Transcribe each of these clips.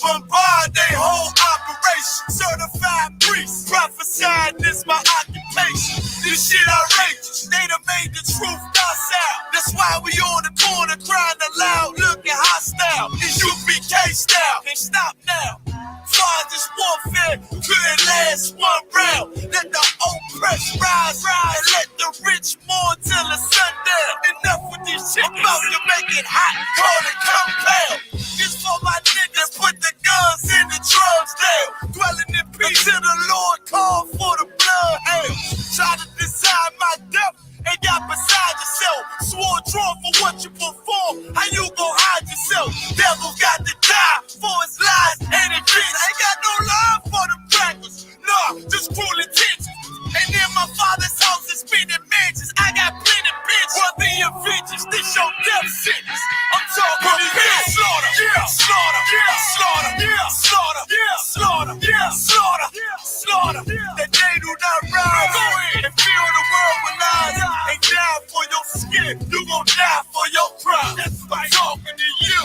bombard they whole operation. Certified priest, prophesying this my occupation. This shit outrageous, they done made the truth docile. That's why we on the corner crying aloud, looking hostile. It's UPK style, can't stop now. Far this warfare couldn't last one round. Let the oppressed rise, and let the rich mourn till the sundown. Enough with this shit, about to make it hot, call it compound. This for my niggas, put the guns in the drugs down. Dwelling in peace till the Lord call for the blood hail. Try to decide my death and got beside yourself. Swore draw for what you perform. How you gon' hide yourself? Devil got to die for his lies and his bitch. Ain't got no love for the crackers. Nah, just cruel intentions. And in my father's house is spinning mansions. I got plenty bitches. Worthy of vengeance, this your death sentence. I'm talking to you. Slaughter, yeah, slaughter, yeah, slaughter, yeah, slaughter, yeah, slaughter, yeah, slaughter, slaughter. That they do not rise. Go ahead and fill the world with lies. Ain't die for your skin, you gon' die for your crime. That's right. Talking to you.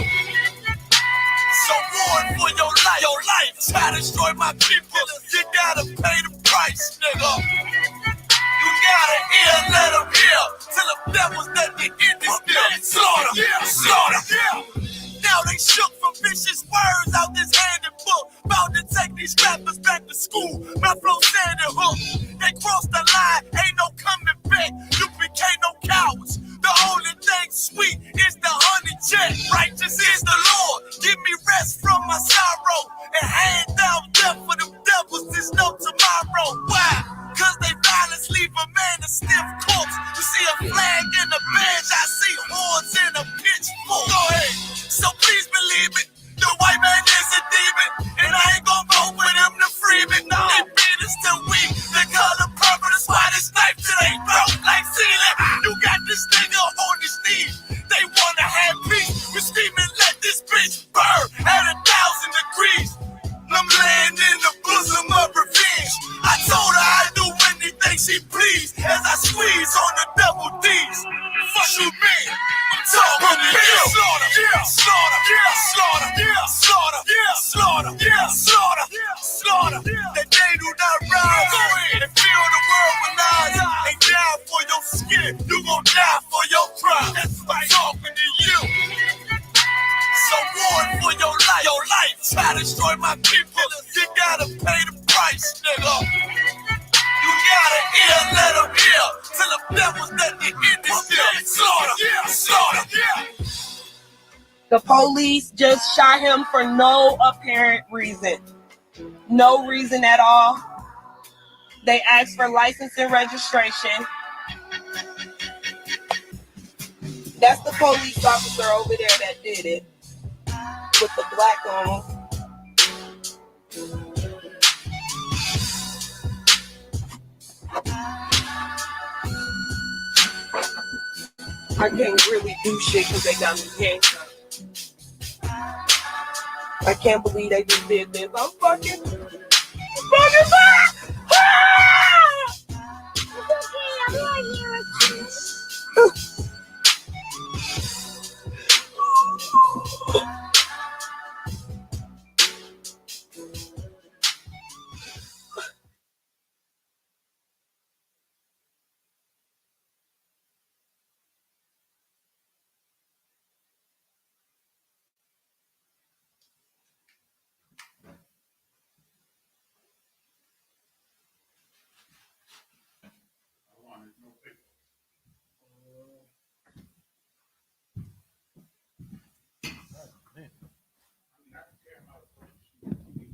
So mourn for your life. Your life. Try to destroy my people. You gotta pay the price, nigga. You gotta hear, let them hear. Till the devil's at the end is still. Slaughter, yeah, slaughter, yeah. Now they shook from vicious words out this handed book. About to take these rappers back to school. My flow standing hook. They crossed the line, ain't no coming back. You became no cowards. The only thing sweet is the honey jet. Righteous is the Lord. Give me rest from my sorrow. And hand down death for them devils. There's no tomorrow. Why? Cause they violence leave a man a stiff corpse. You see a flag in a bench, I see horns in a pitchfork. Go ahead. So please believe it. The white man is a demon. And I ain't gon' vote with him to free me. No. They beat us till we the color purple. That's why this knife till they broke like ceiling. You got this nigga on his knees. They wanna have peace. We screaming, let this bitch burn at 1,000 degrees. I'm laying in the bosom of revenge. I told her I'd do anything she pleased as I squeeze on the double D's. Fuck you mean? I'm talking to you. Slaughter, yeah, slaughter, yeah, slaughter, yeah, slaughter, yeah, slaughter, yeah, slaughter, yeah, slaughter. That they do not rise. Go ahead and fill the world with lies. Ain't die for your skin, you gon' die for your crime. That's right. Talking to you. So mourn for your life. Your life. Try to destroy my people. You gotta pay the price, nigga. You gotta hear, let them hear. Till the devil's at the end is still. Slaughter, yeah, slaughter, yeah. The police just shot him for no apparent reason. No reason at all. They asked for license and registration. That's the police officer over there that did it. With the black on him. I can't really do shit because they got me handcuffed. I can't believe they just did this. I'm fucking back! Ah!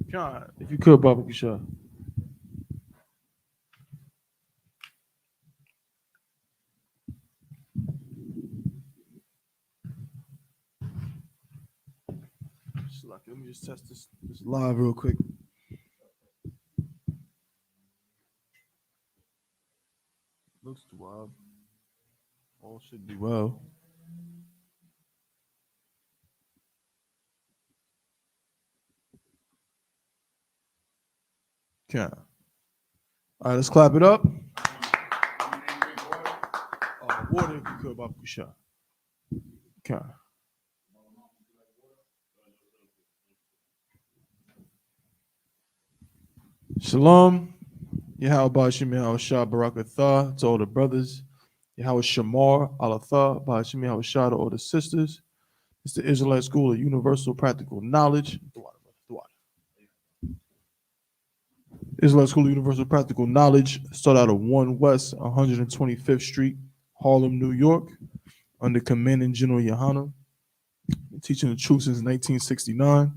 John, if you could, Baba Kisha. Let me just test this live real quick. Looks wild. All should be well. Okay. All right, let's clap it up. Water if you could, Baba Kisha. Okay. Shalom. Yahweh Shemi Shah Barakatha to all the brothers. Yahweh Shamar Alatha Bashimi Shah to all the sisters. It's the Israelite School of Universal Practical Knowledge. Israelite School of Universal Practical Knowledge. Start out of 1 West 125th Street, Harlem, New York, under Commanding General Yohana. Teaching the truth since 1969.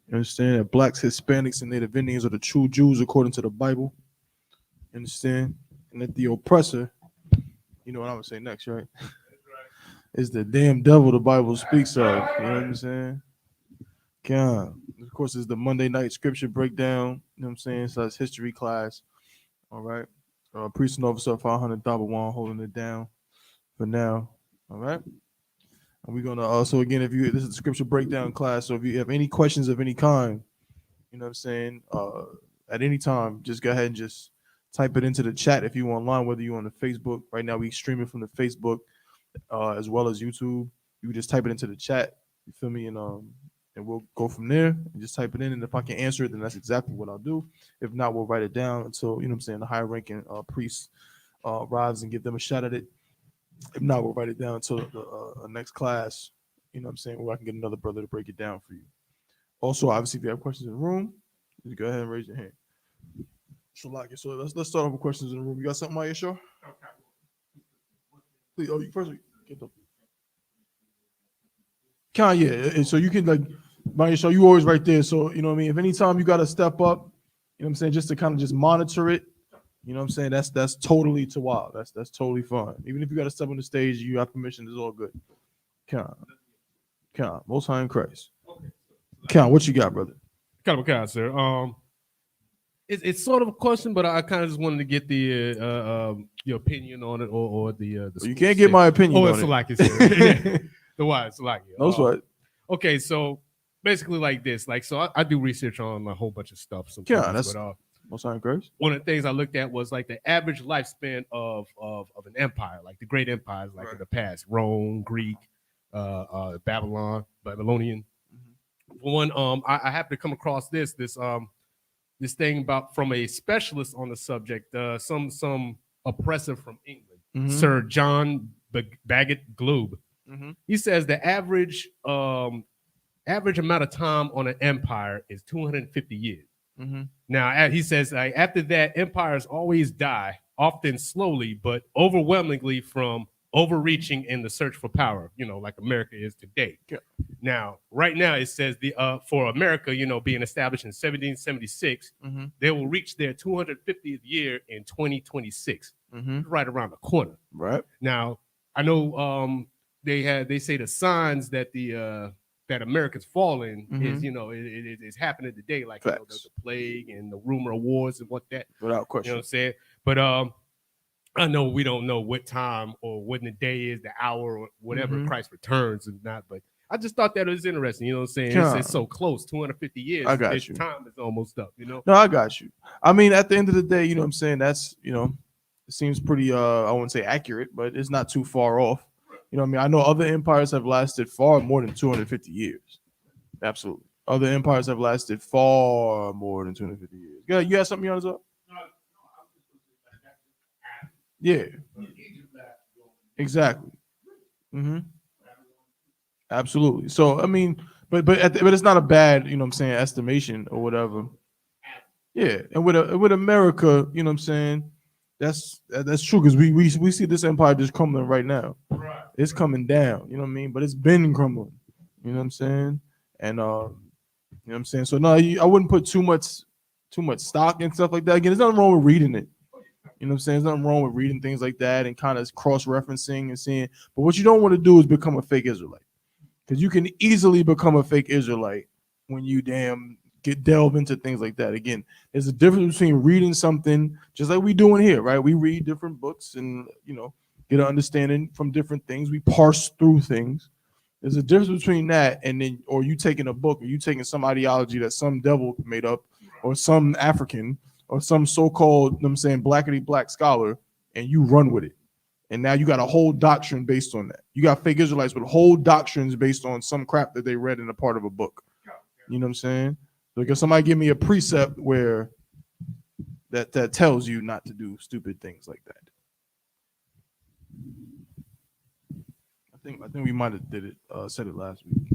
You understand that blacks, Hispanics, and Native Indians are the true Jews according to the Bible. You understand? And that the oppressor, you know what I'm gonna say next, right? Is the damn devil the Bible speaks of. You know what I'm saying? God. Of course, it's the Monday night scripture breakdown. You know what I'm saying? So it's history class. All right. Priest and officer 500 $1 holding it down for now. All right. And we're gonna also again, this is the scripture breakdown class. So if you have any questions of any kind, you know what I'm saying, at any time, just go ahead and just type it into the chat if you're online, whether you're on the Facebook. Right now we streaming from the Facebook as well as YouTube. You can just type it into the chat, you feel me, and we'll go from there and just type it in. And if I can answer it, then that's exactly what I'll do. If not, we'll write it down until, you know what I'm saying, the higher ranking priests arrives and give them a shot at it. If not, we'll write it down until the next class, you know what I'm saying, where I can get another brother to break it down for you. Also, obviously, if you have questions in the room, just go ahead and raise your hand. So let's start off with questions in the room. You got something, Ayesha? Please, you first get the yeah. So you can like, Ayesha, you always right there. So you know what I mean. If anytime you got to step up, you know what I'm saying, just to kind of just monitor it. You know what I'm saying? That's totally to wild. That's totally fine. Even if you got to step on the stage, you have permission. It's all good. Count. Most High in Christ. Count. What you got, brother? Kind, sir. It's sort of a question, but I kind of just wanted to get the your opinion on it, or the. You can't get my opinion. Oh, it's like it. The why it's like no sweat. Okay, so basically like this, like so I do research on a whole bunch of stuff. Sometimes, but Most High in Christ. One of the things I looked at was like the average lifespan of an empire, like the great empires, like in the past, Rome, Greek, Babylonian. For one, I happened to come across this thing about from a specialist on the subject, some oppressor from England, Sir John Bagot Globe. He says the average amount of time on an empire is 250 years. Now, he says after that, empires always die, often slowly, but overwhelmingly from overreaching in the search for power, you know, like America is today. Yeah. Now, right now, it says for America, you know, being established in 1776, they will reach their 250th year in 2026, right around the corner. Right. Now, I know they say the signs that that America's falling is, you know, it's happening today, like you know, the plague and the rumor of wars and what that. Without question. You know what I'm saying? But I know we don't know what time or when the day is, the hour or whatever Christ returns and not, but I just thought that was interesting. You know what I'm saying? It's so close, 250 years. I got you. Time is almost up, you know? No, I got you. I mean, at the end of the day, you know what I'm saying? That's, you know, it seems pretty, I wouldn't say accurate, but it's not too far off. You know what I mean? I know other empires have lasted far more than 250 years. Absolutely. Other empires have lasted far more than 250 years. Yeah, you have something you want to say? Yeah. Exactly. Absolutely. So I mean, but it's not a bad, you know what I'm saying, estimation or whatever. Yeah, and with America, you know what I'm saying, that's true, because we see this empire just crumbling right now. Right. It's coming down, you know what I mean? But it's been crumbling. You know what I'm saying? And you know what I'm saying? So no, I wouldn't put too much stock and stuff like that. Again, there's nothing wrong with reading it. You know what I'm saying? There's nothing wrong with reading things like that and kind of cross-referencing and seeing. But what you don't want to do is become a fake Israelite. Because you can easily become a fake Israelite when you delve into things like that. Again, there's a difference between reading something just like we doing here, right? We read different books and, you know, get an understanding from different things. We parse through things. There's a difference between that and then, or you taking a book, or you taking some ideology that some devil made up, or some African, or some so-called, you know what I'm saying, blackity black scholar, and you run with it. And now you got a whole doctrine based on that. You got fake Israelites with whole doctrines based on some crap that they read in a part of a book. You know what I'm saying? Because somebody give me a precept where that tells you not to do stupid things like that. I think we might have said it last week.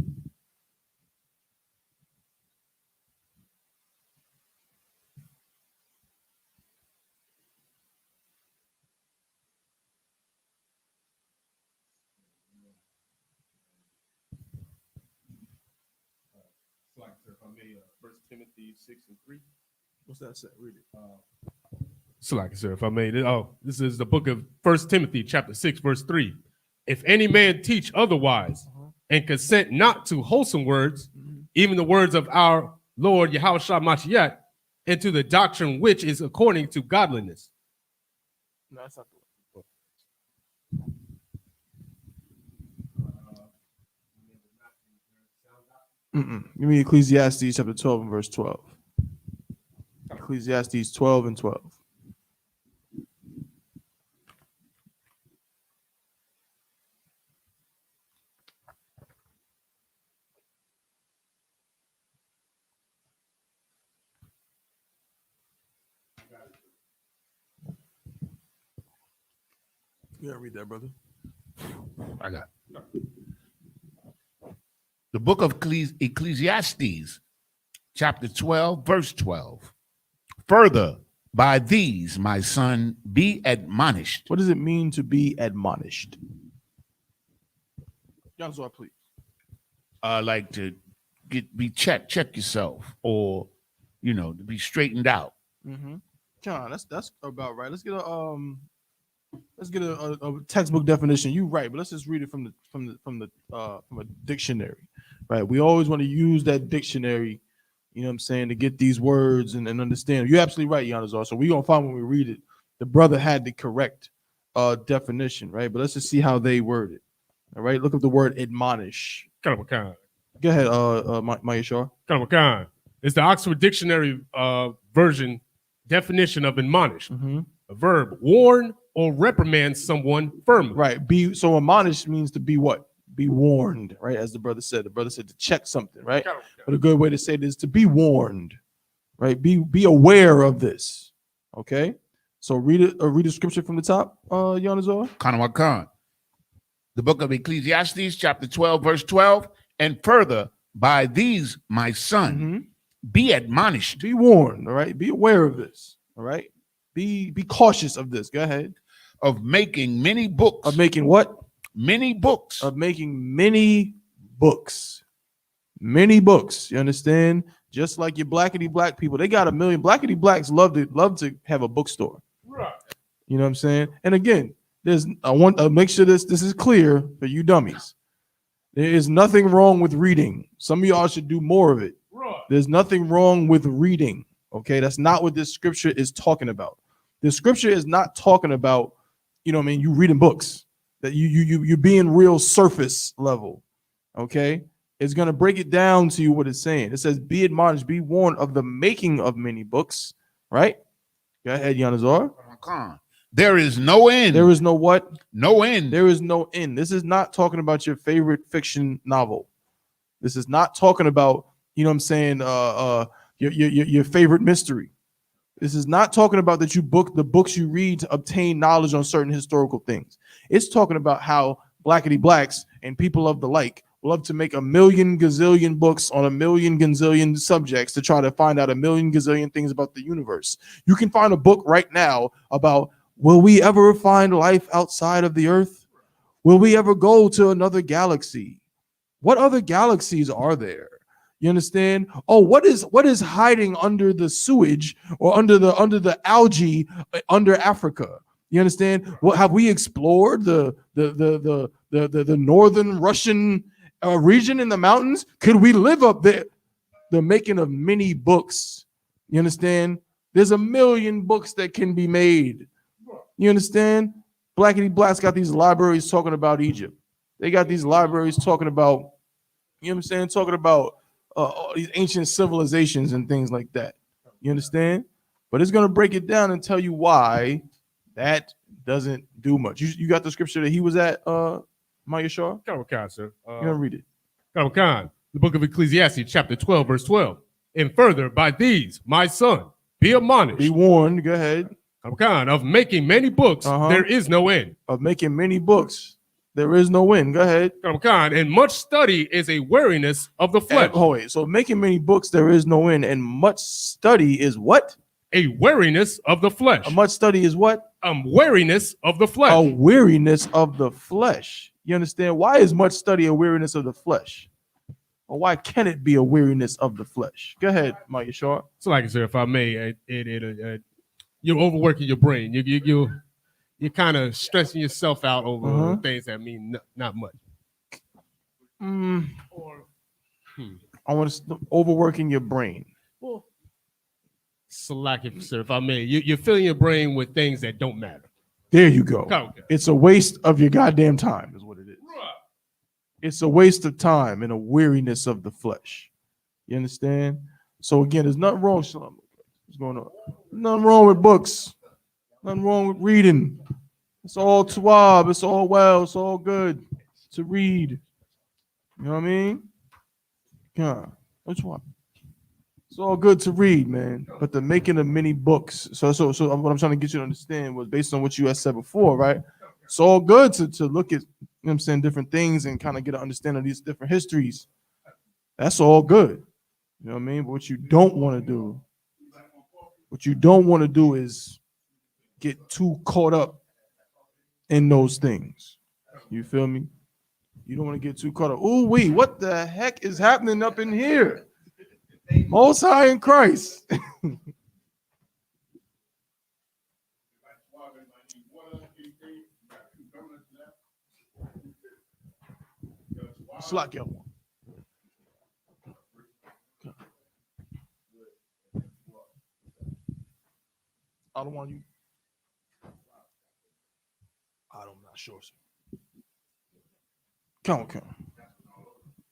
First Timothy 6:3. What's that say? Read it. So, like, sir, if I may, this is the book of First Timothy, chapter 6, verse 3. If any man teach otherwise and consent not to wholesome words, even the words of our Lord Yahushua Mashiach, and to the doctrine which is according to godliness. No, that's not the one. Give me Ecclesiastes chapter 12 and verse 12. Ecclesiastes 12 and 12. You gotta read that, brother. I got it. The book of Ecclesiastes, chapter 12, verse 12. Further, by these, my son, be admonished. What does it mean to be admonished? Johnson, please. Like to check yourself, or to be straightened out. John, that's about right. Let's get a textbook definition. You right, but let's just read it from a dictionary, right? We always want to use that dictionary, you know what I'm saying, to get these words and understand. You're absolutely right, Yanazar. So we're gonna find when we read it, the brother had the correct definition, right? But let's just see how they word it. All right, look up the word admonish. Kind of a kind. Go ahead, Mayashar. Kind of a kind. It's the Oxford Dictionary version definition of admonish. A verb, warn or reprimand someone firmly. Right. So admonish means to be what? Be warned, right? As the brother said. The brother said to check something, right? But a good way to say it is to be warned, right? Be aware of this. Okay. So read a scripture from the top, Yanazor. Khan. The book of Ecclesiastes, chapter 12, verse 12. And further, by these, my son, be admonished. Be warned, all right? Be aware of this, all right? Be cautious of this. Go ahead. Of making many books. Of making what? Many books. Of making many books. Many books. You understand? Just like your blackity black people, they got a million. Blackity blacks love to have a bookstore. Right. You know what I'm saying? And again, I want to make sure this is clear for you dummies. There is nothing wrong with reading. Some of y'all should do more of it. Right. There's nothing wrong with reading. Okay, that's not what this scripture is talking about. The scripture is not talking about, you reading books, that you're being real surface level. Okay, it's gonna break it down to you what it's saying. It says, "Be admonished, be warned of the making of many books." Right? Go ahead, Yanazar. There is no end. There is no what? No end. There is no end. This is not talking about your favorite fiction novel. This is not talking about, your favorite mystery. This is not talking about that you book the books you read to obtain knowledge on certain historical things. It's talking about how blackity blacks and people of the like love to make a million gazillion books on a million gazillion subjects to try to find out a million gazillion things about the universe. You can find a book right now about, will we ever find life outside of the earth? Will we ever go to another galaxy? What other galaxies are there? You understand? Oh, what is hiding under the sewage or under the algae under Africa? You understand? What have we explored the northern Russian region in the mountains? Could we live up there? The making of many books. You understand? There's a million books that can be made. You understand? Blackity Blacks got these libraries talking about Egypt. They got these libraries talking about, talking about these ancient civilizations and things like that. You understand? But it's going to break it down and tell you why that doesn't do much. You got the scripture that he was at, Mayashar? Khan, sir. You're going to read it. Khan, the book of Ecclesiastes, chapter 12, verse 12. And further, by these, my son, be admonished. Be warned. Go ahead. Of making many books, there is no end. Of making many books, there is no end. Go ahead. And much study is a weariness of the flesh. So making many books, there is no end, and much study is what? A weariness of the flesh. Much study is what? Weariness of the flesh. A weariness of the flesh. You understand? Why is much study a weariness of the flesh? Or why can it be a weariness of the flesh? Go ahead, Mike Short. So, like I said, if I may, you're overworking your brain. You're kind of stressing yourself out over things that mean not much. I want to overworking your brain. Well, so like if I may, you're filling your brain with things that don't matter. There you go. Okay. It's a waste of your goddamn time, is what it is. It's a waste of time and a weariness of the flesh. You understand? So again, there's nothing wrong. What's going on? Nothing wrong with books. Nothing wrong with reading. It's all twab. It's all well. It's all good to read. You know what I mean? Yeah. That's why. It's all good to read, man. But the making of many books. So what I'm trying to get you to understand was based on what you had said before, right? It's all good to look at, you know what I'm saying, different things and kind of get an understanding of these different histories. That's all good. You know what I mean? But what you don't want to do is get too caught up in those things. You feel me? You don't want to get too caught up. Oh, wait, what the heck is happening up in here? Most High in Christ. Slack your one. I don't want you. I'm not sure, sir. Count.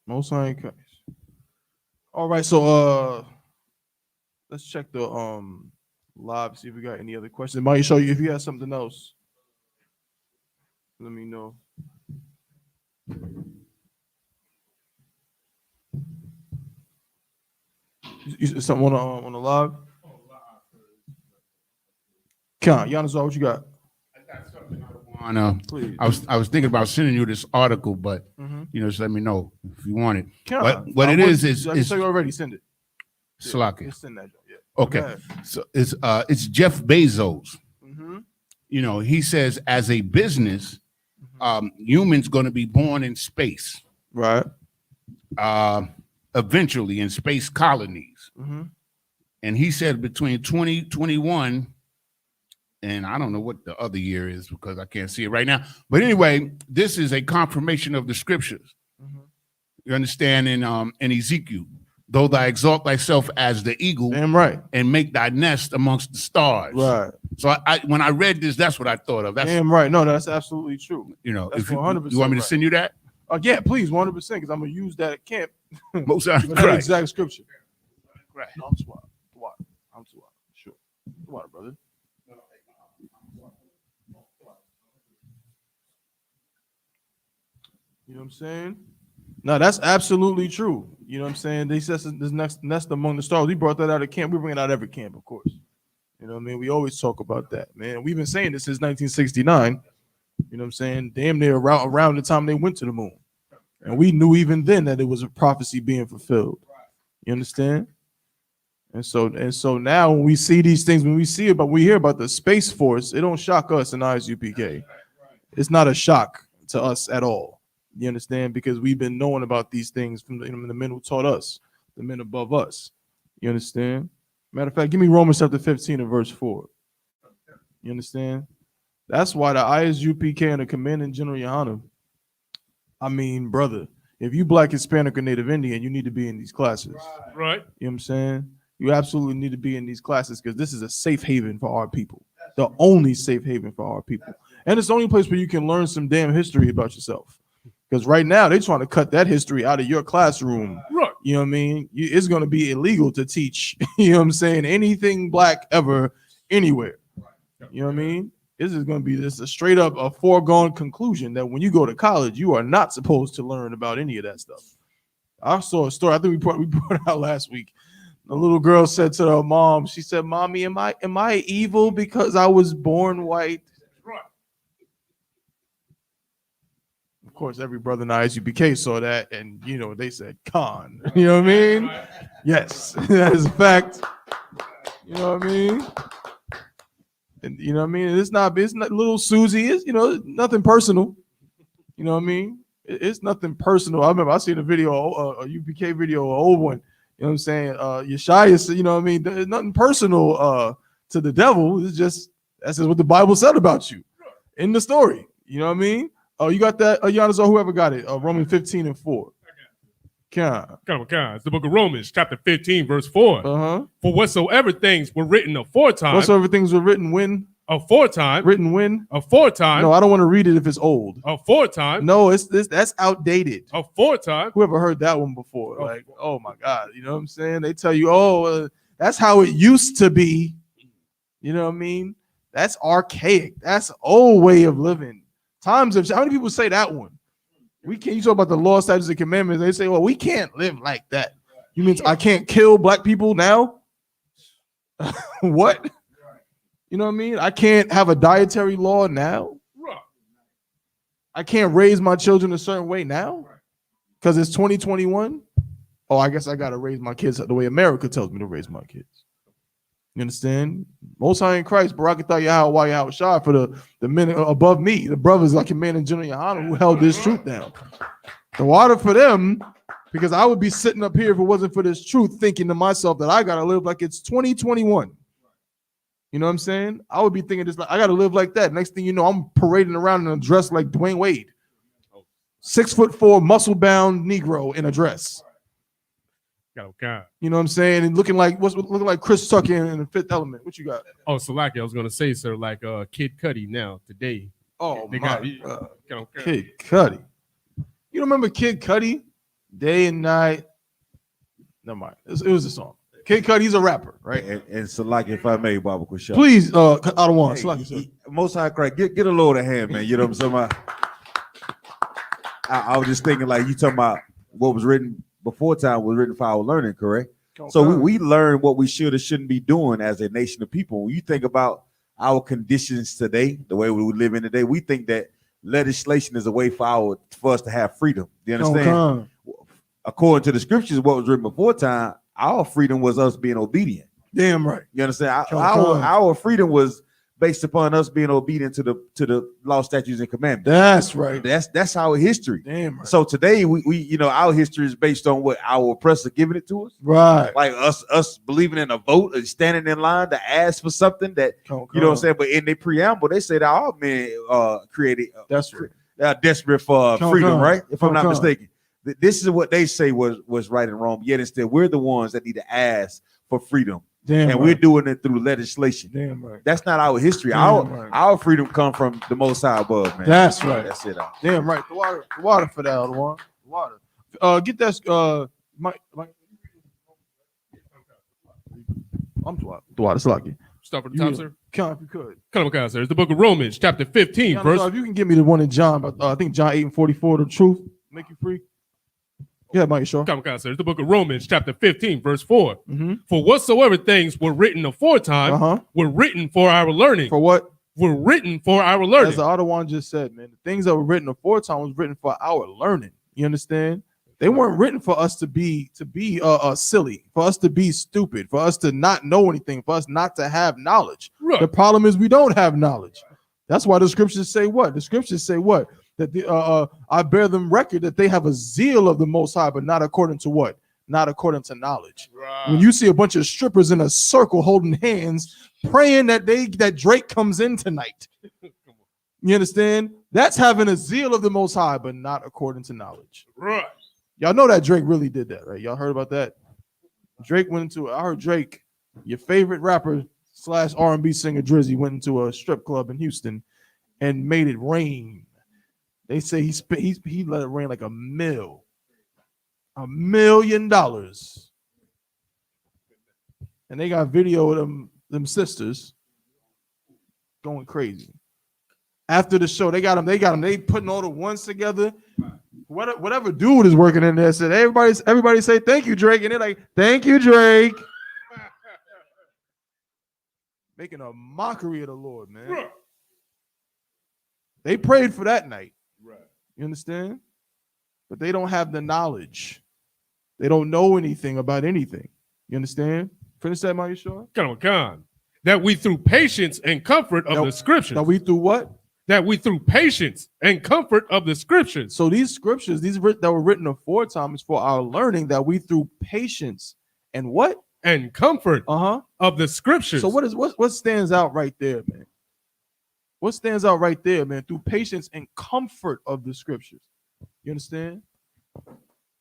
Most High in Christ. All right, so let's check the live, see if we got any other questions. Might show you if you have something else. Let me know. Something on the live? Count, Yanazar, what you got? I got something I was thinking about sending you this article, but just let me know if you want it. What it is I tell you already. Send it. Slack it. Send that. Yeah. Okay. So it's Jeff Bezos. He says as a business, humans going to be born in space, right? Eventually in space colonies, and he said between 2021. And I don't know what the other year is because I can't see it right now. But anyway, this is a confirmation of the scriptures. You understand in Ezekiel, though thou exalt thyself as the eagle, damn right, and make thy nest amongst the stars. Right. So when I read this, that's what I thought of. That's damn right. No, that's absolutely true. That's if you want me to send you that? Yeah, please, 100%, because I'm gonna use that at camp. Most that exact scripture. Right. I'm too sure. What, brother? You know what I'm saying? No, that's absolutely true. You know what I'm saying? They said this next nest among the stars. We brought that out of camp. We bring it out every camp, of course. You know what I mean? We always talk about that, man. We've been saying this since 1969. You know what I'm saying? Damn near around the time they went to the moon. And we knew even then that it was a prophecy being fulfilled. You understand? And so now when we see these things, when we hear about the Space Force, it don't shock us in ISUPK. It's not a shock to us at all. You understand? Because we've been knowing about these things from the men who taught us, the men above us. You understand? Matter of fact, give me Romans chapter 15 and verse 4. You understand? That's why the ISUPK and the Commanding General Yohana, I mean, brother, if you Black, Hispanic, or Native Indian, you need to be in these classes. Right. You know what I'm saying? You absolutely need to be in these classes because this is a safe haven for our people. The only safe haven for our people. And it's the only place where you can learn some damn history about yourself. Because right now, they're trying to cut that history out of your classroom. Right. You know what I mean? It's going to be illegal to teach, you know what I'm saying, anything Black ever, anywhere. You know what I mean? This is going to be a straight up a foregone conclusion that when you go to college, you are not supposed to learn about any of that stuff. I saw a story. I think we brought it out last week. The little girl said to her mom, she said, "Mommy, am I evil because I was born white?" Of course, every brother in Isupk saw that, and they said, "Con." You know what I mean? Yes, that is a fact. You know what I mean? And you know what I mean? It's not little Susie. It's nothing personal. You know what I mean? It's nothing personal. I remember I seen a video, a UPK video, an old one. You know what I'm saying? Yeshaya, you know what I mean? There's nothing personal to the devil. It's just that's just what the Bible said about you in the story. You know what I mean? Oh, you got that, Giannis, or whoever got it? Romans 15:4. Come on. It's the book of Romans, chapter 15, verse 4. For whatsoever things were written aforetime. Whatsoever things were written when? Aforetime. Written when? Aforetime. No, I don't want to read it if it's old. Aforetime. No, that's outdated. Aforetime. Whoever heard that one before? Like, oh my God, you know what I'm saying? They tell you, that's how it used to be. You know what I mean? That's archaic. That's old way of living. Times of how many people say that one? We can't. You talk about the law, statutes, and commandments. They say, well, we can't live like that. You mean I can't kill black people now? What? You know what I mean? I can't have a dietary law now. I can't raise my children a certain way now because it's 2021. Oh, I guess I got to raise my kids the way America tells me to raise my kids. You understand? Most High in Christ, Barakatah Yahweh Yahweh Shah for the men above me, the brothers like Command and General Yohana who held this truth down. The water for them, because I would be sitting up here if it wasn't for this truth, thinking to myself that I gotta live like it's 2021. You know what I'm saying? I would be thinking just like I gotta live like that. Next thing you know, I'm parading around in a dress like Dwayne Wade, 6'4", muscle-bound Negro in a dress. You know what I'm saying? And looking like Chris Tucker in the Fifth Element. What you got? Oh, Salaki, I was gonna say, sir, like Kid Cudi now today. Oh, they got Kid Cudi. You don't remember Kid Cudi? Day and Night. Never mind. It was a song. Kid Cudi, he's a rapper, right? And Salaki, if I may, Baba Kushal. Please, I don't want Salaki. Most High Christ, get a load of hand, man. You know what I'm saying? I was just thinking, like, you talking about what was written before time was written for our learning, correct? Okay. So we learn what we should or shouldn't be doing as a nation of people. When you think about our conditions today, the way we live in today, we think that legislation is a way for us to have freedom. Do you understand? According to the scriptures, what was written before time, our freedom was us being obedient. Damn right. You understand? Our freedom was based upon us being obedient to the law, statutes, and commandments. That's right. That's our history. Damn right. So today we our history is based on what our oppressor giving it to us. Right. Like us believing in a vote and standing in line to ask for something that you know what I'm saying. But in the preamble, they say that all men created. That's right. Desperate for freedom, right? If I'm not mistaken. This is what they say was right and wrong. Yet instead, we're the ones that need to ask for freedom. Damn and right. we're doing it through legislation. Damn right. That's not our history. Our freedom come from the Most High above, man. That's right. That's it. Damn right. The water for that other one. The water. Get that. Mike. I'm the water. It's lucky. Start from the top, sir. Come if you could. Come on, sir. It's the book of Romans, chapter 15, verse. If you can give me the one in John, but I think John 8:44. The truth make you free. Yeah, Mike, sure. Come on, sir. It's the book of Romans, chapter 15, verse 4. Mm-hmm. For whatsoever things were written aforetime were written for our learning. For what? Were written for our learning. As the other one just said, man, the things that were written aforetime was written for our learning. You understand? They weren't written for us to be silly, for us to be stupid, for us to not know anything, for us not to have knowledge. Right. The problem is we don't have knowledge. That's why the scriptures say what? The scriptures say what? That I bear them record that they have a zeal of the Most High, but not according to what? Not according to knowledge. Right. When you see a bunch of strippers in a circle holding hands, praying that Drake comes in tonight, you understand? That's having a zeal of the Most High, but not according to knowledge. Right. Y'all know that Drake really did that, right? Y'all heard about that? Drake went into. I heard Drake, your favorite rapper / R&B singer Drizzy, went into a strip club in Houston and made it rain. They say he let it rain like $1 million. And they got video of them sisters going crazy. After the show, they putting all the ones together. Whatever dude is working in there said, everybody say thank you, Drake. And they're like, thank you, Drake. making a mockery of the Lord, man. Right. They prayed for that night. Right. You understand? But they don't have the knowledge. They don't know anything about anything. You understand? Finish that, Maya Shaw. Come. That we through patience and comfort of the scriptures. That we through what? That we through patience and comfort of the scriptures. So these scriptures, that were written aforetime, is for our learning, that we through patience and what? And comfort of the scriptures. So what stands out right there, man? What stands out right there, man? Through patience and comfort of the scriptures. You understand?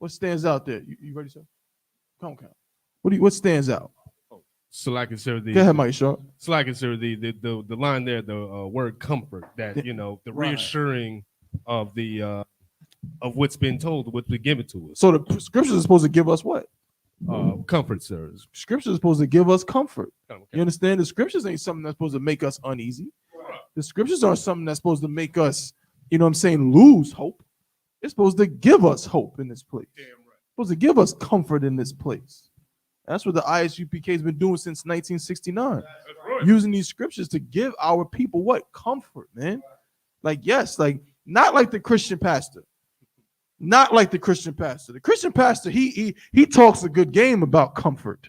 What stands out there? You ready, sir? Come on. What stands out? So like it's the go ahead, Mike Shaw. So like it's the line there, the word comfort, that the reassuring of the of what's been told, what's been given to us. So the scriptures are supposed to give us what? Comfort, sir. Scripture is supposed to give us comfort. Okay. You understand? The scriptures ain't something that's supposed to make us uneasy. The scriptures aren't something that's supposed to make us, lose hope. It's supposed to give us hope in this place. Damn right. It's supposed to give us comfort in this place. That's what the Isupk has been doing since 1969. That's right. Using these scriptures to give our people what? Comfort, man. Like, yes, like not like the Christian pastor. Not like the Christian pastor. The Christian pastor, he talks a good game about comfort,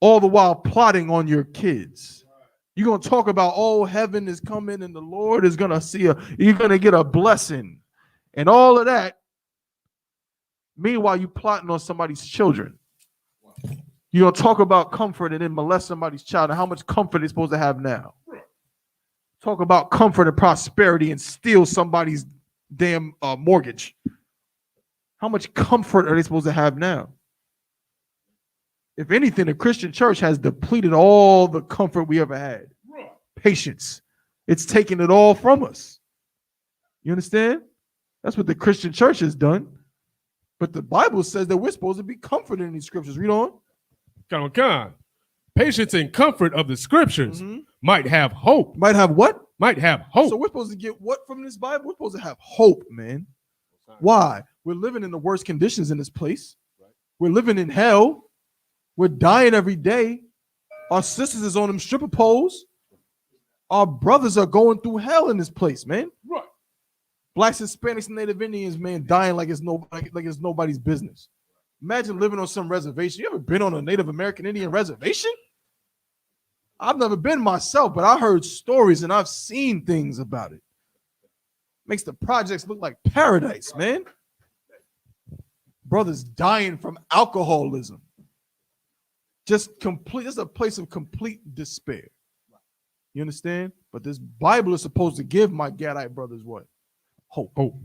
all the while plotting on your kids. You're going to talk about, oh, heaven is coming and the Lord is going to you're going to get a blessing and all of that. Meanwhile, you plotting on somebody's children. You're going to talk about comfort and then molest somebody's child and how much comfort they're supposed to have now. Talk about comfort and prosperity and steal somebody's damn mortgage. How much comfort are they supposed to have now? If anything, the Christian church has depleted all the comfort we ever had. Patience. It's taken it all from us. You understand? That's what the Christian church has done. But the Bible says that we're supposed to be comforted in these scriptures. Read on. Come on. Patience and comfort of the scriptures might have hope. Might have what? Might have hope. So we're supposed to get what from this Bible? We're supposed to have hope, man. Why? We're living in the worst conditions in this place. We're living in hell. We're dying every day. Our sisters is on them stripper poles. Our brothers are going through hell in this place, man. Right. Blacks, Hispanics, and Native Indians, man, dying like it's nobody's business. Imagine living on some reservation. You ever been on a Native American Indian reservation? I've never been myself, but I heard stories and I've seen things about it. Makes the projects look like paradise, man. Brothers dying from alcoholism. It's a place of complete despair. You understand? But this Bible is supposed to give my Gadite brothers what? Hope. You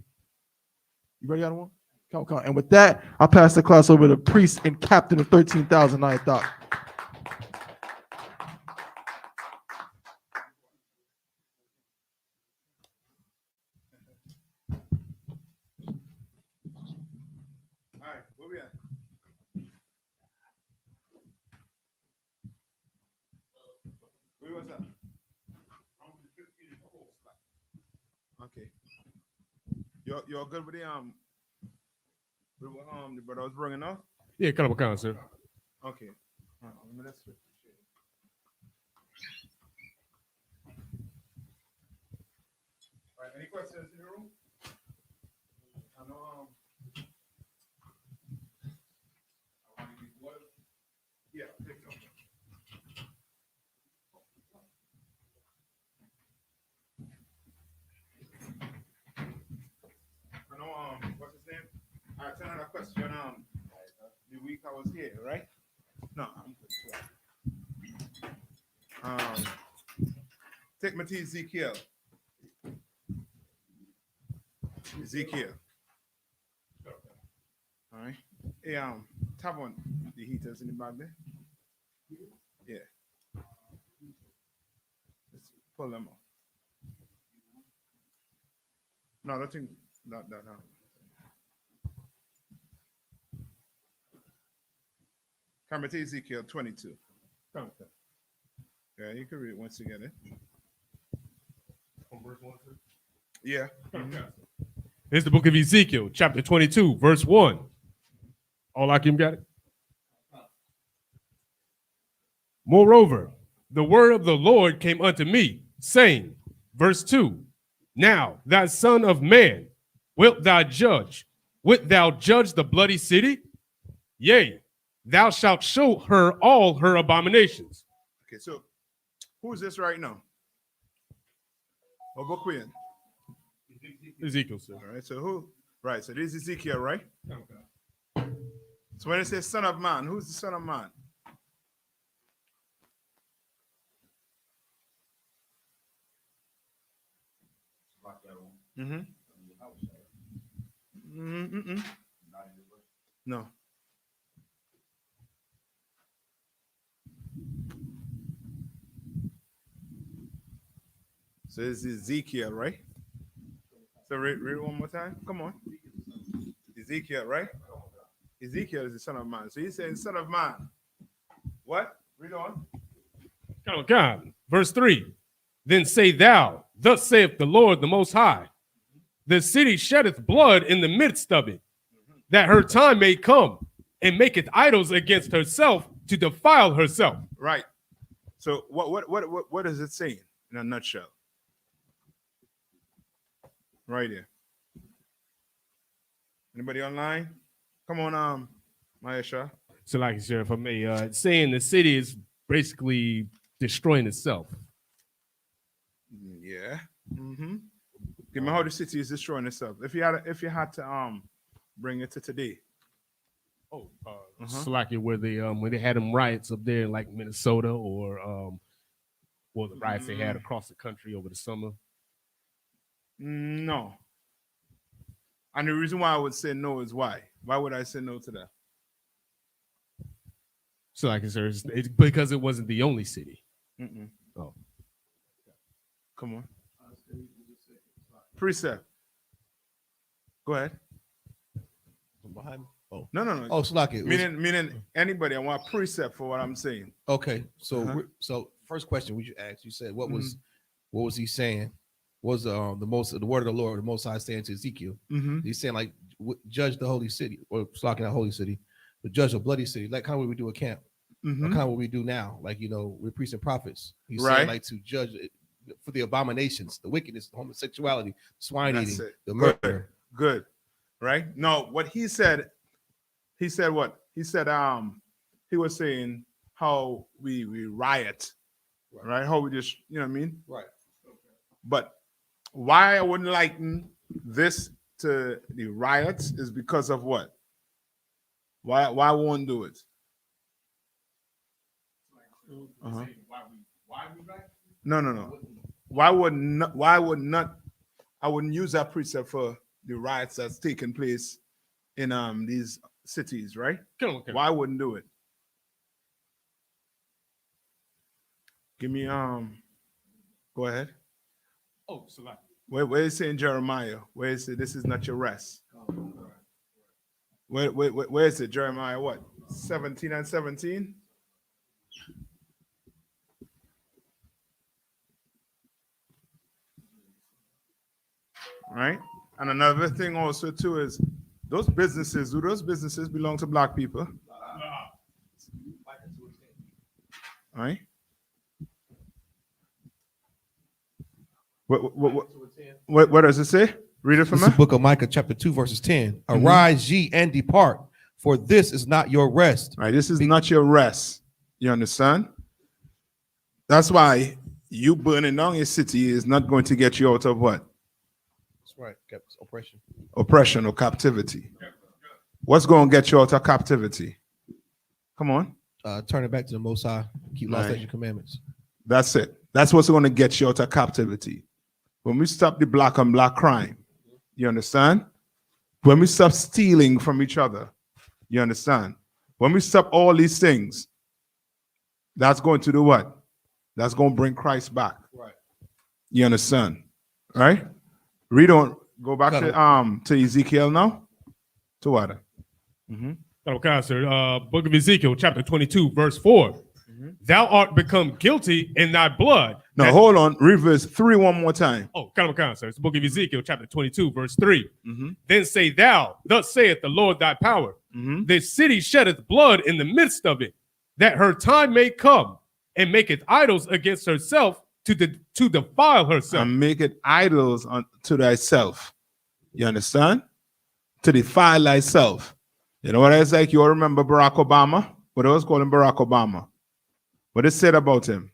ready, other one? Come on. And with that, I'll pass the class over to priest and captain of 13,000 Ninth Dock. All right, where we at? What's up? Okay. Y'all good with the brother I was bringing up? Yeah, come on, sir. Okay. Let me switch. All right, any questions in the room? I know I want to use water. Yeah, take some. I know what's his name? All right, another question. The week I was here, right? No, I'm take me to Ezekiel. All right. Hey, tap on the heaters in the back there. Yeah. Let's pull them off. No, that thing, no. Come to Ezekiel 22. Come. Yeah, you can read it once together. Yeah. It's the book of Ezekiel, chapter 22, verse 1. All Akim got it? Moreover, the word of the Lord came unto me, saying, verse 2, now, thou son of man, wilt thou judge? Wilt thou judge the bloody city? Yea, thou shalt show her all her abominations. Okay, so who is this right now? Oboquin. Ezekiel, sir. All right, so who? Right, so this is Ezekiel, right? So when it says son of man, who's the son of man? Mm-hmm. Mm-mm. No. So this is Ezekiel, right? So read one more time. Come on. Ezekiel, right? Ezekiel is the son of man. So he's saying, son of man. What? Read on. Come on, God. Verse 3. Then say thou, thus saith the Lord the Most High, the city sheddeth blood in the midst of it, that her time may come, and maketh idols against herself to defile herself. Right. So what is it saying in a nutshell? Right here. Anybody online? Come on, Maisha. So like, sir, if I may, it's saying the city is basically destroying itself. Yeah. Mm-hmm. Give me how the city is destroying itself. If you had to bring it to today. So like where they when they had them riots up there in like Minnesota or the riots they had across the country over the summer. No. And the reason why I would say no is why? Why would I say no to that? So like, sir, it's because it wasn't the only city. Mm-mm. Oh. Come on. Precept. Go ahead. Behind me? Oh. No. Oh, Slacky. Meaning anybody. I want precept for what I'm saying. Okay. So so first question we should ask, you said what was he saying? Was the word of the Lord, the Most High saying to Ezekiel? He's saying like judge the holy city, or Slacky, not holy city, but judge a bloody city, like kind of what we do at camp. Kind of what we do now, like we're priests and prophets. He's saying like to judge it for the abominations, the wickedness, the homosexuality, swine eating, the murder. Good. Right? No, what he said what? He said he was saying how we riot. Right? How we just, you know what I mean? Right. But why I wouldn't liken this to the riots is because of what? Why I won't do it? No. Why would not I wouldn't use that precept for the riots that's taking place in these cities, right? Okay. Why wouldn't do it? Give me go ahead. Oh, so like Where is it in Jeremiah? Where is it? This is not your rest. Where is it? Jeremiah what? 17 and 17? Right? And another thing also too is do those businesses belong to black people? Right? What does it say? Read it for This me. is the book of Micah, chapter 2, verses 10. Arise ye and depart, for this is not your rest. Right, this is not your rest. You understand? That's why you burning down your city is not going to get you out of what? That's right. Oppression. Oppression or captivity. What's going to get you out of captivity? Come on. Turn it back to the Most High. Keep law, statutes, and commandments. That's it. That's what's going to get you out of captivity. When we stop the black on black crime, you understand? When we stop stealing from each other, you understand? When we stop all these things, that's going to do what? That's going to bring Christ back. Right. You understand? Right? Read on. Go back to Ezekiel now. To what? Okay, sir. Book of Ezekiel, chapter 22, verse 4. Thou art become guilty in thy blood. No, hold on. Read verse 3 one more time. Oh, come on, sir. It's the book of Ezekiel, chapter 22, verse 3. Then say thou, thus saith the Lord thy power, the city sheddeth blood in the midst of it, that her time may come, and maketh idols against herself to defile herself. And make it idols unto thyself. You understand? To defile thyself. You know what it's like? You all remember Barack Obama? What I was calling Barack Obama. What it said about him?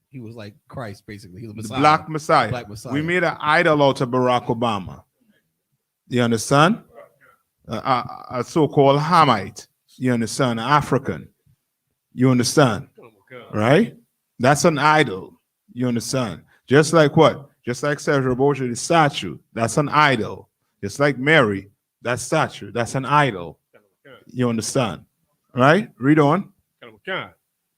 He was like Christ, basically. He was The Messiah. Black Messiah. Black Messiah. We made an idol out of Barack Obama. You understand? A so-called Hamite. You understand? African. You understand? Right? That's an idol. You understand? Just like what? Just like Sergio Borgia, the statue. That's an idol. Just like Mary, that statue. That's an idol. You understand? Right? Read on.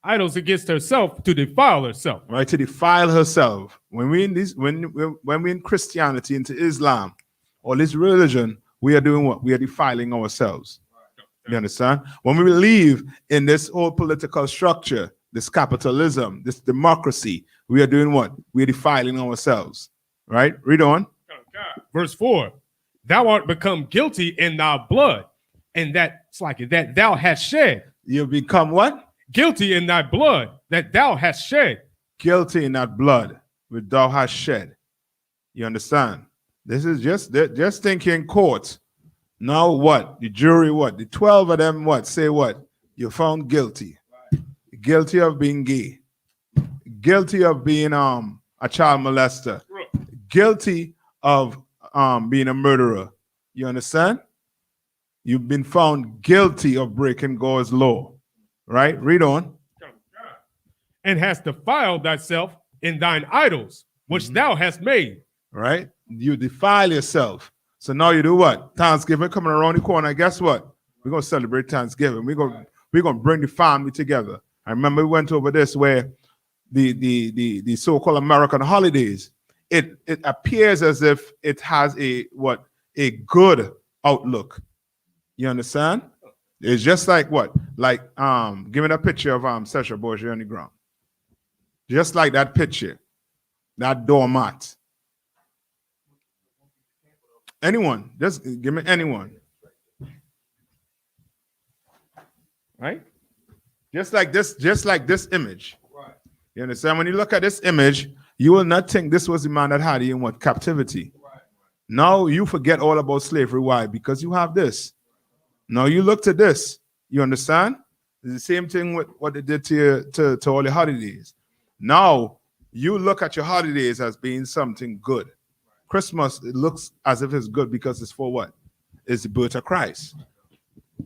Idols against herself to defile herself. Right, to defile herself. When we in this, when we in Christianity into Islam or this religion, we are doing what? We are defiling ourselves. You understand? When we believe in this whole political structure, this capitalism, this democracy, we are doing what? We are defiling ourselves. Right? Read on. Verse 4. Thou art become guilty in thy blood, and that thou hast shed. You become what? Guilty in thy blood that thou hast shed. Guilty in that blood which thou hast shed. You understand? This is just thinking in court. Now what? The jury what? The 12 of them what? Say what? You're found guilty. Guilty of being gay. Guilty of being a child molester. Guilty of being a murderer. You understand? You've been found guilty of breaking God's law. Right? Read on. And hast defiled thyself in thine idols, which thou hast made. Right? You defile yourself. So now you do what? Thanksgiving coming around the corner. Guess what? We're going to celebrate Thanksgiving. We're going to bring the family together. I remember we went over this where the so-called American holidays, it appears as if it has a good outlook. You understand? It's just like what? Like giving a picture of Sergio Borgia on the ground. Just like that picture, that doormat. Anyone, just give me anyone. Right? Just like this image. Right. You understand? When you look at this image, you will not think this was the man that had you in what? Captivity. Right. Now you forget all about slavery. Why? Because you have this. Now you look to this. You understand? It's the same thing with what they did to all the holidays. Now you look at your holidays as being something good. Christmas, it looks as if it's good because it's for what? It's the birth of Christ.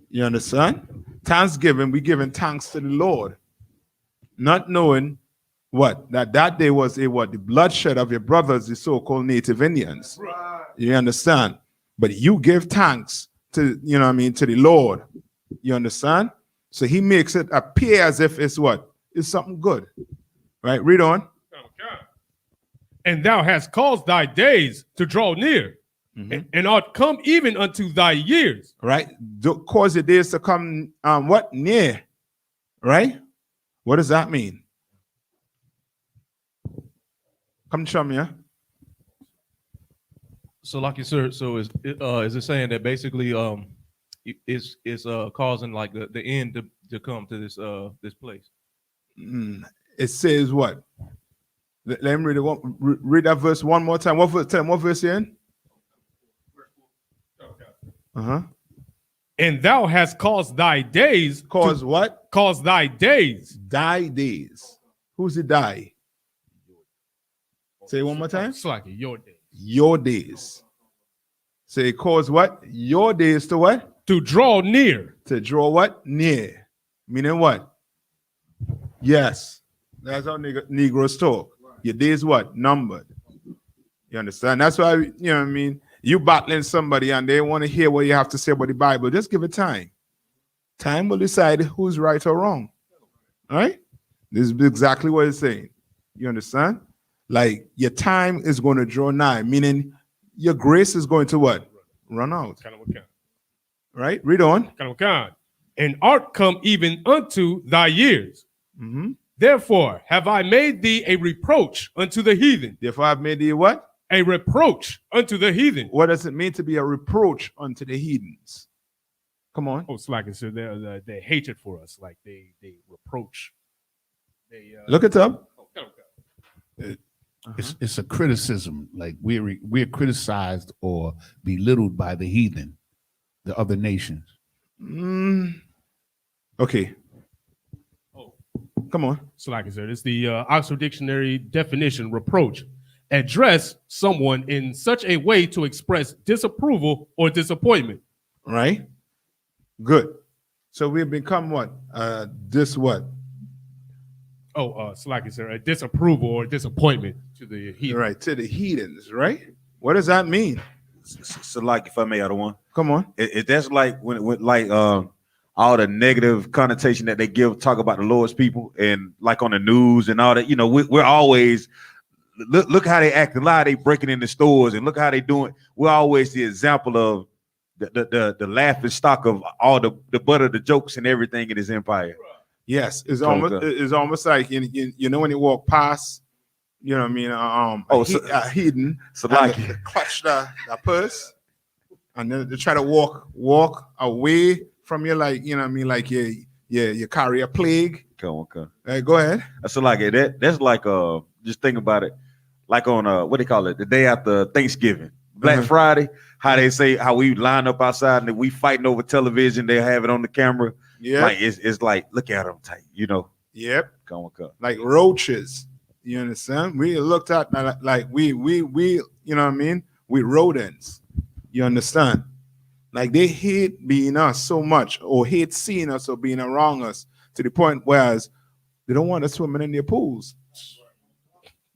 You understand? Thanksgiving, we giving thanks to the Lord, not knowing what? That day was the bloodshed of your brothers, the so-called Native Indians. Right. You understand? But you give thanks to, to the Lord. You understand? So he makes it appear as if it's what? It's something good. Right? Read on. Okay. And thou hast caused thy days to draw near, and art come even unto thy years. Right? Cause the days to come, what? Near. Right? What does that mean? Come show me, yeah? So, like you said, so is it saying that basically is causing like the end to come to this place? It says what? Let me read that verse one more time. What verse? Tell them what verse you're in. And thou hast caused thy days. Cause what? Cause thy days. Thy days. Who's the die? Say it one more time. It's like your days. Your days. Say cause what? Your days to what? To draw near. To draw what? Near. Meaning what? Yes. That's how Negroes talk. Your days what? Numbered. You understand? That's why, you know what I mean? You battling somebody and they want to hear what you have to say about the Bible. Just give it time. Time will decide who's right or wrong. All right? This is exactly what it's saying. You understand? Like your time is going to draw nigh, meaning your grace is going to what? Run out. Right? Read on. And art come even unto thy years. Therefore have I made thee a reproach unto the heathen. Therefore I've made thee what? A reproach unto the heathen. What does it mean to be a reproach unto the heathens? Come on. Oh, it's like it's their hatred for us, like they reproach. They Look it up. It's a criticism. Like we're criticized or belittled by the heathen, the other nations. Okay. Oh, come on. So like I said, it's the Oxford Dictionary definition: reproach, address someone in such a way to express disapproval or disappointment. Right. Good. So we've become what? This what? Oh, so like I said, a disapproval or disappointment to the heathen. Right, to the heathens, right? What does that mean? So like, if I may add one. Come on. That's like when like all the negative connotation that they talk about the Lord's people, and like on the news and all that. You know, we're always look how they acting, look how they breaking in the stores, and look how they doing. We're always the example of the laughing stock of all the butt of the jokes and everything in his empire. Yes, it's almost like you know when you walk past, you know what I mean, a heathen, so like they clutch the purse, and then they try to walk away from you, like, you know what I mean, like you carry a plague. Come on. Hey, go ahead. So like that's like just think about it, like on what they call it, the day after Thanksgiving, Black Friday, how they say how we line up outside and we fighting over television, they have it on the camera. Yeah, like it's like, look at them tight, you know. Yep. Come on. Like roaches. You understand? We looked at like we you know what I mean? We rodents. You understand? Like they hate being us so much, or hate seeing us or being around us, to the point whereas they don't want us swimming in their pools.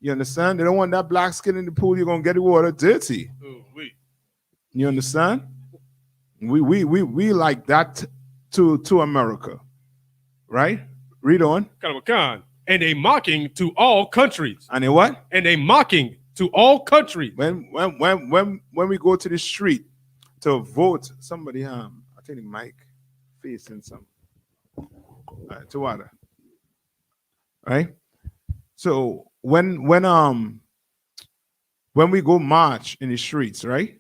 You understand? They don't want that black skin in the pool. You're gonna get the water dirty. You understand? We like that to America, right? Read on. And a mocking to all countries. And a what? And a mocking to all countries. When we go to the street to vote, somebody I think the mic facing some to water. Right? So when we go march in the streets, right?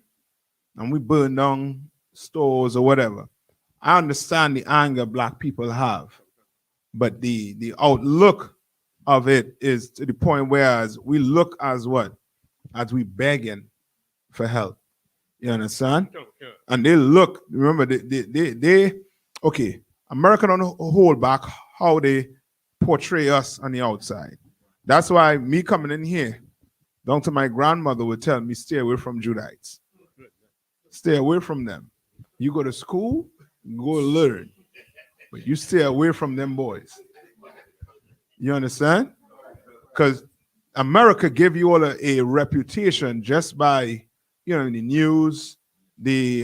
And we burn down stores or whatever, I understand the anger black people have, but the outlook of it is to the point whereas we look as what? As we begging for help. You understand? And they look, remember, they okay, America don't hold back how they portray us on the outside. That's why me coming in here, down to my grandmother would tell me, stay away from Judites. Stay away from them. You go to school, go learn, but you stay away from them boys. You understand? Because America give you all a reputation just by, you know, the news, the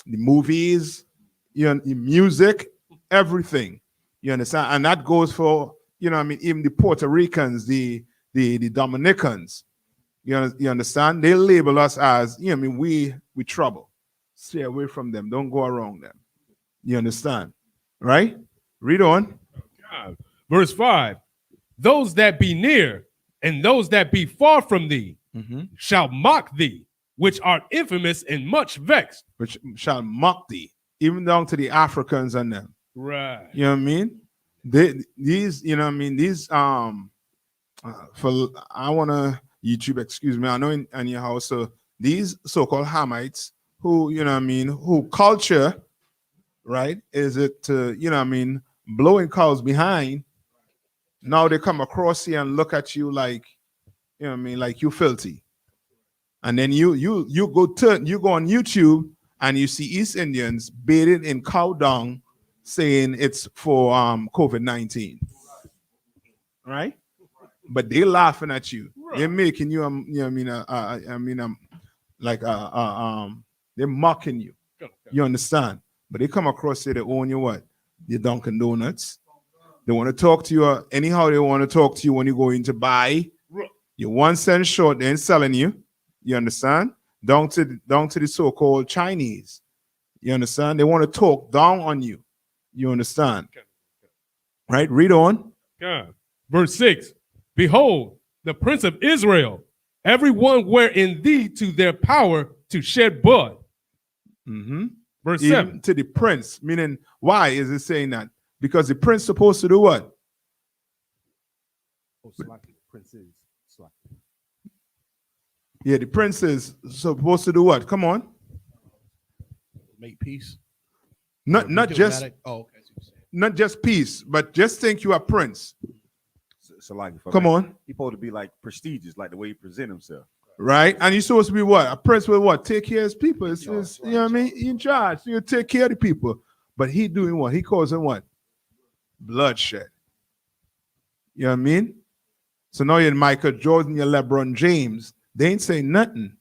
movies, you know, the music, everything. You understand? And that goes for, you know, I mean, even the Puerto Ricans, the Dominicans. You understand? They label us as, you know, I mean, we trouble. Stay away from them. Don't go around them. You understand? Right? Read on. Verse 5. Those that be near and those that be far from thee shall mock thee, which art infamous and much vexed. Which shall mock thee, even down to the Africans and them. Right. You know what I mean? These, you know what I mean? These, for I want to YouTube, excuse me, I know in your house, so these so-called Hamites who, you know what I mean, who culture, right, is it to, you know what I mean, blowing cows behind. Now they come across you and look at you like, you know what I mean, like you filthy. And then you go on YouTube and you see East Indians bathed in cow dung saying it's for COVID-19. Right? But they laughing at you. They're making you, you know what I mean, they're mocking you. You understand? But they come across here, they own you what? Your Dunkin' Donuts. They want to talk to you anyhow they want to talk to you when you go in to buy. You're 1 cent short, they ain't selling you. You understand? Down to the so-called Chinese. You understand? They want to talk down on you. You understand? Right? Read on. Verse 6. Behold, the Prince of Israel, everyone were in thee to their power to shed blood. Verse Even 7. to the prince, meaning why is it saying that? Because the prince supposed to do what? Yeah, the prince is supposed to do what? Come on. Make peace. Not Be just diplomatic. Oh, okay. I see what you're saying. not just peace, but just think you are prince. So like, Come on. He's supposed to be like prestigious, like the way he present himself. Right? And you're supposed to be what? A prince will what? Take care of his people. You know what I mean? He in charge. You take care of the people. But he doing what? He causing what? Bloodshed. You know what I mean? So now you're Michael Jordan, you're LeBron James. They ain't saying nothing.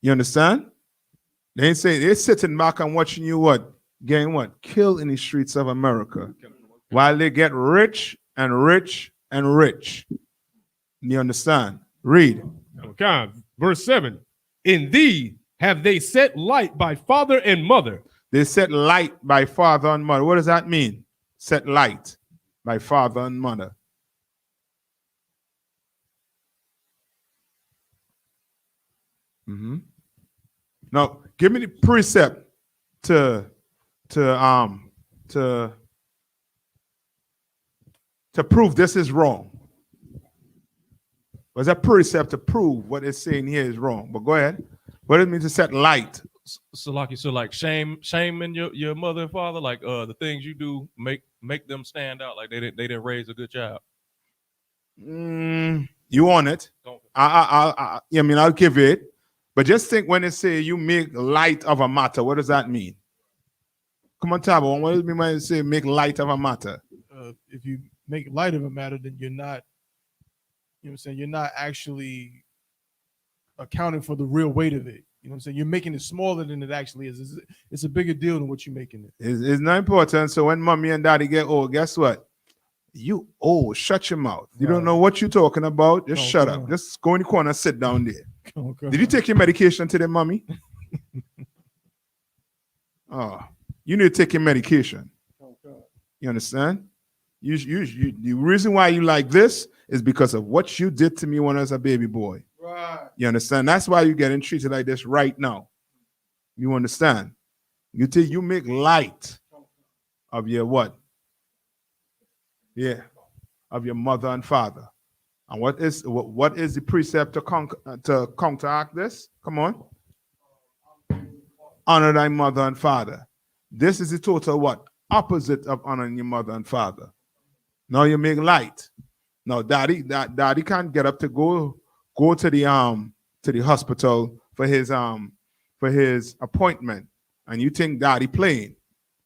You understand? They ain't saying, they're sitting back and watching you what? Getting what? Killed in the streets of America. While they get rich and rich and rich. You understand? Read. Okay. Verse 7. In thee have they set light by father and mother. They set light by father and mother. What does that mean? Set light by father and mother. Now, give me the precept to prove this is wrong. Was that precept to prove what it's saying here is wrong? But go ahead. What does it mean to set light? So like shaming your mother and father, like the things you do make them stand out, like they didn't raise a good child. You want it? I mean, I'll give it. But just think when they say you make light of a matter, what does that mean? Come on, Tabo. What does it mean when they say make light of a matter? If you make light of a matter, then you're not, you know what I'm saying, you're not actually accounting for the real weight of it. You know what I'm saying? You're making it smaller than it actually is. It's a bigger deal than what you're making it. It's not important. So when mommy and daddy get old, guess what? You old. Shut your mouth. You don't know what you're talking about. Just shut up. Just go in the corner and sit down there. Did you take your medication today, mommy? Oh, you need to take your medication. You understand? The reason why you like this is because of what you did to me when I was a baby boy. Right. You understand? That's why you're getting treated like this right now. You understand? You make light of your what? Yeah, of your mother and father. And what is the precept to counteract this? Come on. Honor thy mother and father. This is the total what? Opposite of honoring your mother and father. Now you make light. Now daddy can't get up to go to the hospital for his appointment. And you think daddy playing.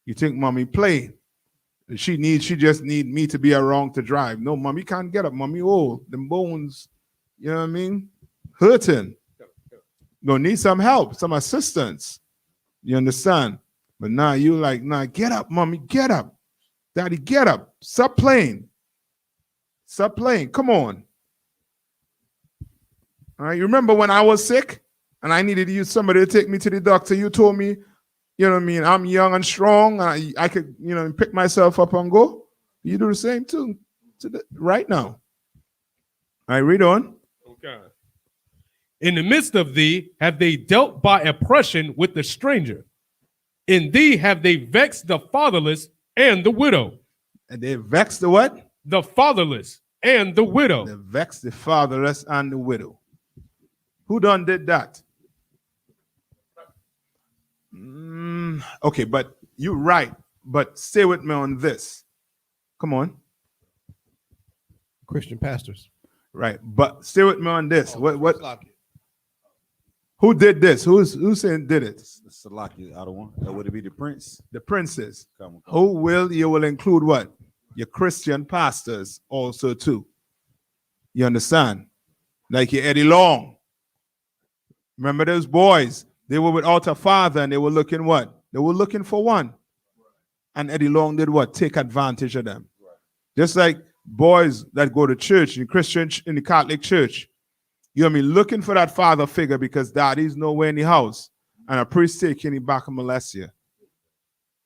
You think mommy playing. She just need me to be around to drive. No, mommy can't get up. Mommy old. Them bones, you know what I mean? Hurting. Gonna need some help, some assistance. You understand? But now you like, nah, get up, mommy, get up. Daddy, get up. Stop playing. Stop playing. Come on. All right. You remember when I was sick and I needed somebody to take me to the doctor? You told me, you know what I mean, I'm young and strong. I could, pick myself up and go. You do the same too right now. All right, read on. Okay. In the midst of thee have they dealt by oppression with the stranger. In thee have they vexed the fatherless and the widow. And they vexed the what? The fatherless and the widow. They vexed the fatherless and the widow. Who done did that? Okay, but you're right. But stay with me on this. Come on. Christian pastors. Right, but stay with me on this. What? Who did this? Who saying did it? Salaki, I don't want. That would it be the prince? The princes. Come. You will include what? Your Christian pastors also too. You understand? Like your Eddie Long. Remember those boys? They were without a father and they were looking what? They were looking for one. And Eddie Long did what? Take advantage of them. Just like boys that go to church, in the Catholic Church, you know what I mean, looking for that father figure because daddy's nowhere in the house and a priest taking him back and molest you.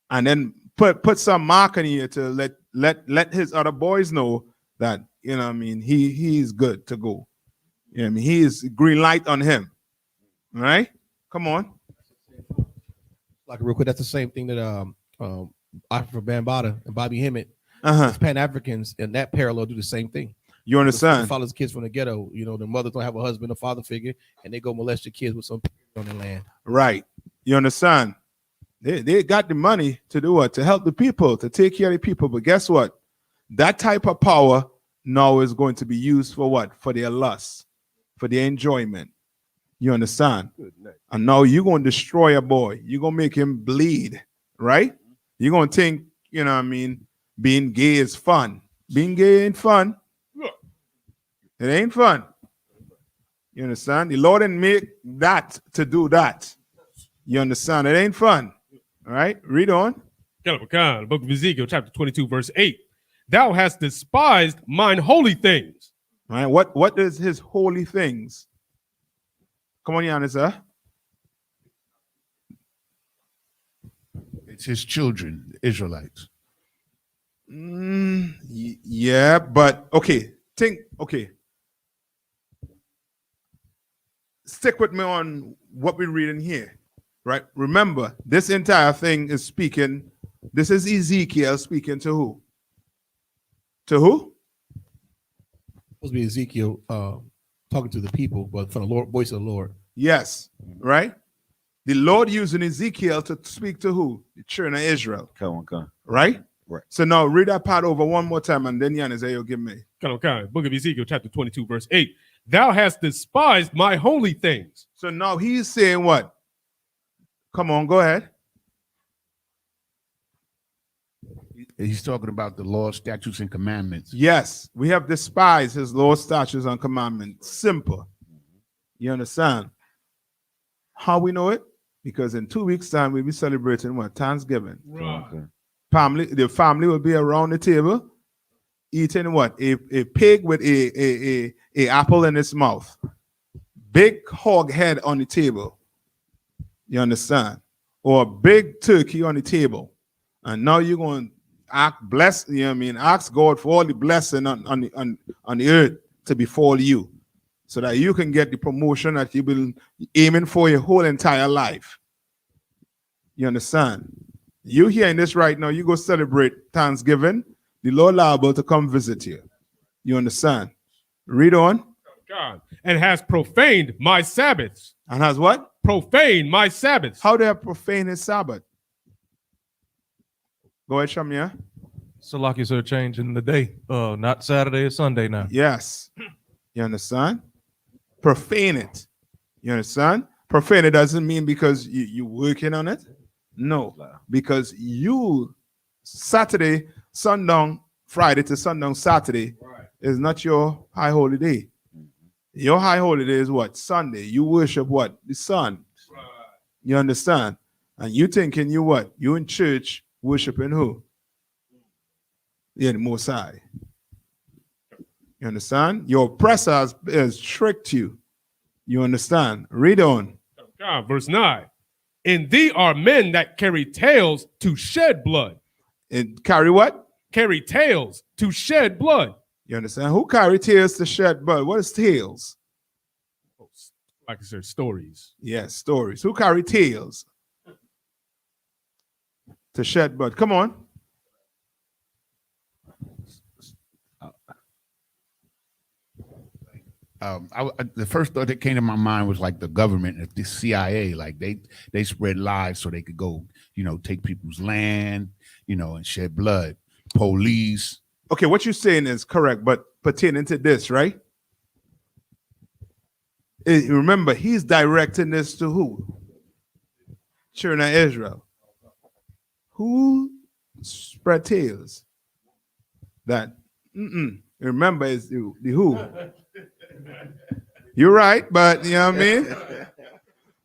And then put some mark on you to let his other boys know that, you know what I mean, he's good to go. You know what I mean? He is green light on him. All right? Come on. Like real quick, that's the same thing that Africa Bambaataa and Bobby Hemmett, Pan Africans, and that parallel do the same thing. You understand? They follow the kids from the ghetto. You know, the mothers don't have a husband, a father figure, and they go molest the kids with some on their land. Right. You understand? They got the money to do what? To help the people, to take care of the people. But guess what? That type of power now is going to be used for what? For their lust, for their enjoyment. You understand? And now you're going to destroy a boy. You're going to make him bleed, right? You're going to think, you know what I mean, being gay is fun. Being gay ain't fun. It ain't fun. You understand? The Lord didn't make that to do that. You understand? It ain't fun. All right? Read on. The book of Ezekiel, chapter 22, verse 8. Thou hast despised mine holy things. All right? What is his holy things? Come on, Giannis, sir. It's his children, the Israelites. Yeah, but okay. Stick with me on what we're reading here, right? Remember, this entire thing is speaking. This is Ezekiel speaking to who? To who? Supposed to be Ezekiel talking to the people, but from the Lord, voice of the Lord. Yes, right? The Lord using Ezekiel to speak to who? The children of Israel. Come on. Right? Right. So now read that part over one more time, and then Yanis, you'll give me. Book of Ezekiel, chapter 22, verse 8. Thou hast despised my holy things. So now he's saying what? Come on, go ahead. He's talking about the law, statutes, and commandments. Yes, we have despised his law, statutes, and commandments. Simple. You understand? How we know it? Because in 2 weeks' time, we'll be celebrating what? Thanksgiving. Right. The family will be around the table eating what? A pig with a apple in its mouth. Big hog head on the table. You understand? Or a big turkey on the table. And now you're going to ask God for all the blessing on the earth to befall you, so that you can get the promotion that you've been aiming for your whole entire life. You understand? You hearing this right now, you go celebrate Thanksgiving, the Lord liable to come visit you. You understand? Read on. God, and has profaned my Sabbaths. And has what? Profaned my Sabbaths. How do I profane his Sabbath? Go ahead, Shamia. So like you said, changing the day. Not Saturday or Sunday now. Yes. You understand? Profane it. You understand? Profane it doesn't mean because you're working on it. No. Because you, Saturday, sundown, Friday to sundown, Saturday, is not your high holy day. Your high holy day is what? Sunday. You worship what? The sun. You understand? And you thinking you what? You in church worshiping who? Yeah, the Most High. You understand? Your oppressor has tricked you. You understand? Read on. God, verse 9. In thee are men that carry tails to shed blood. And carry what? Carry tails to shed blood. You understand? Who carry tails to shed blood? What is tails? Like I said, stories. Yes, stories. Who carry tails to shed blood? Come on. The first thought that came to my mind was like the government, the CIA, like they spread lies so they could go, take people's land, and shed blood. Police. Okay, what you're saying is correct, but pertaining to this, right? Remember, he's directing this to who? Children of Israel. Who spread tails? That, remember, is the who? You're right, but you know what I mean?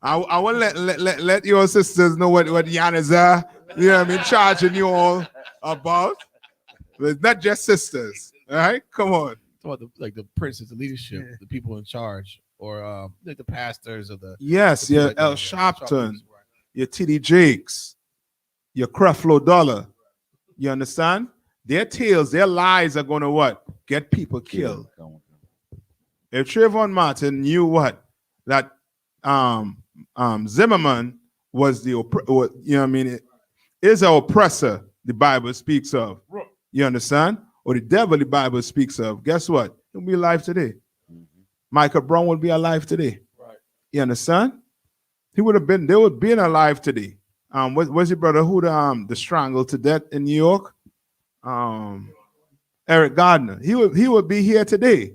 I want to let your sisters know what Giannis are, you know what I mean, charging you all about. But it's not just sisters, all right? Come on. About the princes, the leadership, the people in charge, or like the pastors of the. Yes, the your like El Sharpton, your T.D. Jakes, your Creflo Dollar. You understand? Their tales, their lies are going to what? Get people killed. If Trayvon Martin knew what? That Zimmerman was the is an oppressor the Bible speaks of. You understand? Or the devil the Bible speaks of. Guess what? He'll be alive today. Michael Brown will be alive today. Right. You understand? They would have been alive today. What's your brother who the strangled to death in New York? Eric Gardner. He would be here today.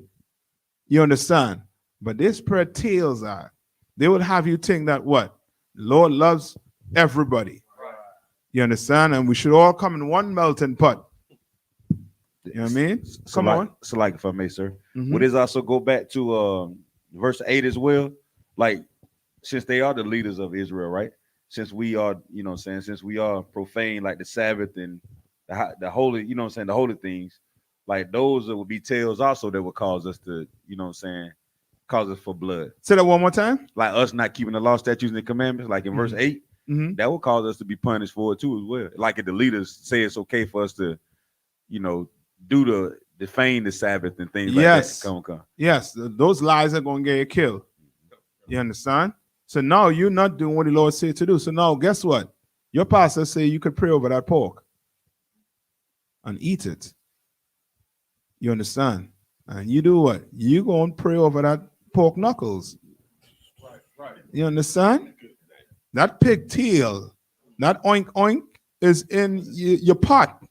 You understand? But they spread tales out. They would have you think that what? The Lord loves everybody. Right. You understand? And we should all come in one melting pot. You know what I mean? Come on. So like, if I may, sir, would this also go back to verse 8 as well? Like, since they are the leaders of Israel, right? Since we are, since we are profane, like the Sabbath and the holy, the holy things, like those would be tales also that would cause us to, cause us for blood. Say that one more time. Like us not keeping the law, statutes, and the commandments, like in verse 8, that will cause us to be punished for it too as well. Like if the leaders say it's okay for us to, defame the Sabbath and things like that. Come. Yes, those lies are going to get you killed. You understand? So now you're not doing what the Lord said to do. So now guess what? Your pastor say you could pray over that pork and eat it. You understand? And you do what? You go and pray over that pork knuckles. Right. You understand? That pigtail, that oink oink is in your pot.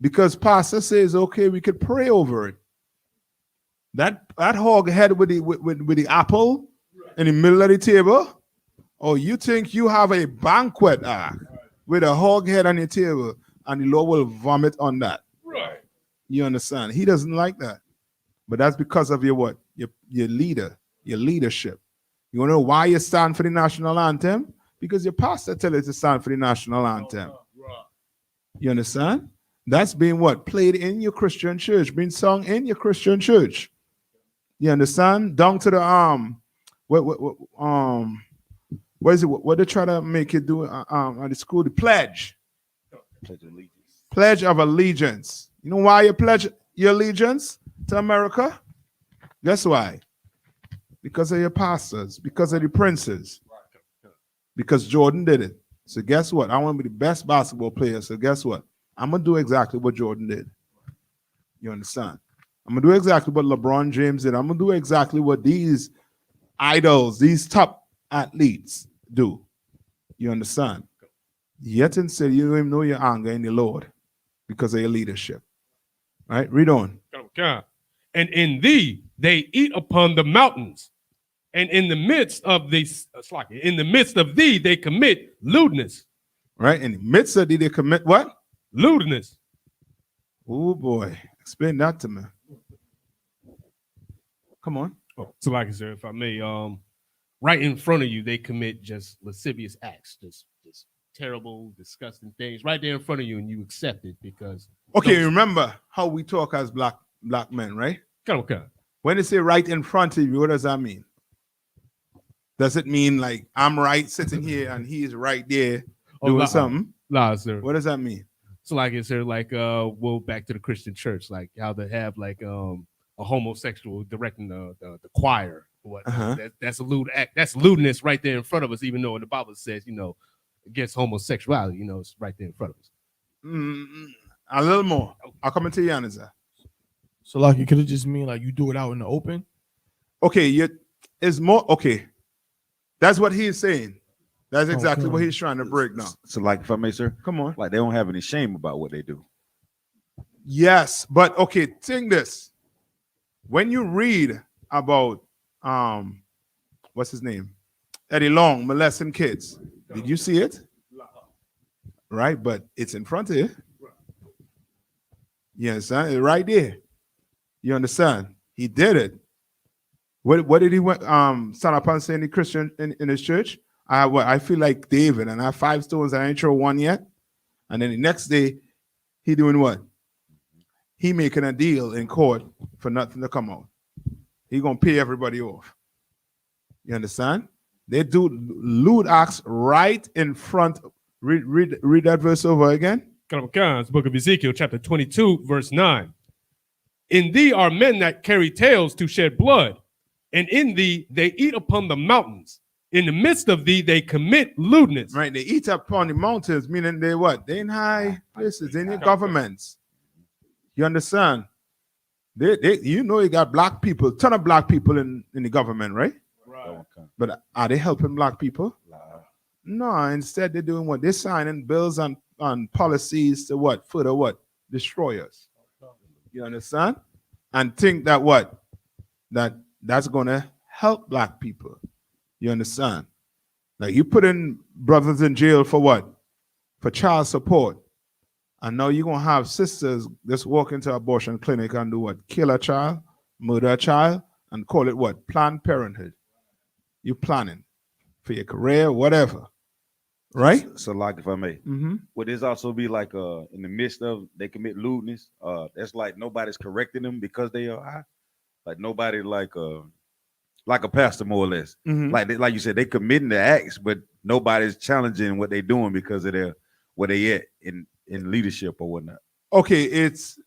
Because pastor says, okay, we could pray over it. That hog head with the apple in the middle of the table. Oh, you think you have a banquet with a hog head on your table and the Lord will vomit on that. Right. You understand? He doesn't like that. But that's because of your what? Your leader, your leadership. You want to know why you stand for the national anthem? Because your pastor tell you to stand for the national anthem. You understand? That's being what? Played in your Christian church, being sung in your Christian church. You understand? Down to the what is it? What they try to make you do at the school? The pledge. Pledge of allegiance. You know why you pledge your allegiance to America? Guess why? Because of your pastors, because of the princes. Because Jordan did it. So guess what? I want to be the best basketball player. So guess what? I'm going to do exactly what Jordan did. You understand? I'm going to do exactly what LeBron James did. I'm going to do exactly what these idols, these top athletes do. You understand? Yet and said you don't even know your anger in the Lord because of your leadership. Right? Read on. And in thee they eat upon the mountains, and in the midst of these, in the midst of thee they commit lewdness. Right? In the midst of thee they commit what? Lewdness. Oh boy, explain that to me. Come on. Oh, so like I said, if I may, right in front of you, they commit just lascivious acts, just terrible, disgusting things right there in front of you, and you accept it because. Okay, remember how we talk as black men, right? Okay. When they say right in front of you, what does that mean? Does it mean like I'm right sitting here and he's right there doing something? Nah, sir. What does that mean? So like it's like well, back to the Christian church, like how they have like a homosexual directing the choir. What that's a lewd act. That's lewdness right there in front of us, even though in the Bible says, against homosexuality, it's right there in front of us. A little more. I'll come into your answer. So like it could have just mean like you do it out in the open. Okay, it's more okay. That's what he's saying. That's exactly what he's trying to break down. So like, if I may, sir, come on. Like they don't have any shame about what they do. Yes, but okay, think this. When you read about what's his name? Eddie Long molesting kids. Did you see it? Right, but it's in front of you. Yes, right there. You understand? He did it. What did he stand up and say in the Christian in his church? I feel like David and I have 5 stones and I ain't throw one yet. And then the next day, he doing what? He making a deal in court for nothing to come out. He gonna pay everybody off. You understand? They do lewd acts right in front. Read that verse over again. Book of Ezekiel, chapter 22, verse 9. In thee are men that carry tales to shed blood, and in thee they eat upon the mountains. In the midst of thee, they commit lewdness. Right. They eat up on the mountains, meaning they what? They in high places, in the governments. You understand? They you know you got black people, ton of black people in the government, right? But are they helping black people? No, instead they're doing what? They're signing bills on policies to what? Further what? Destroy us. You understand? And think that what? That's gonna help black people. You understand? Like you put in brothers in jail for what? For child support. And now you're gonna have sisters just walk into an abortion clinic and do what? Kill a child, murder a child, and call it what? Planned Parenthood. You're planning for your career, whatever. Right? So like if I may, would this also be like in the midst of they commit lewdness? That's like nobody's correcting them because they are high. Like nobody like a pastor more or less. Like you said, they committing the acts, but nobody's challenging what they're doing because of their where they at in leadership or whatnot. Okay, it's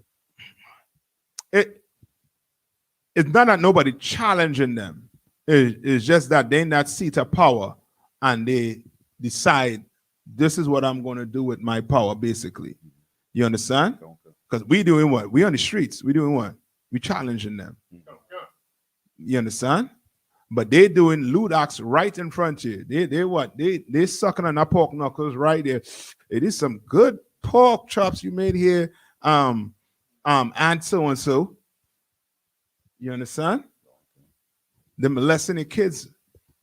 not that nobody challenging them. It's just that they're in that seat of power and they decide this is what I'm going to do with my power, basically. You understand? Because we doing what? We on the streets. We doing what? We challenging them. You understand? But they doing lewd acts right in front of you. They what? They sucking on our pork knuckles right there. It is some good pork chops you made here. And so and so. You understand? They're molesting the kids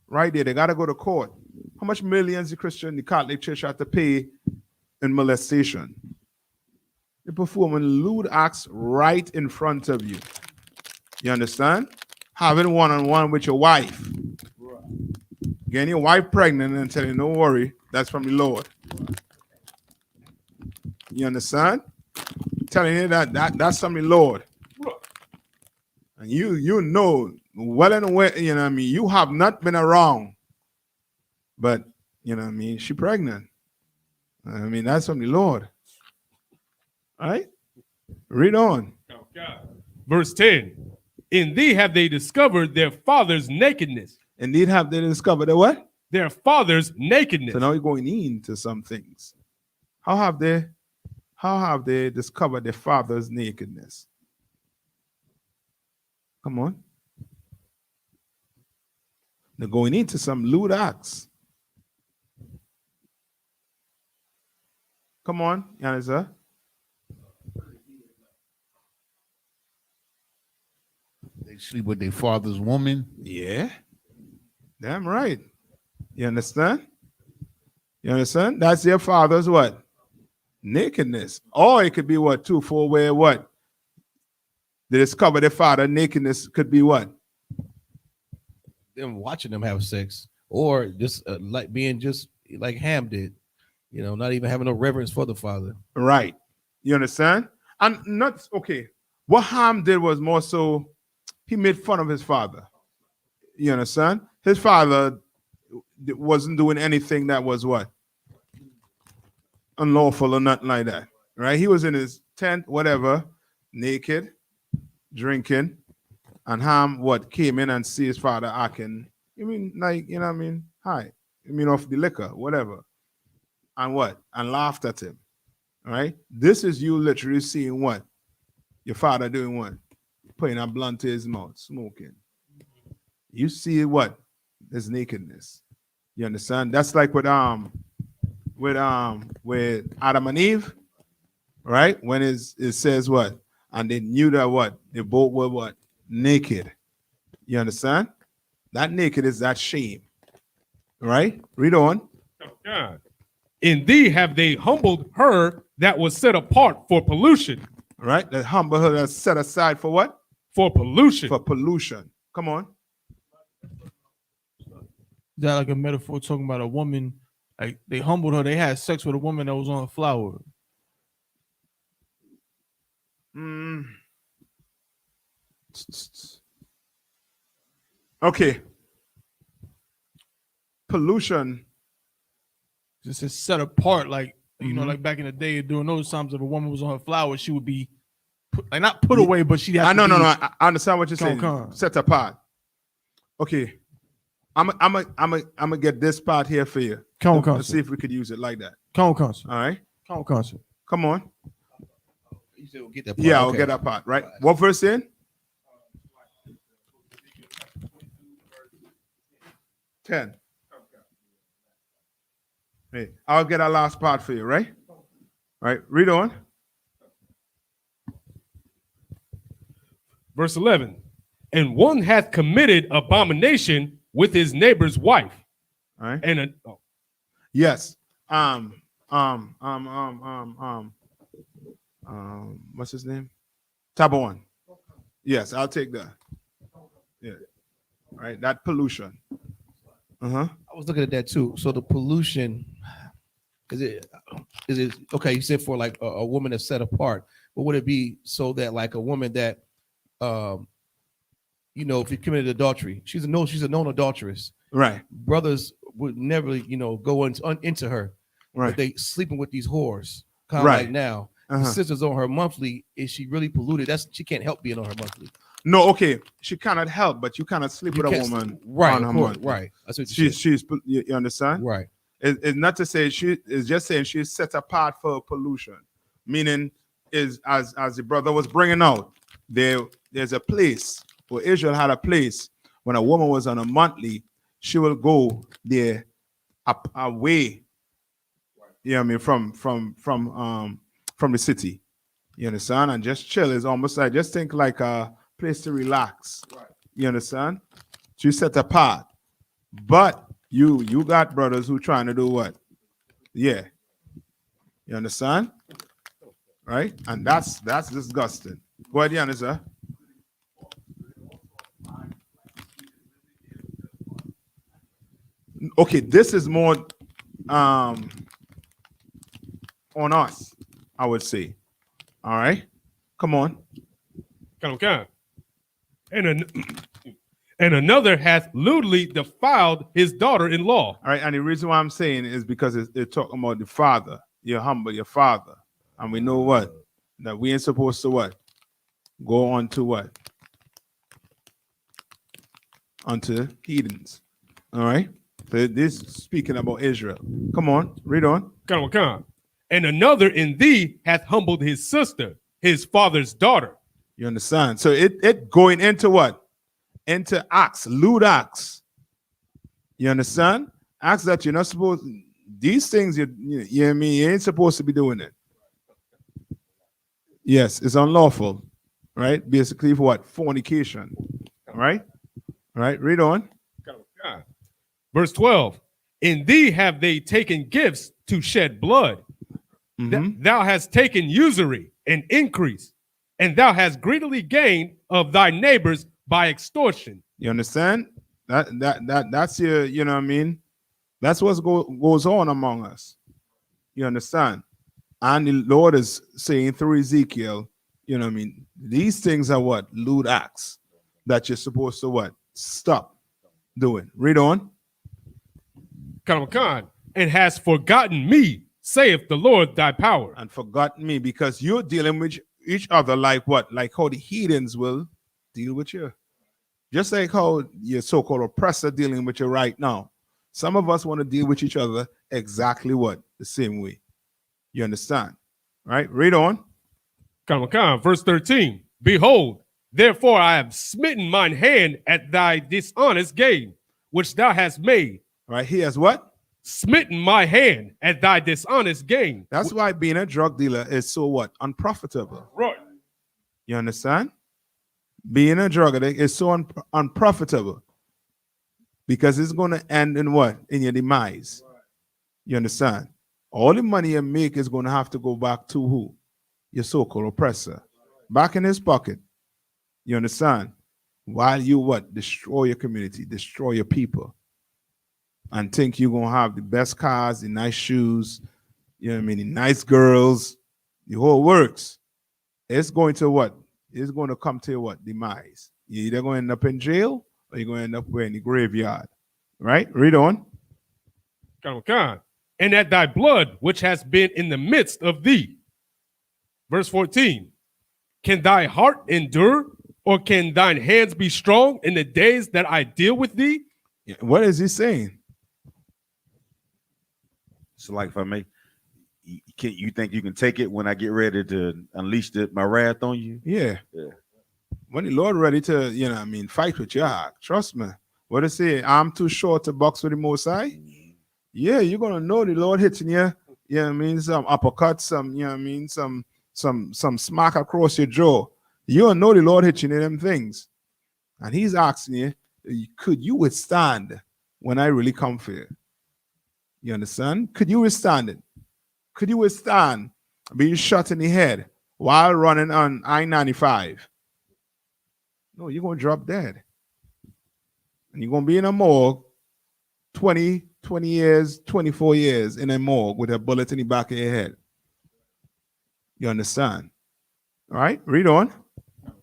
right there. They gotta go to court. How much millions the Christian, the Catholic Church have to pay in molestation? They're performing lewd acts right in front of you. You understand? Having one-on-one with your wife. Getting your wife pregnant and telling you, don't worry, that's from the Lord. You understand? Telling you that's from the Lord. And you know well and well, you know what I mean, you have not been around. But, you know what I mean, she pregnant. I mean, that's from the Lord. All right? Read on. Verse 10. In thee have they discovered their father's nakedness. Indeed have they discovered their what? Their father's nakedness. So now you're going into some things. How have they discovered their father's nakedness? Come on. They're going into some lewd acts. Come on, Yanisa. They sleep with their father's woman. Yeah. Damn right. You understand? You understand? That's their father's what? Nakedness. Or it could be what? Too, for where what? They discover their father nakedness could be what? Them watching them have sex, or just like being just like Ham did, you know, not even having no reverence for the father. Right. You understand? And not okay. What Ham did was more so he made fun of his father. You understand? His father wasn't doing anything that was what? Unlawful or nothing like that. Right? He was in his tent, whatever, naked, drinking, and Ham what came in and see his father acting. You mean like, you know what I mean? Hi. You mean off the liquor, whatever. And what? And laughed at him. All right? This is you literally seeing what? Your father doing what? Putting a blunt to his mouth, smoking. You see what? His nakedness. You understand? That's like with Adam and Eve, right? When it says what? And they knew that what? They both were what? Naked. You understand? That naked is that shame. Right? Read on. God. In thee have they humbled her that was set apart for pollution. Right? That humble her that's set aside for what? For pollution. For pollution. Come on. Is that like a metaphor talking about a woman? Like they humbled her, they had sex with a woman that was on a flower. Okay. Pollution. This is set apart, like you know, like back in the day during those times, if a woman was on her flower, she would be not put away, but she'd have No. I understand what you're saying. Come. Set apart. Okay. I'm gonna get this part here for you. Come on, Let's concert. see if we could use it like that. Come on, concert. All right. Come on, concert. Come on. You said we'll get that part. Yeah, I'll Okay. get that part. Right. What verse in? 10. Hey, I'll get our last part for you, right? Right. Read on. Verse 11. And one hath committed abomination with his neighbor's wife. All right. And Yes. What's his name? Tabon. Yes, I'll take that. Yeah. All right. That pollution. I was looking at that too. So the pollution, is it okay? You said for like a woman that's set apart, but would it be so that like a woman that, you know, if you committed adultery, she's a known adulteress. Right. Brothers would never, you know, go into her. Right. But they sleeping with these whores. Kind of Right. like now. The sister's on her monthly. Is she really polluted? She can't help being on her monthly. No, okay. She cannot help, but you cannot sleep with a woman right, on her month. right. That's what you She's you understand? right. It's not to say it's just saying she's set apart for pollution. Meaning is as the brother was bringing out, there's a place where Israel had a place when a woman was on a monthly, she will go there away. You know what I mean, from the city. You understand? And just chill. It's almost like just think like a place to relax. Right. You understand? So you set apart. But you got brothers who trying to do what? Yeah. You understand? Right? And that's disgusting. Go ahead, Giannis, sir. Okay, this is more on us, I would say. All right, come on. And another hath lewdly defiled his daughter-in-law. All right, and the reason why I'm saying is because they're talking about the father. You're humble, your father, and we know what that we ain't supposed to what go on to what unto heathens. All right, so this is speaking about Israel. Come on, read on. And another in thee hath humbled his sister, his father's daughter. You understand? So it going into what? Into acts, lewd acts. You understand? Acts that you're not supposed. These things you know what I mean, you ain't supposed to be doing it. Yes, it's unlawful, right? Basically, for what? Fornication, right? Right. Read on. Verse 12. In thee have they taken gifts to shed blood. Thou hast taken usury and increase, and thou hast greedily gained of thy neighbors by extortion. You understand? That's your, you know what I mean? That's what goes on among us. You understand? And the Lord is saying through Ezekiel, you know what I mean? These things are what? Lewd acts that you're supposed to what? Stop doing. Read on. And has forgotten me, saith the Lord thy power. And forgotten me, because you're dealing with each other like what? Like how the heathens will deal with you. Just like how your so-called oppressor dealing with you right now. Some of us want to deal with each other exactly what? The same way. You understand? Right? Read on. Verse 13. Behold, therefore I have smitten mine hand at thy dishonest gain, which thou hast made. Right? He has what? Smitten my hand at thy dishonest gain. That's why being a drug dealer is so what? Unprofitable. Right. You understand? Being a drug addict is so unprofitable because it's going to end in what? In your demise. Right. You understand? All the money you make is going to have to go back to who? Your so-called oppressor. Back in his pocket. You understand? While you what? Destroy your community, destroy your people. And think you're going to have the best cars, the nice shoes, you know what I mean, the nice girls, the whole works. It's going to what? It's going to come to what? Demise. You're either going to end up in jail or you're going to end up in the graveyard. Right? Read on. And at thy blood, which has been in the midst of thee. Verse 14. Can thy heart endure, or can thine hands be strong in the days that I deal with thee? What is he saying? So, like, if I may, you think you can take it when I get ready to unleash my wrath on you? Yeah. Yeah. When the Lord ready to, fight with your heart, trust me. What I say, I'm too short to box with the Most High. Yeah, you're gonna know the Lord hitting you. Some uppercut, some smack across your jaw. You'll know the Lord hitting you them things. And he's asking you, could you withstand when I really come for you? You understand? Could you withstand it? Could you withstand being shot in the head while running on I-95? No, you're going to drop dead. And you're going to be in a morgue 20 years, 24 years in a morgue with a bullet in the back of your head. You understand? All right, read on.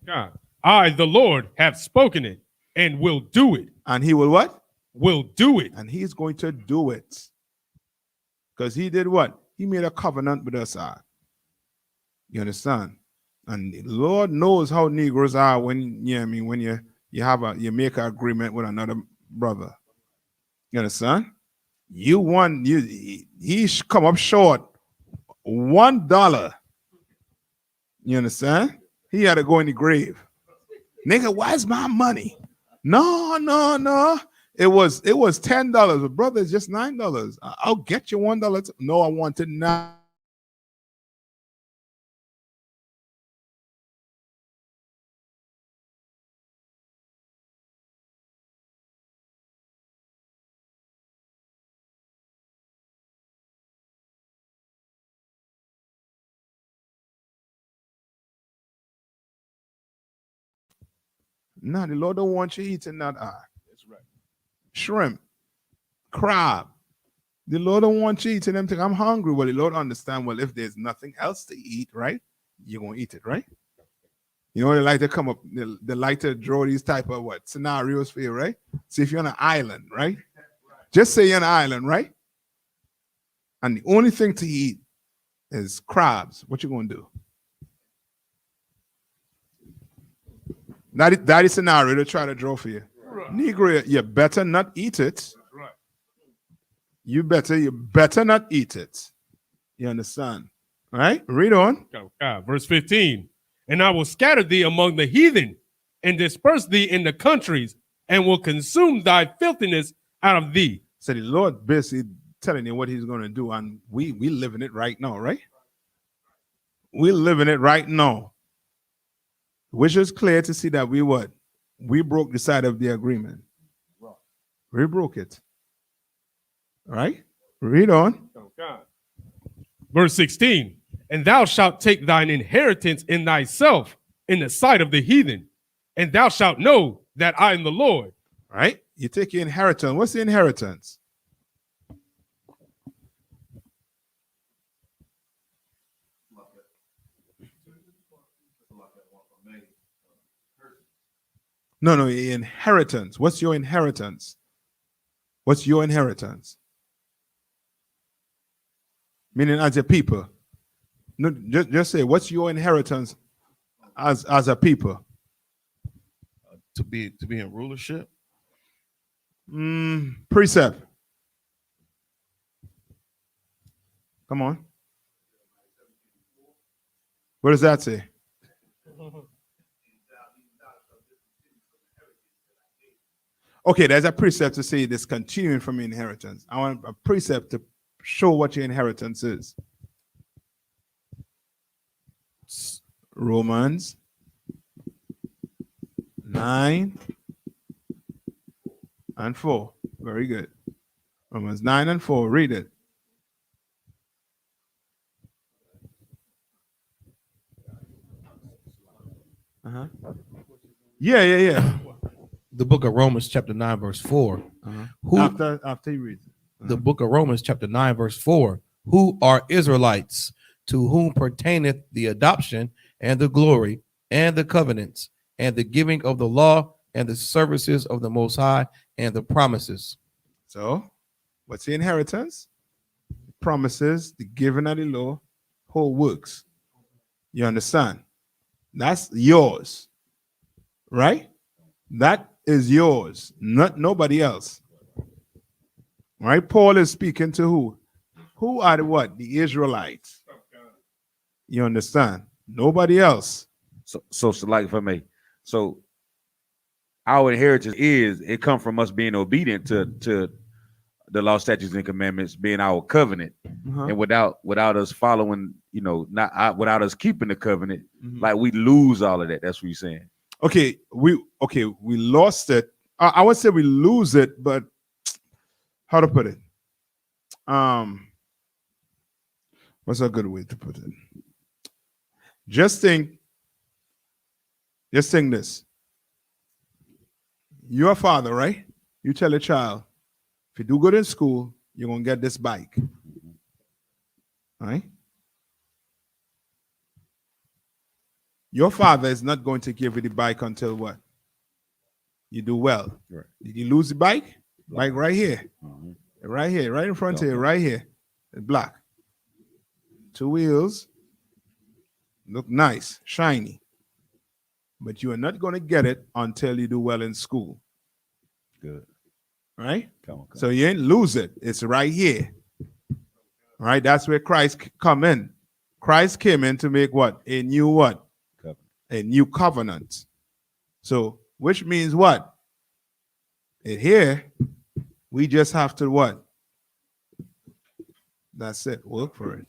God, I, the Lord, have spoken it and will do it. And he will what? Will do it. And he's going to do it. Because he did what? He made a covenant with us. You understand? And the Lord knows how Negroes are when you make an agreement with another brother. You understand? He come up short $1. You understand? He had to go in the grave. Nigga, why's my money? No. It was $10. But brother, it's just $9. I'll get you $1. No, I wanted $9. No, the Lord don't want you eating that. That's right. Shrimp, crab. The Lord don't want you eating them things. I'm hungry. Well, the Lord understand. Well, if there's nothing else to eat, right? You're gonna eat it, right? You know, they like to come up, they like to draw these type of scenarios for you, right? See, if you're on an island, right? Just say you're on an island, right? And the only thing to eat is crabs. What you gonna do? That is scenario to try to draw for you. Right. Negro, you better not eat it. Right. You better not eat it. You understand? All right? Read on. Verse 15. And I will scatter thee among the heathen and disperse thee in the countries and will consume thy filthiness out of thee. So the Lord basically telling you what he's going to do. And we living it right now, right? We living it right now. Which is clear to see that we broke the side of the agreement. We broke it. All right? Read on. Verse 16. And thou shalt take thine inheritance in thyself in the sight of the heathen, and thou shalt know that I am the Lord. All right? You take your inheritance. What's the inheritance? No, inheritance. What's your inheritance? What's your inheritance? Meaning as a people. No, just say, what's your inheritance as a people? To be in rulership? Precept. Come on. What does that say? Okay, there's a precept to say this continuing from inheritance. I want a precept to show what your inheritance is. Romans 9 and 4. Very good. Romans 9 and 4. Read it. Yeah. The book of Romans chapter 9 verse 4. After you read it. The book of Romans chapter 9 verse 4. Who are Israelites, to whom pertaineth the adoption and the glory and the covenants and the giving of the law and the services of the Most High and the promises. So, what's the inheritance? Promises, the giving of the law, whole works. You understand? That's yours, right? That is yours, not nobody else. Right? Paul is speaking to who? Who are the what? The Israelites. You understand? Nobody else. So like if I may, so our inheritance is it come from us being obedient to the law, statutes, and commandments being our covenant, and without us following, without us keeping the covenant, like we lose all of that. That's what you're saying. Okay, we lost it. I would say we lose it, but how to put it? What's a good way to put it? Just think this. You're a father, right? You tell a child, if you do good in school, you're going to get this bike. Right? Your father is not going to give you the bike until what? You do well. Right. Did you lose the bike? Bike right here. Right here, right in front of you, right here. It's black. 2 wheels. Look nice, shiny. But you are not going to get it until you do well in school. Good. Right? Come on. So you ain't lose it. It's right here. Right? That's where Christ come in. Christ came in to make what? A new what? Covenant. A new covenant. So, which means what? Here, we just have to what? That's it. Work for it.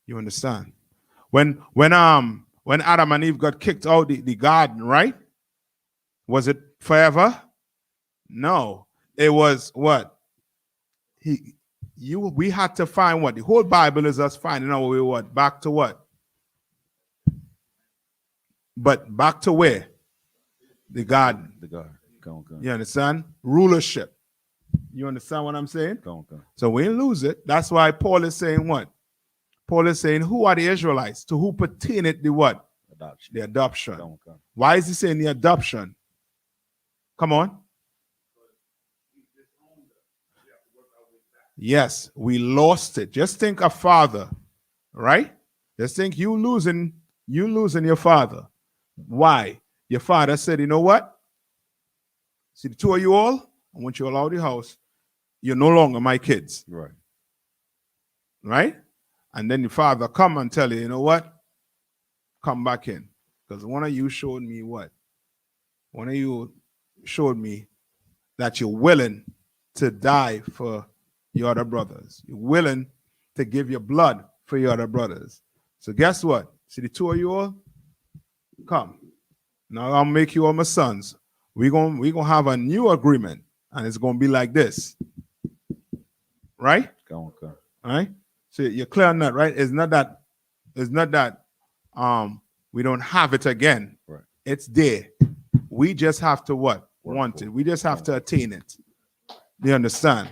You understand? When Adam and Eve got kicked out the garden, right? Was it forever? No. It was what? We had to find what? The whole Bible is us finding our way what? Back to what? But back to where? The garden. The garden. Come on. You understand? Rulership. You understand what I'm saying? Come on. So we didn't lose it. That's why Paul is saying what? Paul is saying, who are the Israelites? To who pertaineth the what? Adoption. The adoption. Come on. Why is he saying the adoption? Come on. Yes, we lost it. Just think a father, right? Just think you losing your father. Why? Your father said, you know what? See the two of you all? I want you all out of the house. You're no longer my kids. Right. Right? And then the father come and tell you, you know what? Come back in. Because one of you showed me what? One of you showed me that you're willing to die for your other brothers. You're willing to give your blood for your other brothers. So guess what? See the two of you all? Come. Now I'll make you all my sons. We're gonna have a new agreement, and it's gonna be like this. Right? Come on. All right. So you're clear on that, right? It's not that we don't have it again. Right. It's there. We just have to what? Want it. We just have to attain it. You understand?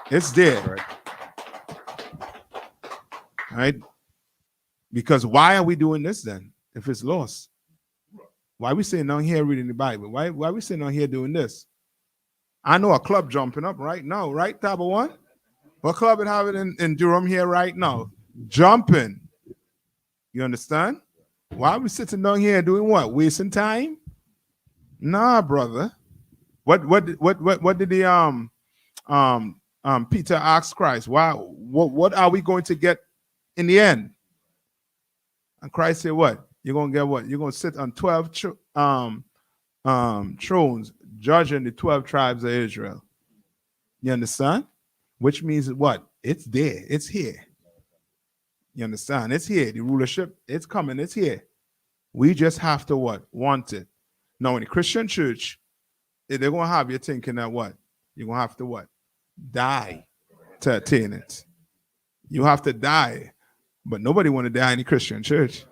It's there. Right? Because why are we doing this then? If it's lost? Why are we sitting down here reading the Bible? Why are we sitting down here doing this? I know a club jumping up right now, right, Taba One? What club would have it in Durham here right now? Jumping. You understand? Why are we sitting down here doing what? Wasting time? Nah, brother. What did the Peter ask Christ? What are we going to get in the end? And Christ said, what? You're gonna get what? You're gonna sit on 12 thrones, judging the 12 tribes of Israel. You understand? Which means what? It's there. It's here. You understand? It's here. The rulership, it's coming. It's here. We just have to what? Want it. Now, in the Christian church, they're going to have you thinking that what? You're going to have to what? Die to attain it. You have to die. But nobody want to die in the Christian church.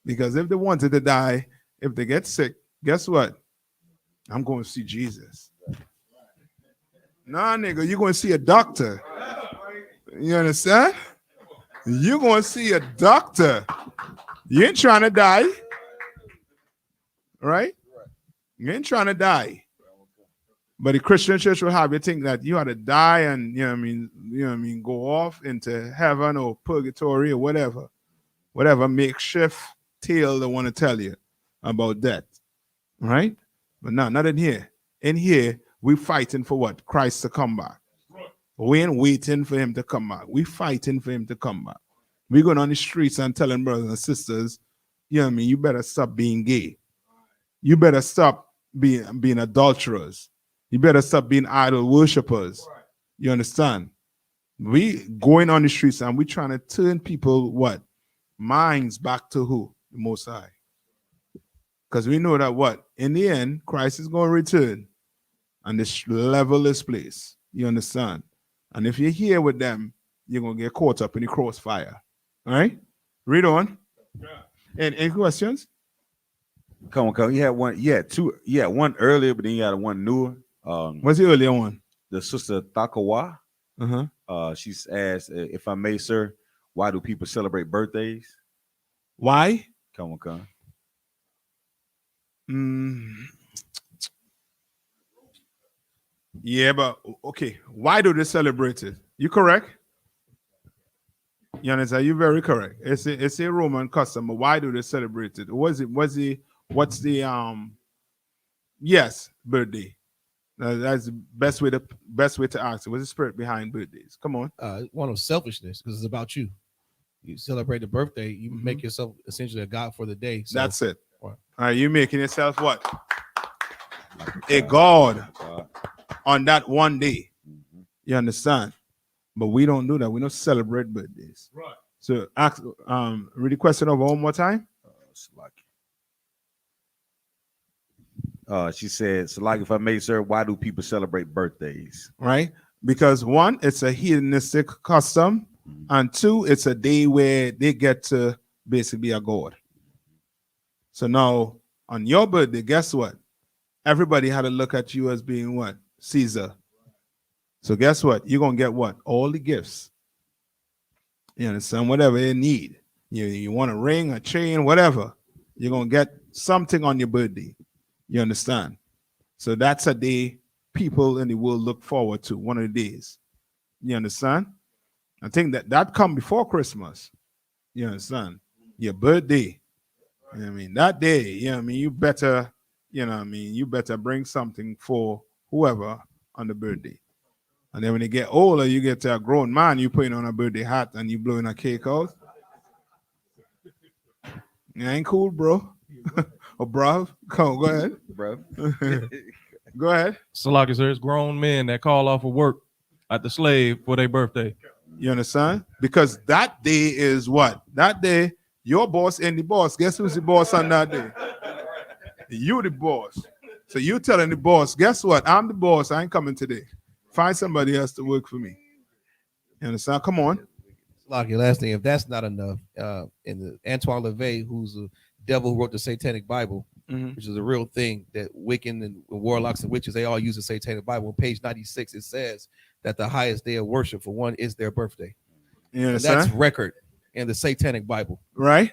Because if they wanted to die, if they get sick, guess what? I'm going to see Jesus. Nah, nigga, you're going to see a doctor. You understand? You're going to see a doctor. You ain't trying to die. Right? You ain't trying to die. But the Christian church will have you think that you had to die and, go off into heaven or purgatory or whatever makeshift tale they want to tell you about that. Right? But no, not in here. In here, We fighting for what? Christ to come back. We ain't waiting for him to come back. We fighting for him to come back. We going on the streets and telling brothers and sisters, you know what I mean? You better stop being gay. You better stop being adulterers. You better stop being idol worshipers. You understand? We going on the streets and we trying to turn people what? Minds back to who? The Most High. Because we know that what? In the end, Christ is going to return and this level this place. You understand? And if you're here with them, you're going to get caught up in the crossfire. All right? Read on. Any questions? Come on. You had one. Yeah, two. Yeah, one earlier, but then you had one newer. What's the earlier one? The sister Thakawa. She's asked, if I may, sir, why do people celebrate birthdays? Why? Come on. Yeah, but okay. Why do they celebrate it? You correct? You understand? You're very correct. It's a Roman custom, but why do they celebrate it? What's the yes, birthday? That's the best way to ask it. What's the spirit behind birthdays? Come on. One of selfishness, because it's about you. You celebrate the birthday, you make yourself essentially a god for the day. So. That's it. All right, you making yourself what? A god on that one day. You understand? But we don't do that. We don't celebrate birthdays. Right. So ask read the question over one more time. She said, so like if I may, sir, why do people celebrate birthdays? Right? Because one, it's a hedonistic custom, and two, it's a day where they get to basically be a god. So now on your birthday, guess what? Everybody had to look at you as being what? Caesar. So guess what? You're gonna get what? All the gifts. You understand? Whatever you need. You want a ring, a chain, whatever. You're gonna get something on your birthday. You understand? So that's a day people in the world look forward to, one of the days. You understand? I think that come before Christmas. You understand? Your birthday. You know what I mean? That day, you know what I mean? You better, you know what I mean? You better bring something for whoever on the birthday. And then when you get older, you get to a grown man, you putting on a birthday hat and you blowing a cake out. It ain't cool, bro. Or bruv. Come on, go ahead. Bruv. Go ahead. So like there's grown men that call off of work at the slave for their birthday. You understand? Because that day is what? That day, your boss and the boss. Guess who's the boss on that day? You the boss. So you telling the boss, guess what? I'm the boss. I ain't coming today. Find somebody else to work for me. You understand? Come on. Like your last thing, if that's not enough, in the Antoine LaVey, who's the devil who wrote the Satanic Bible, which is a real thing that Wiccan and warlocks and witches, they all use the Satanic Bible. On page 96, it says that the highest day of worship for one is their birthday. You understand? That's record in the Satanic Bible. Right?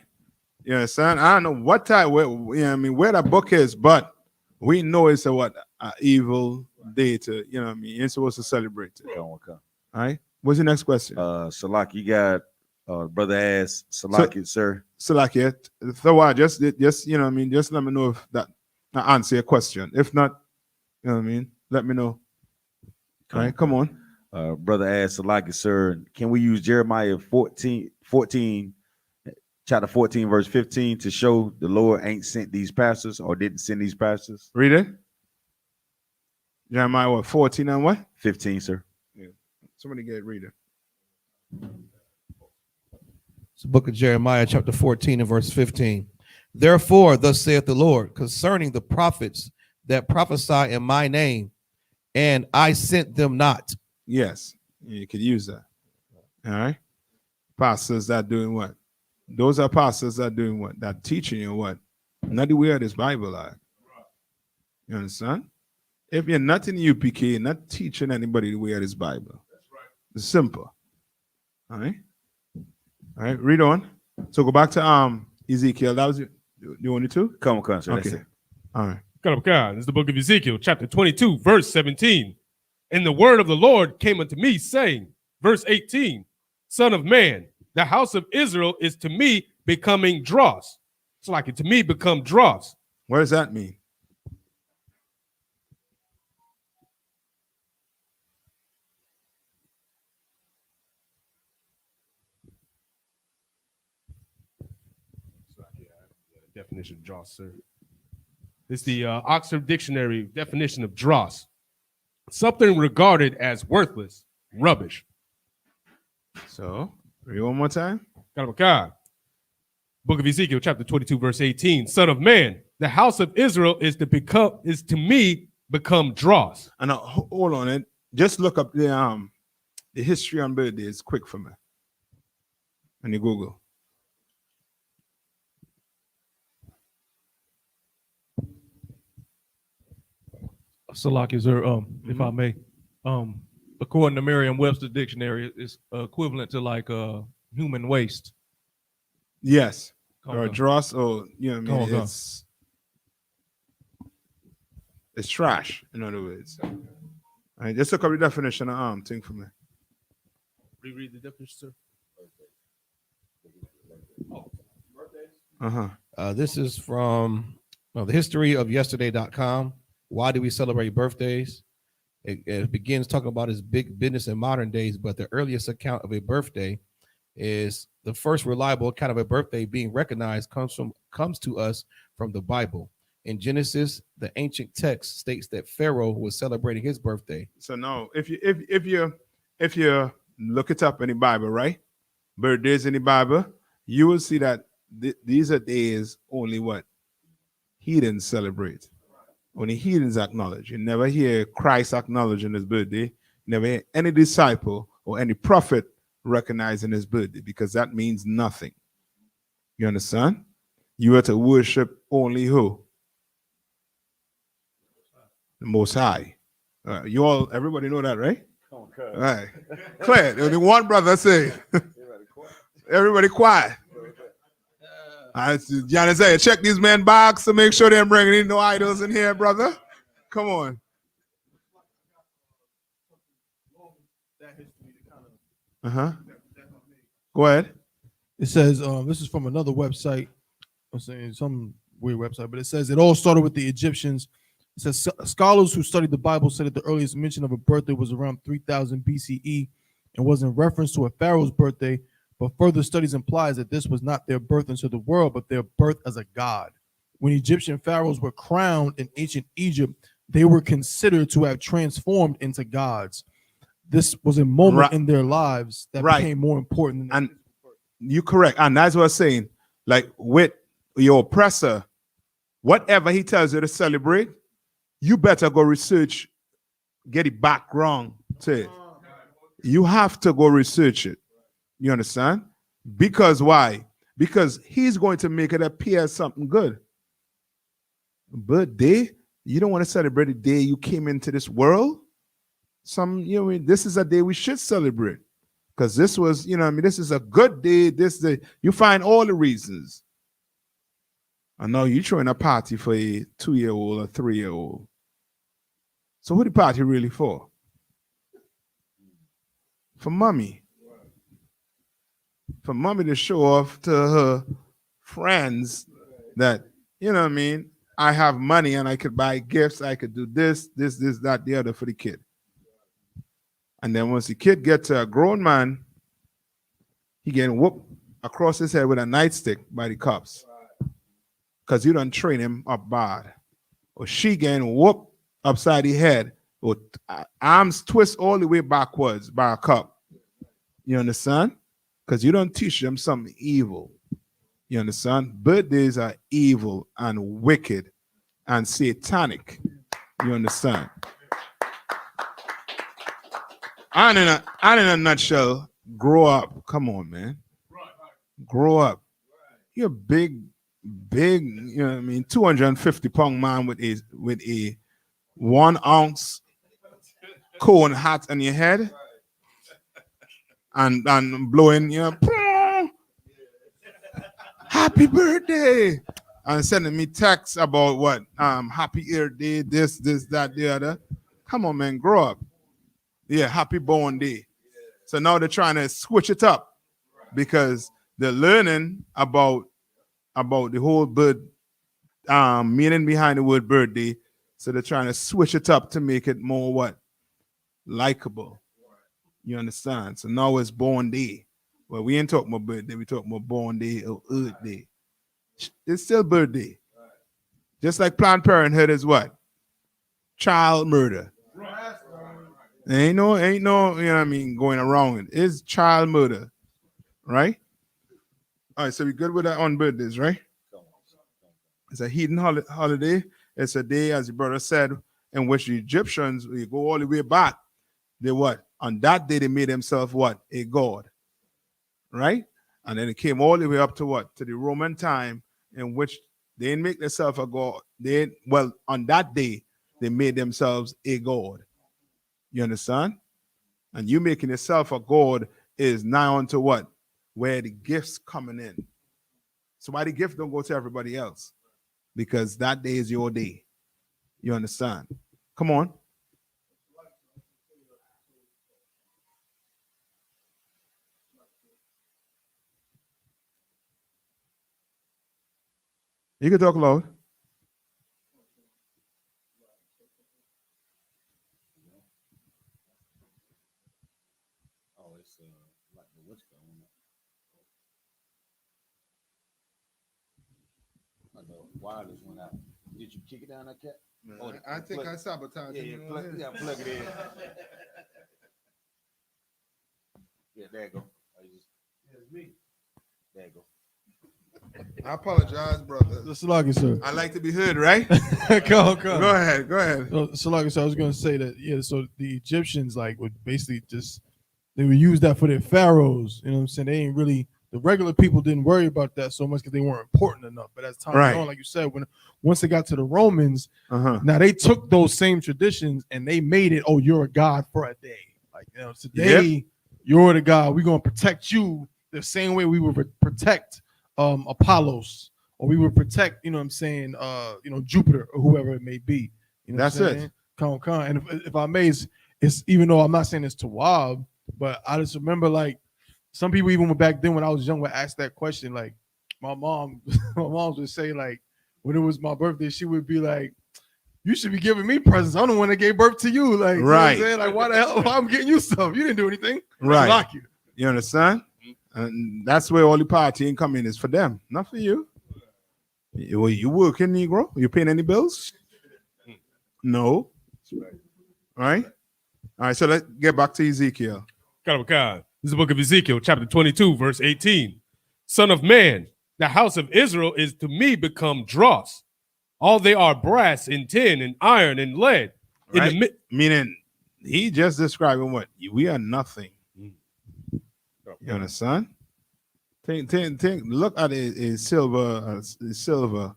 You understand? I don't know what type, where, you know what I mean, where that book is, but we know it's a what? An evil day to, you know what I mean? You're supposed to celebrate it. All right? What's the next question? Salaki, you got brother asked, Salaki, sir. Salaki, so what? Just you know what I mean? Just let me know if that I answer your question. If not, you know what I mean? Let me know. All right, come on. Brother asked, Salaki, sir, can we use Jeremiah 14, chapter 14, verse 15 to show the Lord ain't sent these pastors or didn't send these pastors? Read it. Jeremiah what? 14 and what? 15, sir. Yeah. Somebody get it, read it. It's the book of Jeremiah, chapter 14 and verse 15. Therefore, thus saith the Lord, concerning the prophets that prophesy in my name, and I sent them not. Yes, you could use that. All right. Pastors that doing what? Those are pastors that doing what? That teaching you what? Not the way of this Bible like. You understand? If you're not in UPK, you're not teaching anybody the way of this Bible. That's right. It's simple. All right. All right. Read on. So go back to Ezekiel. That was you wanted to? Come on, sir. Okay. All right. This is the book of Ezekiel, chapter 22, verse 17. And the word of the Lord came unto me, saying, verse 18, Son of man, the house of Israel is to me becoming dross. It's like it to me become dross. What does that mean? definition of dross, sir. It's the Oxford Dictionary definition of dross. Something regarded as worthless, rubbish. So, read one more time. God. Book of Ezekiel, chapter 22, verse 18. Son of man, the house of Israel is to me become dross. And hold on, and just look up the history on birthdays quick for me. And you Google. Salaki, sir, if I may, according to Merriam-Webster dictionary, it's equivalent to like human waste. Yes, or dross, or you know what I mean. It's trash. In other words, all right, just look up the definition of thing for me. Reread the definition, sir. This is from the history of yesterday.com. Why do we celebrate birthdays? It begins talking about his big business in modern days, but the earliest account of a birthday is the first reliable account of a birthday being recognized comes to us from the Bible. In Genesis, the ancient text states that Pharaoh was celebrating his birthday. So now, if you look it up in the Bible, right? Birthdays in the Bible, you will see that these are days only what heathens celebrate. Only heathens acknowledge. You never hear Christ acknowledging his birthday. You never hear any disciple or any prophet recognizing his birthday, because that means nothing. You understand? You are to worship only who? The Most High. Everybody know that, right? All right. Clear. Only one brother say. Everybody quiet. Johnny say, check these men box to make sure they're bringing in no idols in here, brother. Come on. Go ahead. It says, this is from another website. I'm saying some weird website, but it says it all started with the Egyptians. It says scholars who studied the Bible said that the earliest mention of a birthday was around 3000 BCE and was in reference to a pharaoh's birthday. But further studies implies that this was not their birth into the world, but their birth as a god. When Egyptian pharaohs were crowned in ancient Egypt, they were considered to have transformed into gods. This was a moment in their lives that became more important. And you're correct. And that's what I'm saying. Like with your oppressor, whatever he tells you to celebrate, you better go research, get it background to it. You have to go research it. You understand? Because why? Because he's going to make it appear as something good. Birthday, you don't want to celebrate the day you came into this world. This is a day we should celebrate. Because this was, this is a good day. You find all the reasons. And now you're throwing a party for a 2-year-old or 3-year-old. So what the party really for? For mommy. For mommy to show off to her friends that, I have money and I could buy gifts, I could do this, that, the other for the kid. And then once the kid gets to a grown man, he getting whooped across his head with a nightstick by the cops. Because you done train him up bad. Or she getting whooped upside the head with arms twist all the way backwards by a cop. You understand? Because you don't teach them something evil. You understand? Birthdays are evil and wicked and satanic. You understand? And in a nutshell, grow up. Come on, man. Grow up. You're big, 250-pound man with a 1 ounce cone hat on your head. And blowing, happy birthday, and sending me texts about what, happy Earth Day, this, that, the other. Come on, man, grow up. Yeah, happy born day. So now they're trying to switch it up because they're learning about the whole bird meaning behind the word birthday. So they're trying to switch it up to make it more what? Likeable. You understand? So now it's born day. Well, we ain't talking about birthday. We talking about born day or Earth Day. It's still birthday. Just like Planned Parenthood is what? Child murder. Ain't no, you know what I mean, going around it. It's child murder, right? All right, so we good with that on birthdays, right? It's a heathen holiday. It's a day, as the brother said, in which the Egyptians, we go all the way back. They what? On that day, they made themselves what? A god, right? And then it came all the way up to what? To the Roman time, in which they didn't make themselves a god. On that day, they made themselves a god. You understand? And you making yourself a god is now onto what? Where the gifts coming in. So why the gift don't go to everybody else? Because that day is your day. You understand? Come on. You can talk loud. Wireless went out. Did you kick it down that cat? I think I sabotaged it. Plug it in. Yeah, there you go. There you go. I apologize, brother. Salaki, sir. I like to be heard, right? Go ahead. Salaki, sir, I was gonna say that, yeah, so the Egyptians like would basically they would use that for their pharaohs. You know what I'm saying? They ain't really, the regular people didn't worry about that so much because they weren't important enough. But as time went on, like you said, once they got to the Romans, now they took those same traditions and they made it, oh, you're a god for a day. Like, you know, today you're the god. We're gonna protect you the same way we would protect Apollos, or we would protect, you know what I'm saying, Jupiter or whoever it may be. You know That's it. And if I may, it's even though I'm not saying it's Tawab, but I just remember like some people even back then when I was young would ask that question. Like my mom would say, like, when it was my birthday, she would be like, you should be giving me presents. I'm the one that gave birth to you. Like, you know what I'm saying? Like, why the hell I'm getting you stuff? You didn't do anything. Right. Lock you. You understand? And that's where all the party income in is for them, not for you. You working, Negro? You paying any bills? No. All right. So let's get back to Ezekiel. This is the book of Ezekiel, chapter 22, verse 18. Son of man, the house of Israel is to me become dross. All they are brass and tin and iron and lead. Right? Meaning he just describing what? We are nothing. You understand? Think. Look at a silver.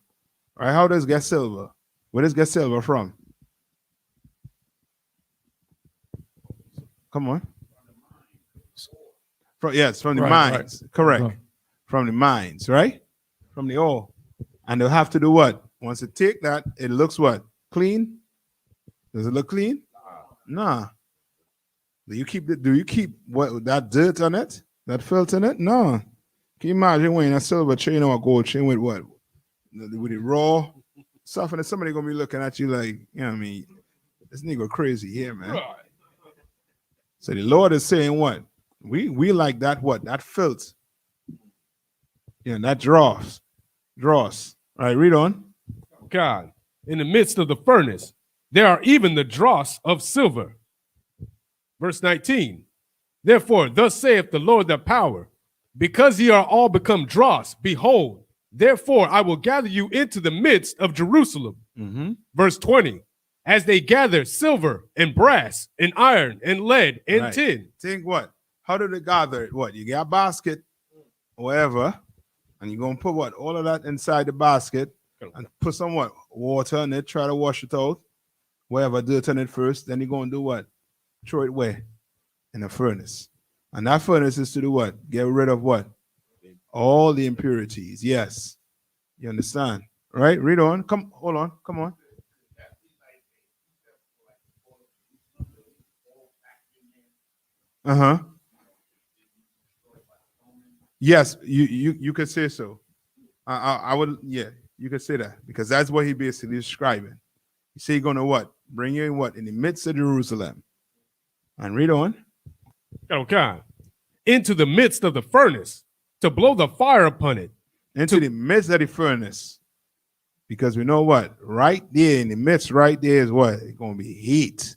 Right? How does it get silver? Where does it get silver from? Come on. From the mines. Right. Correct. From the mines, right? From the ore. And they'll have to do what? Once they take that, it looks what? Clean? Does it look clean? Nah. Do you keep what, that dirt on it? That filth in it? No. Can you imagine wearing a silver chain or a gold chain with what? With it raw stuff, and somebody gonna be looking at you like, you know what I mean? This nigga crazy here, man. Right. So the Lord is saying what? We like that what? That filth. Yeah, that dross. All right, read on. God, in the midst of the furnace, there are even the dross of silver. Verse 19. Therefore, thus saith the Lord the power, because ye are all become dross, behold, therefore I will gather you into the midst of Jerusalem. Mm-hmm. Verse 20. As they gather silver and brass and iron and lead and tin. Think what? How do they gather it? What? You get a basket, whatever, and you're going to put what? All of that inside the basket and put some what? Water in it, try to wash it out, whatever, dirt on it first. Then you're going to do what? Throw it away in a furnace. And that furnace is to do what? Get rid of what? All the impurities. Yes. You understand? Right? Read on. Hold on. Come on. Yes, you could say so. I would, yeah, you could say that because that's what he basically is describing. He say, gonna what? Bring you in what? In the midst of Jerusalem. And read on. Okay. Into the midst of the furnace to blow the fire upon it. Into the midst of the furnace. Because we know what? Right there in the midst, right there is what? It's going to be heat.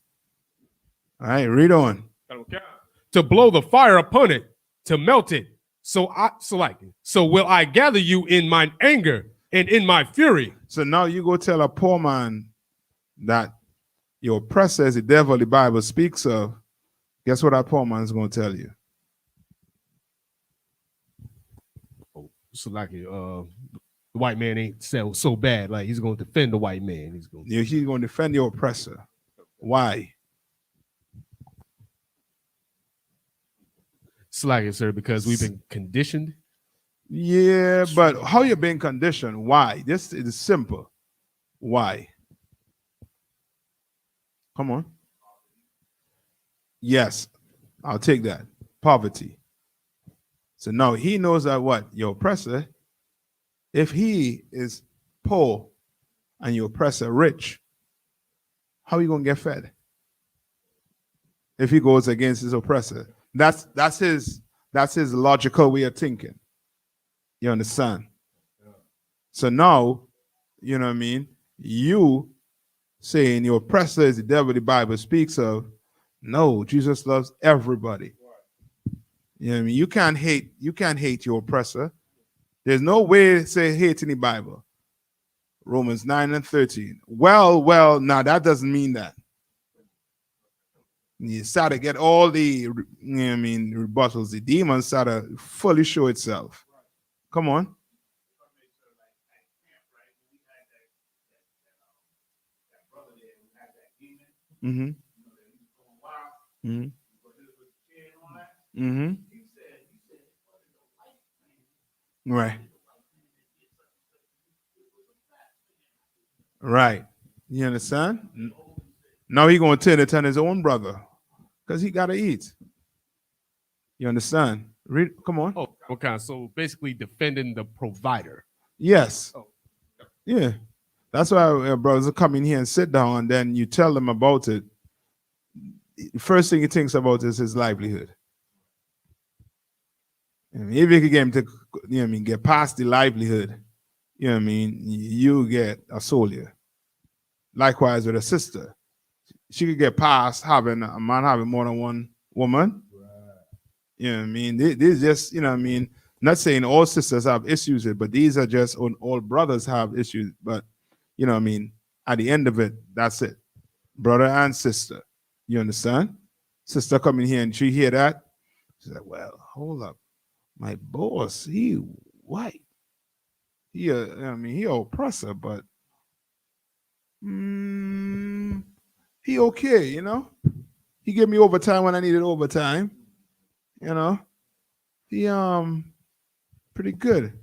All right, read on. To blow the fire upon it, to melt it. So will I gather you in mine anger and in my fury. So now you go tell a poor man that your oppressor is the devil the Bible speaks of. Guess what that poor man is going to tell you? The white man ain't so bad. Like he's going to defend the white man. He's going to defend your oppressor. Why? Slacking, sir, because we've been conditioned. Yeah, but how you been conditioned? Why? This is simple. Why? Come on. Yes, I'll take that. Poverty. So now he knows that what? Your oppressor, if he is poor and your oppressor rich, how are you going to get fed? If he goes against his oppressor. That's his logical way of thinking. You understand? So now, you know what I mean? You saying your oppressor is the devil the Bible speaks of. No, Jesus loves everybody. You know what I mean? You can't hate your oppressor. There's no way to say hate in the Bible. Romans 9:13. Well, now that doesn't mean that. You start to get all the, you know what I mean, rebuttals. The demons start to fully show itself. Come on. Mm-hmm. Mm-hmm. Mm-hmm. Right. Right. You understand? Now he's going to turn it on his own brother because he got to eat. You understand? Read. Come on. Oh, okay. So basically defending the provider. Yes. Oh. Yeah. That's why brothers come in here and sit down, and then you tell them about it. The first thing he thinks about is his livelihood. And if you can get him to, you know what I mean, get past the livelihood, you know what I mean, you get a soldier. Likewise with a sister. She could get past having a man having more than one woman. Right. You know what I mean? This just, you know what I mean, not saying all sisters have issues with it, but these are just all brothers have issues. But, you know what I mean, at the end of it, that's it. Brother and sister. You understand? Sister come in here and she hear that. She's like, well, hold up. My boss, he white. He he oppressor, but he okay, you know. He gave me overtime when I needed overtime. You know. He pretty good.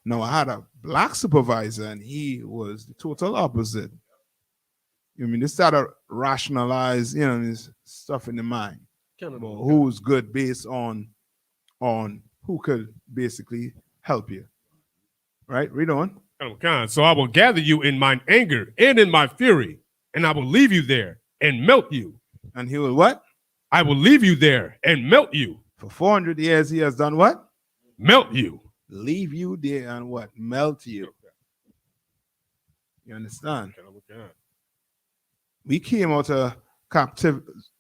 No, I had a black supervisor and he was the total opposite. You mean they started rationalize, you know, this stuff in the mind. About who's good based on who could basically help you. Right? Read on. So I will gather you in mine anger and in my fury, and I will leave you there and melt you. And he will what? I will leave you there and melt you. For 400 years he has done what? Melt you. Leave you there and what? Melt you. You understand? We came out of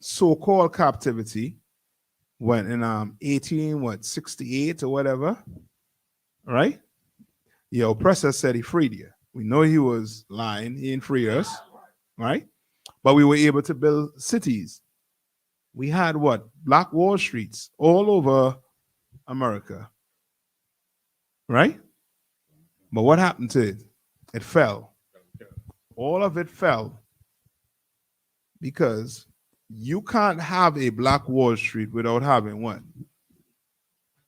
so-called captivity when in 1868 or whatever, right? Your oppressor said he freed you. We know he was lying. He didn't free us, right? But we were able to build cities. We had what? Black Wall Streets all over America, right? But what happened to it? It fell. All of it fell because you can't have a Black Wall Street without having what?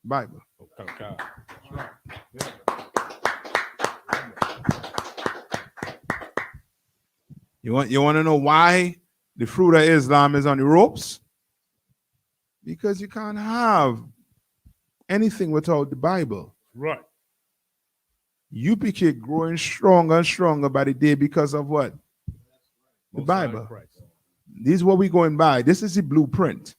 Bible. Okay. That's right. Yeah. You want to know why the fruit of Islam is on the ropes? Because you can't have anything without the Bible. Right. UPK growing stronger and stronger by the day because of what? The Bible. This is what we're going by. This is the blueprint.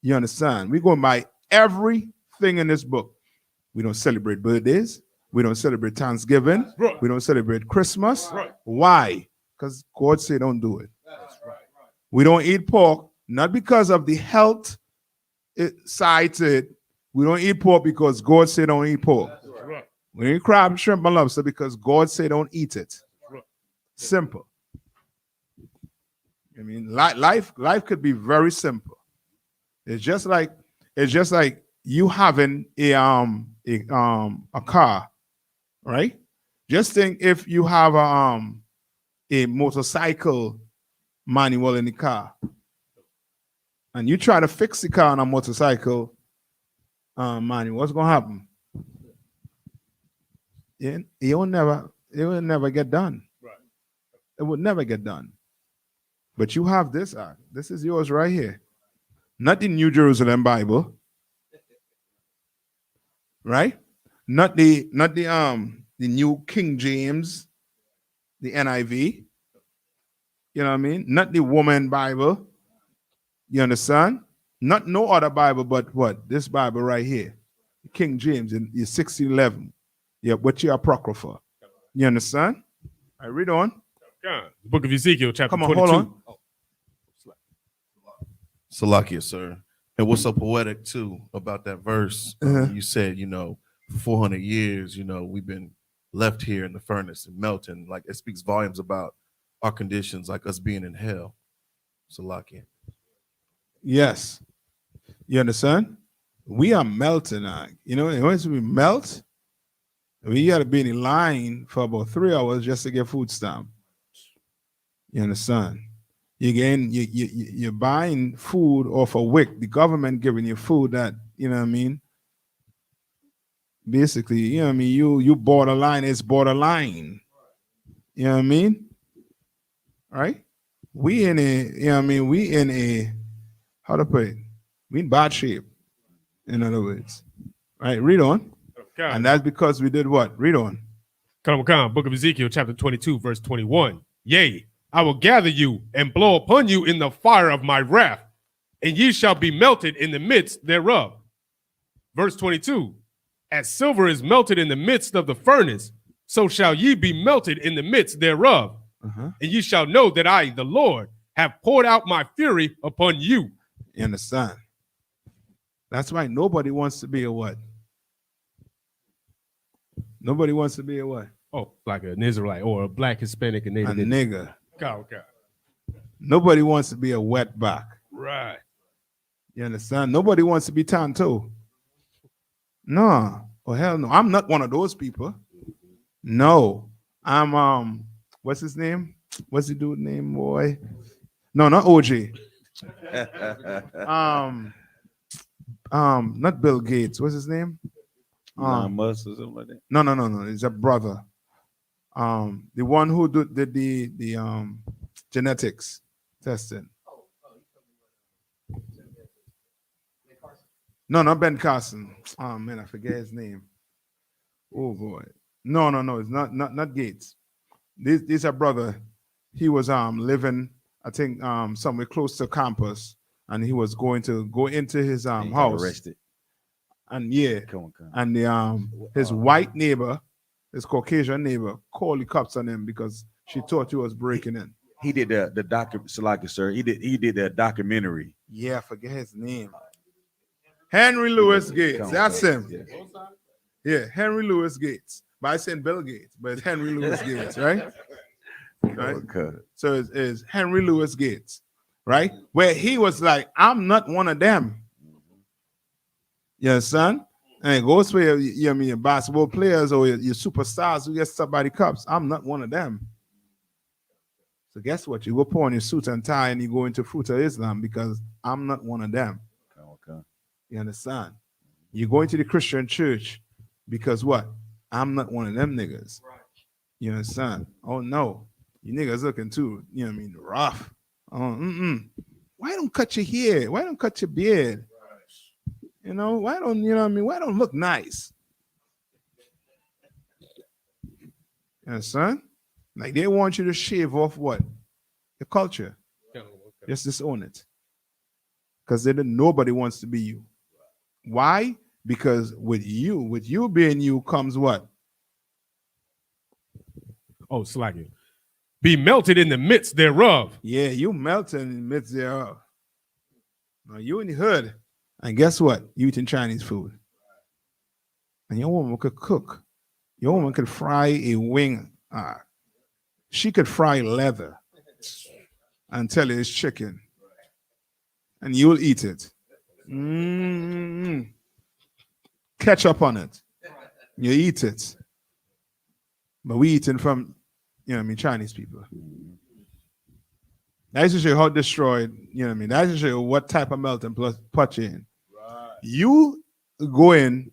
You understand? We're going by everything in this book. We don't celebrate birthdays. We don't celebrate Thanksgiving. Right. We don't celebrate Christmas. Right. Why? Because God said don't do it. We don't eat pork, not because of the health side to it. We don't eat pork because God said don't eat pork. Right. We don't eat crab, shrimp, and lobster because God said don't eat it. Right. Simple. I mean, life could be very simple. It's just like you having a car, right? Just think if you have a motorcycle manual in the car, and you try to fix the car on a motorcycle manual, what's gonna happen? It will never get done. Right. It would never get done. But you have this act. This is yours right here. Not the New Jerusalem Bible. Right? Not the New King James, the NIV. You know what I mean? Not the Woman Bible. You understand? Not no other Bible, but what? This Bible right here. King James in 1611. Yeah, but you Apocrypha. You understand? I read on. God. The book of Ezekiel, chapter Come on, 22. hold on. Salakia, sir. And what's so poetic too about that verse? You said, for 400 years, we've been left here in the furnace and melting. Like it speaks volumes about our conditions, like us being in hell. Salakia. Yes. You understand? We are melting. Once we melt, we got to be in line for about 3 hours just to get food stamp. You understand? You're buying food off a wick. The government giving you food that, you know what I mean? Basically, you know what I mean? You borderline, it's borderline. You know what I mean? Right? We in a, how to put it? We in bad shape, in other words. Right? Read on. Okay. And that's because we did what? Read on. Come on, book of Ezekiel, chapter 22, verse 21. Yea, I will gather you and blow upon you in the fire of my wrath, and ye shall be melted in the midst thereof. Verse 22. As silver is melted in the midst of the furnace, so shall ye be melted in the midst thereof. And ye shall know that I, the Lord, have poured out my fury upon you. You understand? That's why nobody wants to be a what? Nobody wants to be a what? Oh, like an Israelite or a black, Hispanic, and A Native. nigger. Okay. Nobody wants to be a wetback. Right. You understand? Nobody wants to be Tonto. No. Oh, hell no. I'm not one of those people. No. I'm, what's his name? What's the dude's name, boy? No, not OJ. Not Bill Gates. What's his name? Elon Musk or something like that. No. It's a brother. The one who did the genetics testing. No, not Ben Carson. Oh man, I forget his name. Oh boy. No. It's not Gates. This a brother. He was living, I think, somewhere close to campus, and he was going to go into his house. Arrested. And yeah, Come on. and his white neighbor, his Caucasian neighbor, called the cops on him because she thought he was breaking in. He did the documentary, sir. He did the documentary. Yeah, I forget his name. Henry Louis Gates. That's him. Yeah, Henry Louis Gates. But I said Bill Gates, but it's Henry Louis Gates, right? Right. Okay. So it's Henry Louis Gates, right? Where he was like, I'm not one of them. You understand? And it goes where your basketball players or your superstars who get stopped by the cops. I'm not one of them. So guess what? You go put on your suit and tie and you go into Fruit of Islam because I'm not one of them. Okay. You understand? You go into the Christian church because what? I'm not one of them niggas. You understand? Oh no. You niggas looking too, you know what I mean, rough. Why don't cut your hair? Why don't cut your beard? You know, why don't, you know what I mean? Why don't look nice? You understand? Like they want you to shave off what? The culture. Just disown it. Because nobody wants to be you. Why? Because with you being you comes what? Oh, slacking. Be melted in the midst thereof. Yeah, you melting in the midst thereof. Now you in the hood, and guess what? You eating Chinese food. And your woman could cook. Your woman could fry a wing. She could fry leather and tell you it's chicken. And you'll eat it. Ketchup on it. You eat it. But we eating from, Chinese people. That's to show you how destroyed, that's to show you what type of melting pot you're in. Right. You go in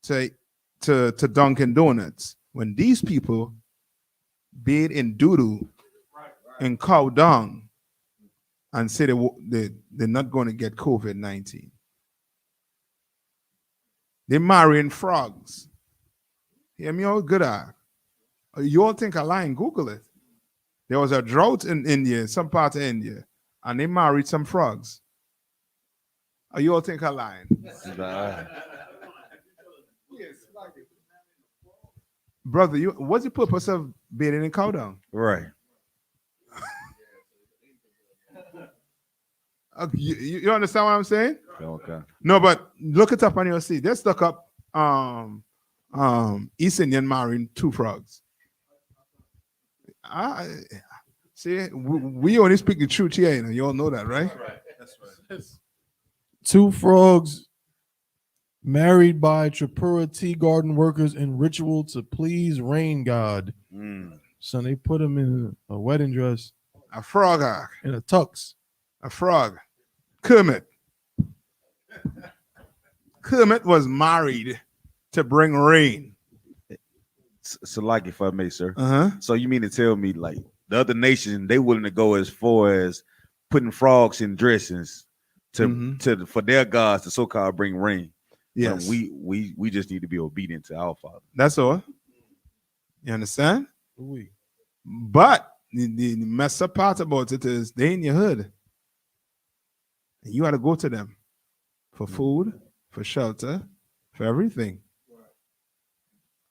to Dunkin' Donuts when these people bathe in doo-doo and cow dung and say they're not going to get COVID-19. They're marrying frogs. Hear me all good at. You all think I'm lying? Google it. There was a drought in India, some part of India, and they married some frogs. You all think I'm lying? Brother, what's the purpose of bathing in cow dung? Right. You understand what I'm saying? Okay. No, but look it up on your seat. Let's look up East Indian marrying two frogs. See, we only speak the truth here. You all know that, right? That's right. Two frogs married by Tripura tea garden workers in ritual to please rain god. So they put him in a wedding dress. A frog. In a tux. A frog. Kermit. Kermit was married to bring rain. So like, if I may, sir. Uh-huh. So you mean to tell me, like, the other nation, they willing to go as far as putting frogs in dressings for their gods to so-called bring rain? Yes. We just need to be obedient to our Father. That's all. You understand? Oui. But the messed up part about it is they in your hood. And you got to go to them for food, for shelter, for everything.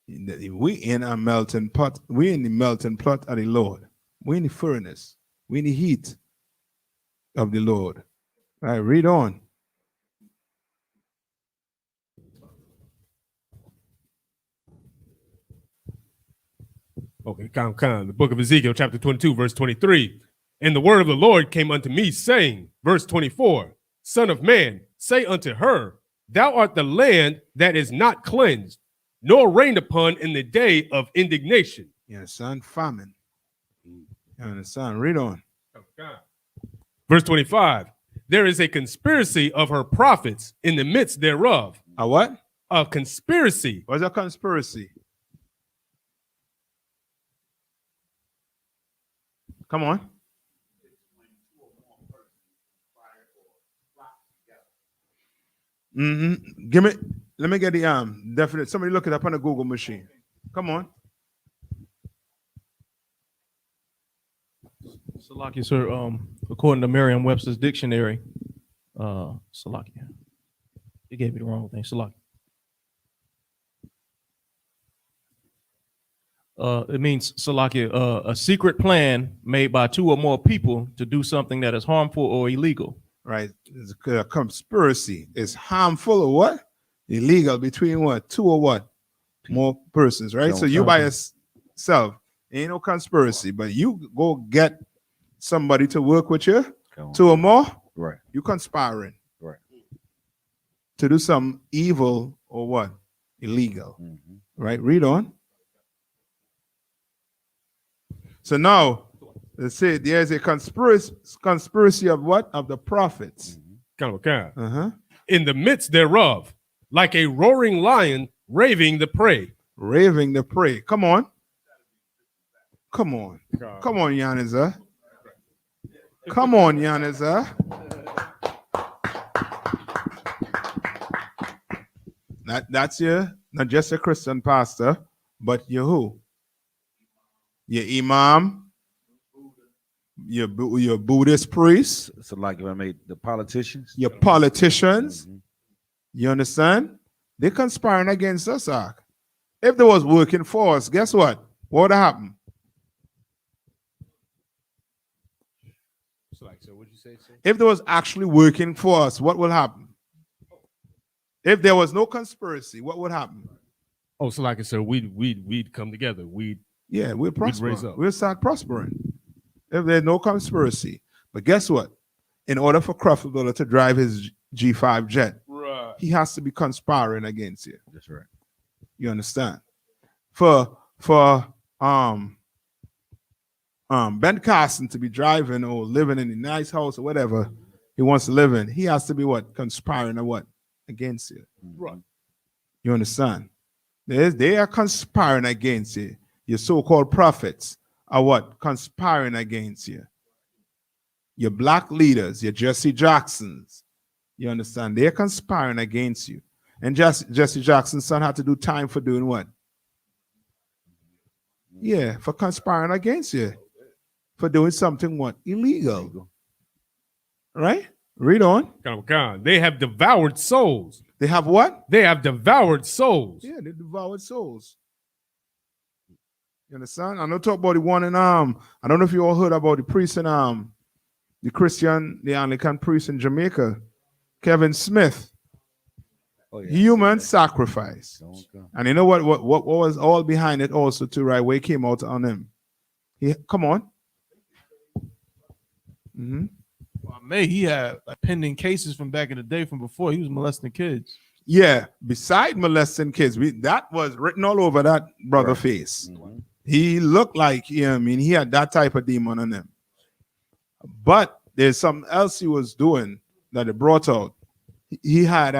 We in a melting pot. We in the melting pot of the Lord. We in the furnace. We in the heat of the Lord. All right, read on. Okay, the book of Ezekiel, chapter 22, verse 23. And the word of the Lord came unto me, saying, verse 24, Son of man, say unto her, Thou art the land that is not cleansed, nor rained upon in the day of indignation. Yes, son, famine. You understand? Read on. Verse 25. There is a conspiracy of her prophets in the midst thereof. A what? A conspiracy. What's a conspiracy? Come on. Let me get the definite. Somebody look it up on a Google machine. Come on. Salakia, sir. According to Merriam-Webster's dictionary, Salakia. He gave me the wrong thing. Salakia. It means, Salakia, a secret plan made by two or more people to do something that is harmful or illegal. Right. It's a conspiracy. It's harmful or what? Illegal between what? Two or what? More persons, right? So you by yourself, ain't no conspiracy, but you go get somebody to work with you, two or more, right? You conspiring, right? To do some evil or what? Illegal, right? Read on. So now, let's say there's a conspiracy of what? Of the prophets. In the midst thereof, like a roaring lion raving the prey. Raving the prey. Come on. Come on. Come on, Yaniza. Come on, Yaniza. That's your, not just a Christian pastor, but your who? Your imam, your Buddhist priest. So like if I made the politicians. Your politicians. You understand? They're conspiring against us, Ark. If they was working for us, guess what? What would happen? If there was actually working for us, what will happen? If there was no conspiracy, what would happen? Oh, so like I said, we'd come together. We'd prosper. raise up. We'll start prospering. If there's no conspiracy. But guess what? In order for Creflo to drive his G5 jet, he has to be conspiring against you. That's right. You understand? For Ben Carson to be driving or living in a nice house or whatever he wants to live in, he has to be what? Conspiring or what? Against you. Right. You understand? They are conspiring against you. Your so-called prophets are what? Conspiring against you. Your black leaders, your Jesse Jacksons, you understand? They're conspiring against you. And Jesse Jackson's son had to do time for doing what? Yeah, for conspiring against you. For doing something what? Illegal. Right? Read on. They have devoured souls. They have what? They have devoured souls. Yeah, they devoured souls. You understand? I'm not talking about the one in I don't know if you all heard about the priest in the Anglican priest in Jamaica, Kevin Smith. Oh, yeah. Human sacrifice. And you know what was all behind it also too, right? Where he came out on him. Come on. Mm-hmm. Well, he had pending cases from back in the day from before. He was molesting kids. Yeah, beside molesting kids, that was written all over that brother face. Mm-hmm. He looked like, he had that type of demon on him. But there's something else he was doing that it brought out. He had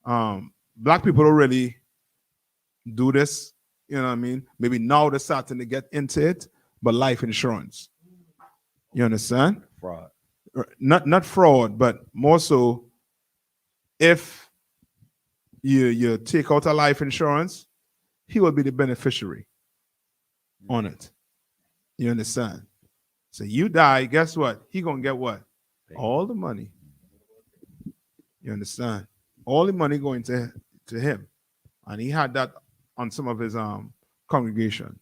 black people don't really do this, you know what I mean? Maybe now they're starting to get into it, but life insurance. You understand? Fraud. Not fraud, but more so if you take out a life insurance, he will be the beneficiary on it. You understand? So you die, guess what? He gonna get what? All the money. You understand? All the money going to him. And he had that on some of his congregation.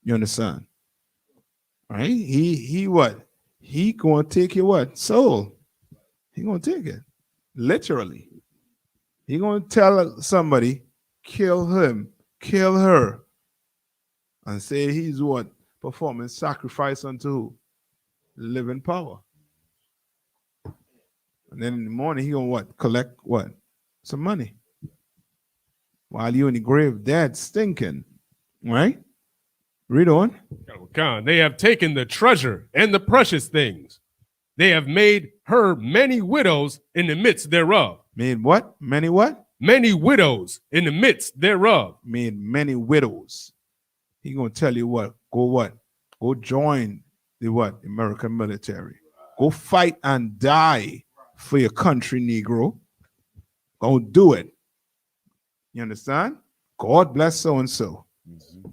You understand? Right? He what? He gonna take your what? Soul. He gonna take it. Literally. He gonna tell somebody, kill him, kill her. And say he's what? Performing sacrifice unto who? Living power. And then in the morning, he gonna what? Collect what? Some money. While you in the grave dead, stinking. Right? Read on. They have taken the treasure and the precious things. They have made her many widows in the midst thereof. Made what? Many what? Many widows in the midst thereof. Made many widows. He gonna tell you what? Go what? Go join the what? American military. Go fight and die for your country, Negro. Go do it. You understand? God bless so-and-so. Mm-hmm.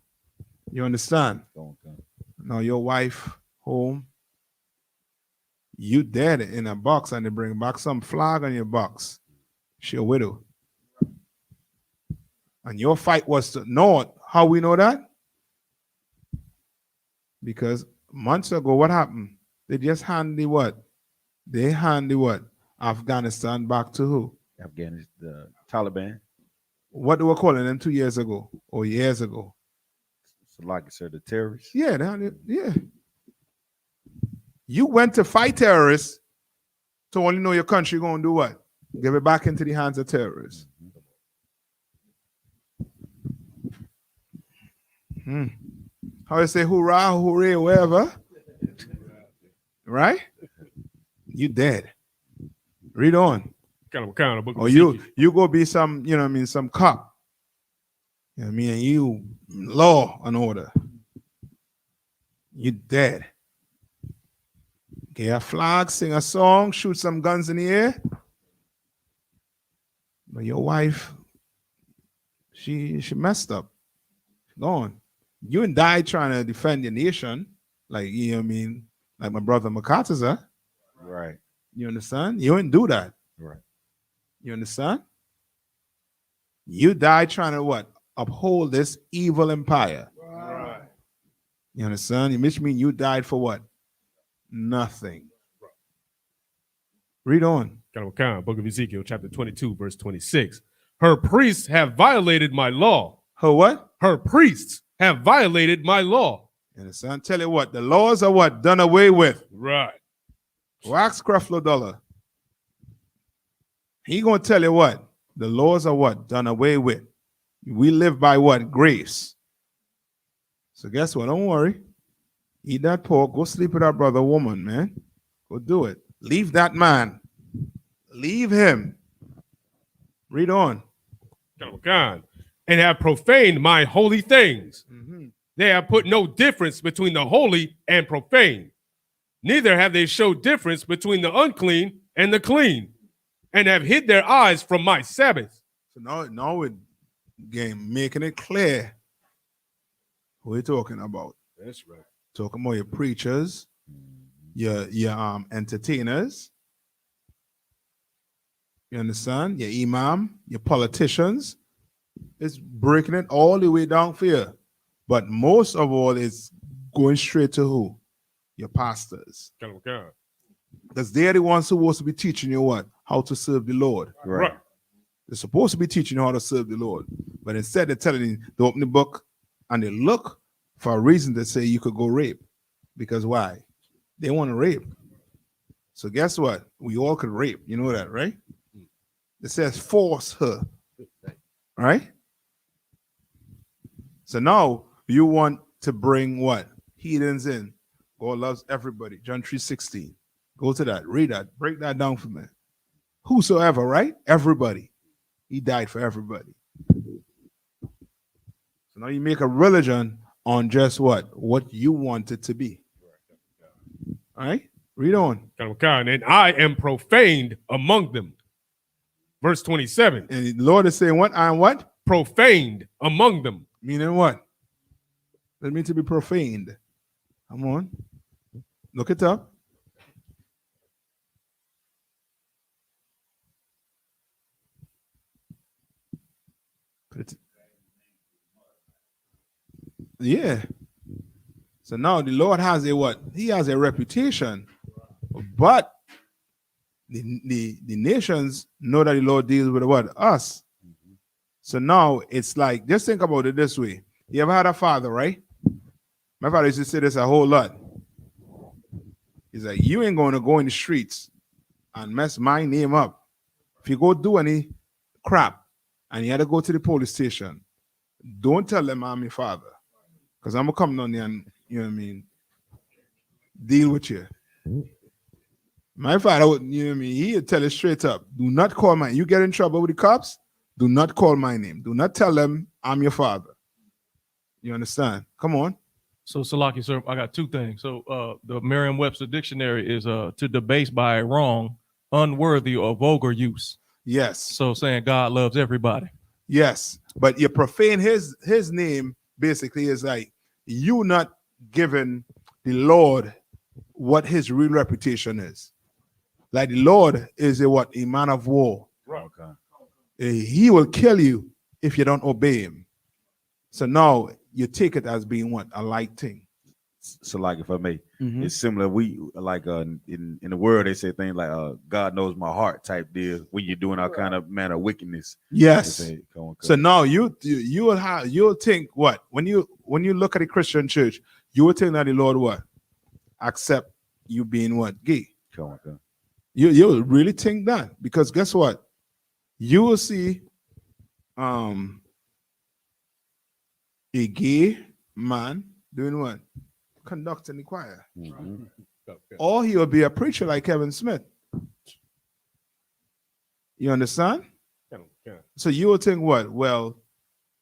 You understand? Okay. Now your wife home, you dead in a box and they bring back some flag on your box. She a widow. And your fight was to know it. How we know that? Because months ago, what happened? They just hand the what? They hand the what? Afghanistan back to who? Afghanistan, the Taliban. What they were calling them 2 years ago or years ago? So like I said, the terrorists. Yeah, yeah. You went to fight terrorists to only know your country gonna do what? Give it back into the hands of terrorists. How you say hoorah, hooray, wherever? Right? You dead. Read on. Or you go be some, you know what I mean, some cop. You know what I mean? You law and order. You dead. Get a flag, sing a song, shoot some guns in the air. But your wife, she messed up. Gone. You and die trying to defend your nation, like, you know what I mean, like my brother MacArthur's. Right. You understand? You didn't do that. Right. You understand? You died trying to what? Uphold this evil empire. Right. You understand? Which means you died for what? Nothing. Read on. Book of Ezekiel, chapter 22, verse 26. Her priests have violated my law. Her what? Her priests have violated my law. And the son tell you what? The laws are what? Done away with. Right. Wax Creflo Dollar. He gonna tell you what? The laws are what? Done away with. We live by what? Grace. So guess what? Don't worry. Eat that pork. Go sleep with that brother woman, man. Go do it. Leave that man. Leave him. Read on. And have profaned my holy things. They have put no difference between the holy and profane. Neither have they showed difference between the unclean and the clean, and have hid their eyes from my Sabbath. So now we're making it clear who we're talking about. That's right. Talking about your preachers, your entertainers. You understand? Your imam, your politicians. It's breaking it all the way down for you. But most of all, it's going straight to who? Your pastors. Because they're the ones supposed to be teaching you what? How to serve the Lord. Right. They're supposed to be teaching you how to serve the Lord. But instead, they're telling you to open the book and they look for a reason to say you could go rape. Because why? They want to rape. So guess what? We all could rape. You know that, right? It says force her. Right? So now you want to bring what? Heathens in. God loves everybody. John 3:16. Go to that. Read that. Break that down for me. Whosoever, right? Everybody. He died for everybody. So now you make a religion on just what? What you want it to be. All right? Read on. And I am profaned among them. Verse 27. And the Lord is saying what? I am what? Profaned among them. Meaning what? That means to be profaned. Come on. Look it up. Yeah. So now the Lord has a what? He has a reputation. But the nations know that the Lord deals with what? Us. So now it's like, just think about it this way. You ever had a father, right? My father used to say this a whole lot. He's like, you ain't going to go in the streets and mess my name up. If you go do any crap and you had to go to the police station, don't tell them I'm your father. Because I'm going to come down there and, you know what I mean, deal with you. My father would, you know what I mean, he'd tell it straight up. Do not call my, you get in trouble with the cops, do not call my name. Do not tell them I'm your father. You understand? Come on. So, Salaki, sir, I got two things. So, the Merriam-Webster dictionary is to debase by wrong, unworthy, or vulgar use. Yes. So, saying God loves everybody. Yes, but you profane his name basically is like you not giving the Lord what his real reputation is. Like the Lord is a man of war. Right. He will kill you if you don't obey him. So now you take it as being what? A light thing. So like if I may, it's similar. We like in the world they say things like God knows my heart type deal when you're doing all kind of manner of wickedness. Yes. Say, come on. So now you'll think what? When you look at the Christian church, you will think that the Lord what? Accept you being what? Gay. Come on. You'll really think that, because guess what? You will see a gay man doing what? Conducting the choir. Or he will be a preacher like Kevin Smith. You understand? So you will think what? Well,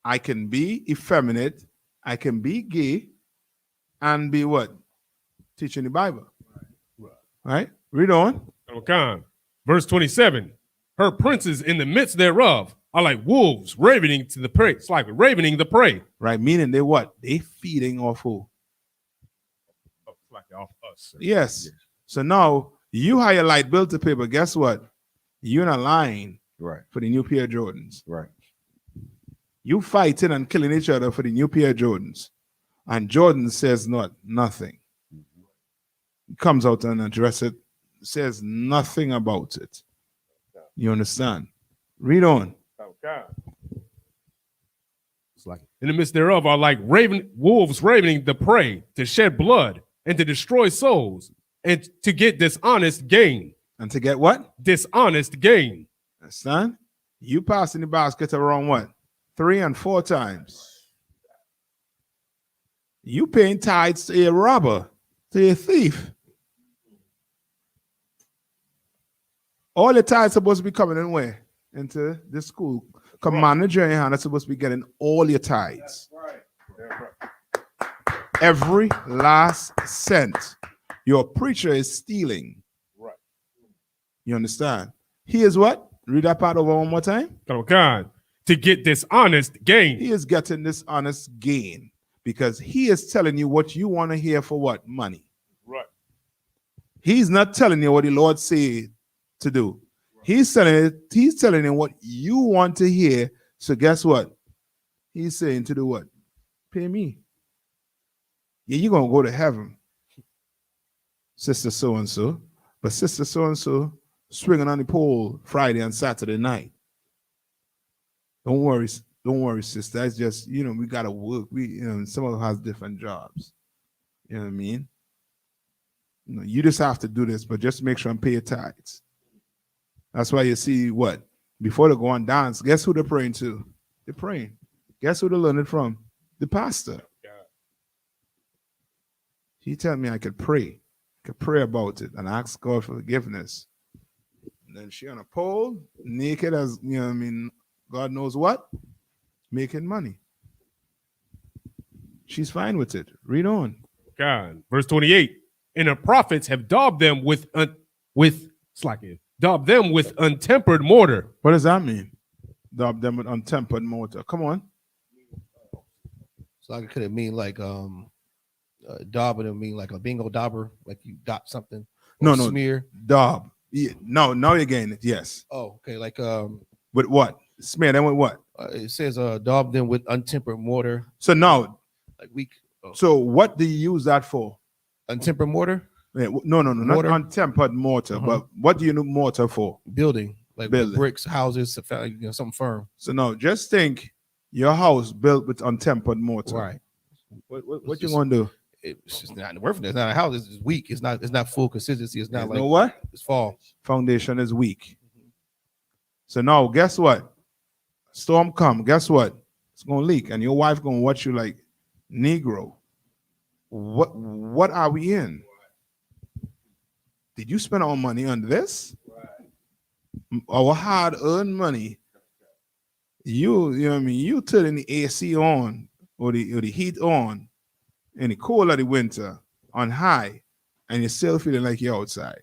I can be effeminate, I can be gay, and be what? Teaching the Bible. Right? Read on. Verse 27. Her princes in the midst thereof are like wolves ravening to the prey. It's like ravening the prey. Right? Meaning they what? They feeding off who? Like off us. Yes. So now you hire light bill to pay, but guess what? You're in a line for the new pair of Jordans. Right. You fighting and killing each other for the new pair of Jordans. And Jordan says nothing. He comes out and address it says nothing about it. You understand? Read on. It's like in the midst thereof are like wolves ravening the prey to shed blood and to destroy souls and to get dishonest gain. And to get what? Dishonest gain. Understand? You passing the basket around what? 3 and 4 times. You paying tithes to a robber, to a thief. All the tithes supposed to be coming in where? Into this school. Command the journey hand is supposed to be getting all your tithes. Every last cent. Your preacher is stealing. Right. You understand? He is what? Read that part over one more time. Oh God. To get dishonest gain. He is getting dishonest gain because he is telling you what you want to hear for what? Money. Right. He's not telling you what the Lord said to do. He's telling you what you want to hear. So guess what? He's saying to do what? Pay me. Yeah, you're going to go to heaven, sister so-and-so. But sister so-and-so swinging on the pole Friday and Saturday night. Don't worry, sister. That's just, we got to work. Some of us has different jobs. You know what I mean? You just have to do this, but just make sure and pay your tithes. That's why you see what? Before they go and dance, guess who they're praying to? They're praying. Guess who they learned it from? The pastor. He told me I could pray about it and ask God for forgiveness. And then she on a pole, naked as, God knows what, making money. She's fine with it. Read on. God. Verse 28. And the prophets have daubed them with untempered mortar. What does that mean? Daub them with untempered mortar. Come on. So could it mean like daub would mean like a bingo dauber, like you dot something? No, smear. Daub. Yeah, no, now you're getting it. Yes. Oh, okay. Like with what? Smear them with what? It says daub them with untempered mortar. So now, like weak. So what do you use that for? Untempered mortar? Yeah, no, not untempered mortar. But what do you need mortar for? Building, like building. Bricks, houses, something firm. So now, just think your house built with untempered mortar. Right. What you gonna do? It's just not worth it. It's not a house. It's weak. It's not full consistency. It's not like what? It's fall. Foundation is weak. So now, guess what? Storm come. Guess what? It's gonna leak, and your wife gonna watch you like Negro. What are we in? Did you spend our money on this? Our hard-earned money. You know what I mean? You turning the AC on or the heat on in the cold of the winter on high, and you're still feeling like you're outside.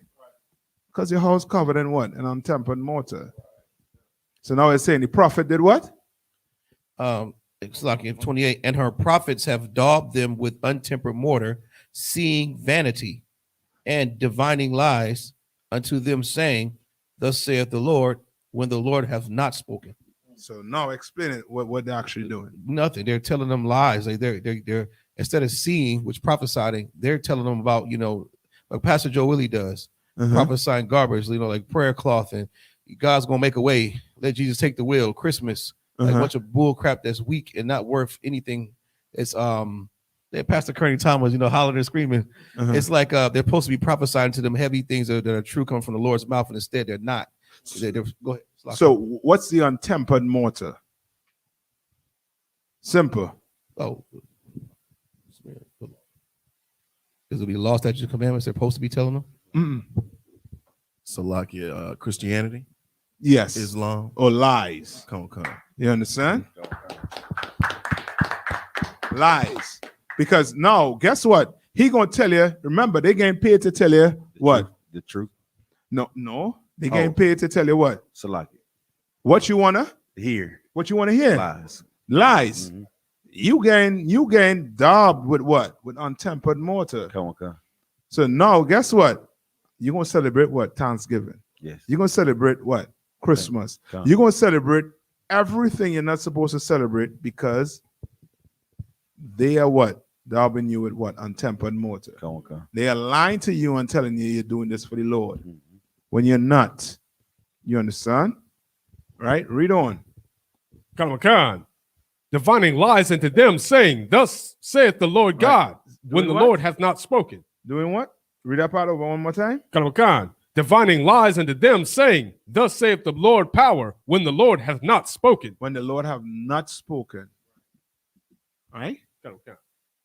Because your house covered in what? An untempered mortar. So now it's saying the prophet did what? It's like in 28, and her prophets have daubed them with untempered mortar, seeing vanity and divining lies unto them, saying, thus saith the Lord, when the Lord hath not spoken. So now explain it, what they're actually doing. Nothing. They're telling them lies. Like they're instead of seeing, which prophesying, they're telling them about, like Pastor Joe Willie does, prophesying garbage, like prayer cloth and God's gonna make a way. Let Jesus take the wheel. Christmas, like a bunch of bull crap that's weak and not worth anything. It's Pastor Kearney Thomas, hollering and screaming. It's like they're supposed to be prophesying to them heavy things that are true coming from the Lord's mouth, and instead they're not. Go ahead. So what's the untempered mortar? Simple. Oh, is it be law, statutes, and commandments they're supposed to be telling them? Salakia, Christianity? Yes. Islam? Or lies. Come. You understand? Lies. Because now, guess what? He gonna tell you, remember, they getting paid to tell you what? The truth. No. They getting paid to tell you what? Salakia. What you wanna hear? What you wanna hear? Lies. Mm-hmm. You gain daubed with what? With untempered mortar. Come on. So now, guess what? You're gonna celebrate what? Thanksgiving. Yes. You're gonna celebrate what? Christmas. Come. You're gonna celebrate everything you're not supposed to celebrate because they are what? daubing you with what? Untempered mortar. Come on, come. They are lying to you and telling you you're doing this for the Lord when you're not. You understand? Right? Read on. Khan, divining lies into them, saying, "Thus saith the Lord God," when the what? Lord hath not spoken. Doing what? Read that part over one more time. Khan, divining lies into them, saying, "Thus saith the Lord power," when the Lord hath not spoken. When the Lord have not spoken. Right? Khan.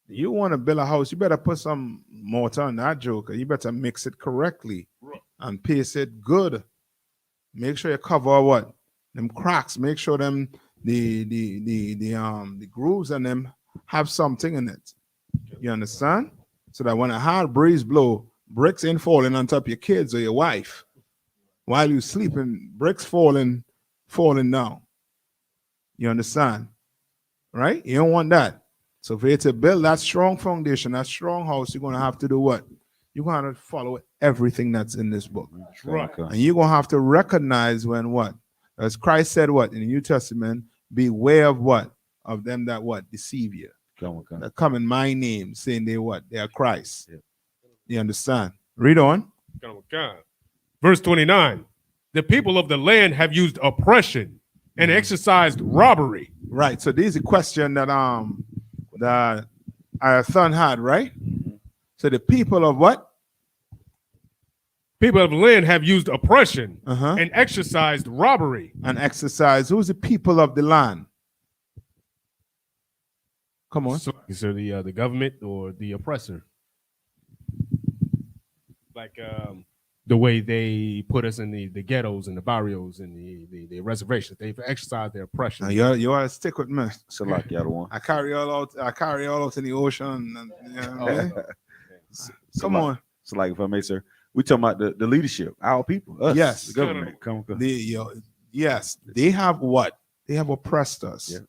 You want to build a house, you better put some mortar on that joker. You better mix it correctly and paste it good. Make sure you cover what? Them cracks. Make sure them the grooves and them have something in it. You understand? So that when a hard breeze blow, bricks ain't falling on top of your kids or your wife. While you sleeping, bricks falling down. You understand? Right? You don't want that. So for you to build that strong foundation, that strong house, you're going to have to do what? You're going to follow everything that's in this book. Right. And you're going to have to recognize when what? As Christ said what? In the New Testament, beware of what? Of them that what? Deceive you. That come in my name, saying they what? They are Christ. Yeah. You understand? Read on. Verse 29. The people of the land have used oppression and exercised robbery. Right. So this is a question that our son had, right? So the people of what? People of the land have used oppression and exercised robbery. And exercise. Who's the people of the land? Come on. So the government or the oppressor. Like the way they put us in the ghettos and the barrios and the reservations. They've exercised their oppression. Now you are stick with me. So like the other one. I carry all out in the ocean. And, you know what I mean? Come on. So like if I may, sir, we talking about the leadership, our people, us, yes, the government. Come. Yes, they have what? They have oppressed us. Yeah.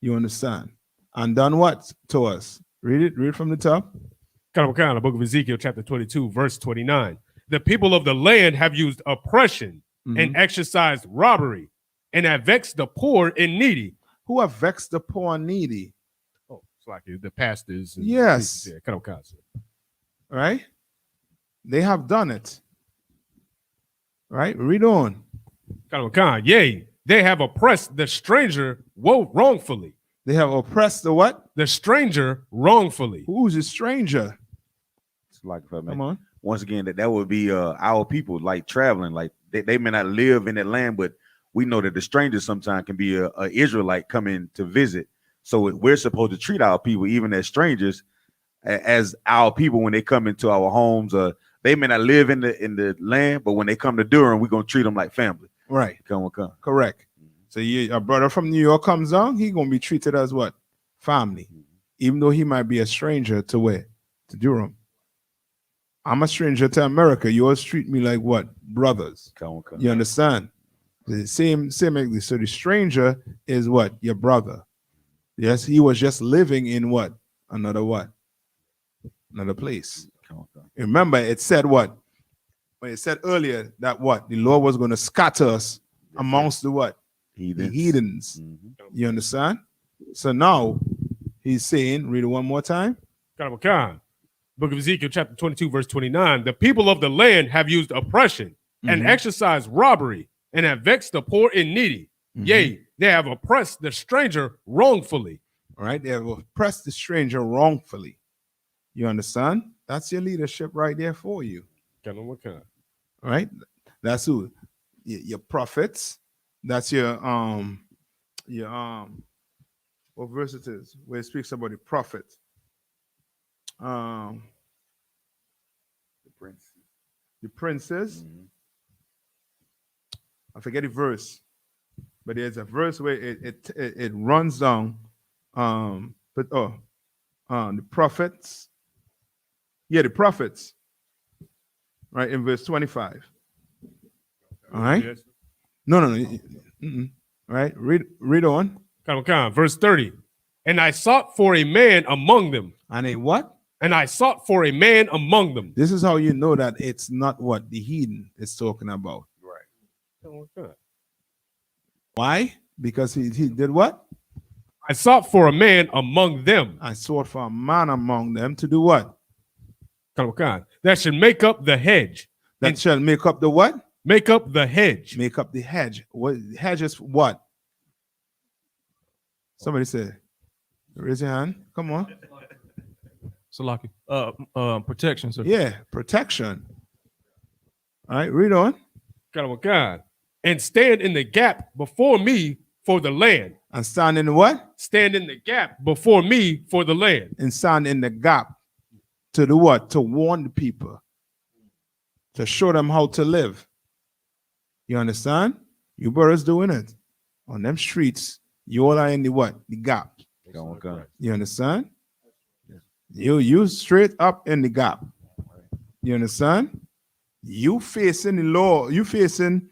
You understand? And done what to us? Read it. Read from the top. The book of Ezekiel, chapter 22, verse 29. The people of the land have used oppression and exercised robbery and have vexed the poor and needy. Who have vexed the poor and needy? Oh, it's like the pastors. And yes. Right? They have done it. Right? Read on. Yea, they have oppressed the stranger wrongfully. They have oppressed the what? The stranger wrongfully. Who's the stranger? It's like if I may. Come on. Once again, that would be our people, like traveling, like they may not live in that land, but we know that the stranger sometimes can be a Israelite coming to visit. So we're supposed to treat our people, even as strangers, as our people when they come into our homes. They may not live in the land, but when they come to Durham, we're gonna treat them like family. Right. Come. Correct. So a brother from New York comes down, he gonna be treated as what? Family. Even though he might be a stranger to where? To Durham. I'm a stranger to America. You always treat me like what? Brothers. Come. You understand? The same. So the stranger is what? Your brother. Yes, he was just living in what? Another place. Remember, it said what? When it said earlier that what? The Lord was going to scatter us amongst the what? The heathens. You understand? So now he's saying, read it one more time. Book of Ezekiel, chapter 22, verse 29. The people of the land have used oppression and exercised robbery and have vexed the poor and needy. Yea, they have oppressed the stranger wrongfully. All right, they have oppressed the stranger wrongfully. You understand? That's your leadership right there for you. All right, that's who your prophets. That's your what verse it is where it speaks about the prophet. The princes. I forget the verse, but there's a verse where it runs down. The prophets. Yeah, the prophets. Right in verse 25. All right. No. Right. Read on. Verse 30. And I sought for a man among them. And a what? And I sought for a man among them. This is how you know that it's not what the heathen is talking about. Right. Why? Because he did what? I sought for a man among them. I sought for a man among them to do what? That should make up the hedge. That shall make up the what? Make up the hedge. Make up the hedge. What hedge is what? Somebody say, raise your hand. Come on. Salaki. Protection, sir. Yeah, protection. All right, read on. And stand in the gap before me for the land. And stand in the what? Stand in the gap before me for the land. And stand in the gap to do what? To warn the people. To show them how to live. You understand? You brothers doing it. On them streets, you all are in the what? The gap. You understand? You straight up in the gap. You understand? You facing the law. You facing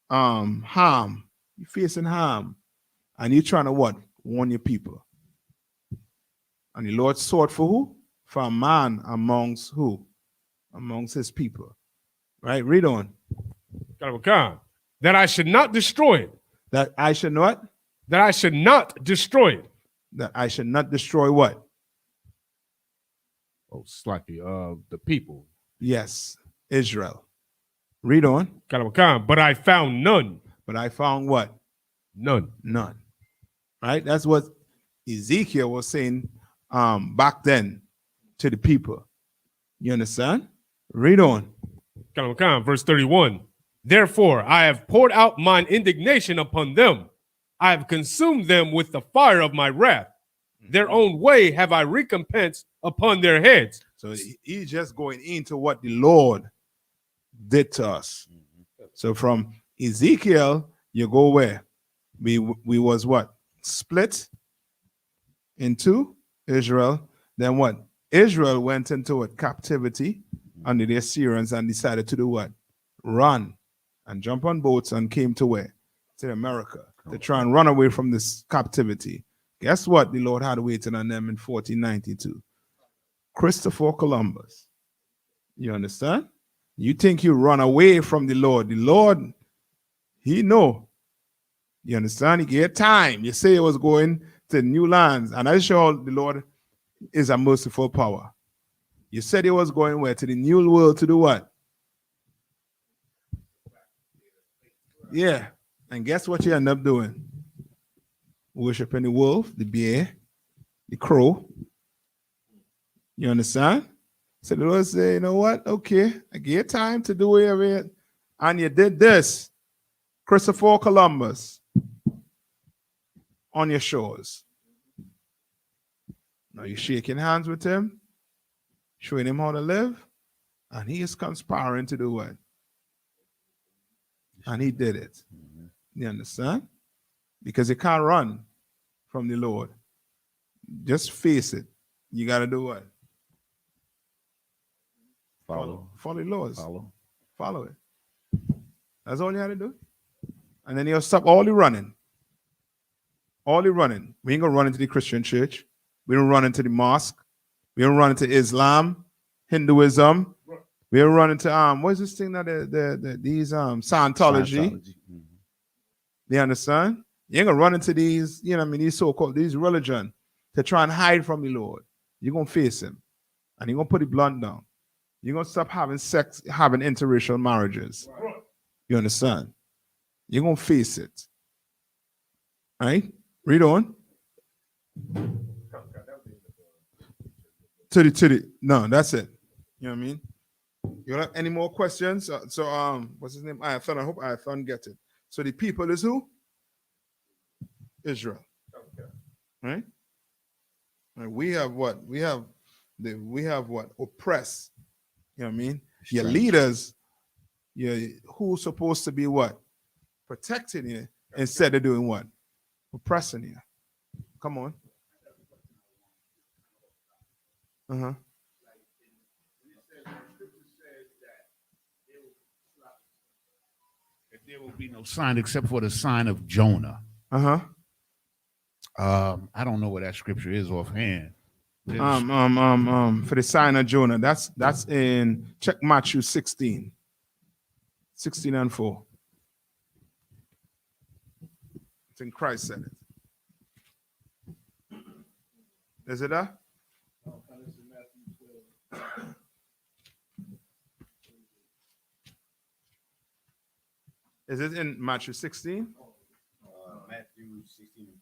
harm. You facing harm. And you trying to what? Warn your people. And the Lord sought for who? For a man amongst who? Amongst his people. Right? Read on. That I should not destroy it. That I should what? That I should not destroy it. That I should not destroy what? Oh, slightly. The people. Yes, Israel. Read on. But I found none. But I found what? None. None. Right? That's what Ezekiel was saying back then to the people. You understand? Read on. Verse 31. Therefore, I have poured out mine indignation upon them. I have consumed them with the fire of my wrath. Their own way have I recompensed upon their heads. So he's just going into what the Lord did to us. So from Ezekiel, you go where? We was what? Split into Israel. Then what? Israel went into a captivity under the Assyrians and decided to do what? Run and jump on boats and came to where? To America to try and run away from this captivity. Guess what? The Lord had waiting on them in 1492. Christopher Columbus. You understand? You think you run away from the Lord, he know. You understand? He gave time. You say it was going to new lands, and I sure the Lord is a merciful power. You said he was going where? To the new world to do what? Yeah. And guess what you end up doing? Worshiping the wolf, the bear, the crow. You understand? So the Lord say, you know what? Okay, I gave you time to do whatever. And you did this. Christopher Columbus on your shores. Now you're shaking hands with him, showing him how to live, and he is conspiring to do what? And he did it. You understand? Because you can't run from the Lord. Just face it. You got to do what? Follow the laws. Follow it. That's all you had to do. And then you'll stop all the running. All the running. We ain't going to run into the Christian church. We don't run into the mosque. We don't run into Islam, Hinduism. We don't run into what is this thing that these Scientology. You understand? You ain't gonna run into these, you know what I mean, these so-called these religion to try and hide from the Lord. You're gonna face him. And you're gonna put the blunt down. You're gonna stop having sex, having interracial marriages. You understand? You're gonna face it. All right? Read on. No, that's it. You know what I mean? You don't have any more questions? So what's his name? Ayathon. I hope Ayathon gets it. So the people is who? Israel. Right? And we have what? We have what? Oppressed. You know what I mean? Your leaders, who's supposed to be what? Protecting you instead of doing what? Oppressing you. Come on. Uh-huh. There will be no sign except for the sign of Jonah. Uh-huh. I don't know what that scripture is offhand. For the sign of Jonah, that's in check Matthew 16 and 4. It's in Christ said it. Is it that? Is it in Matthew 16? Matthew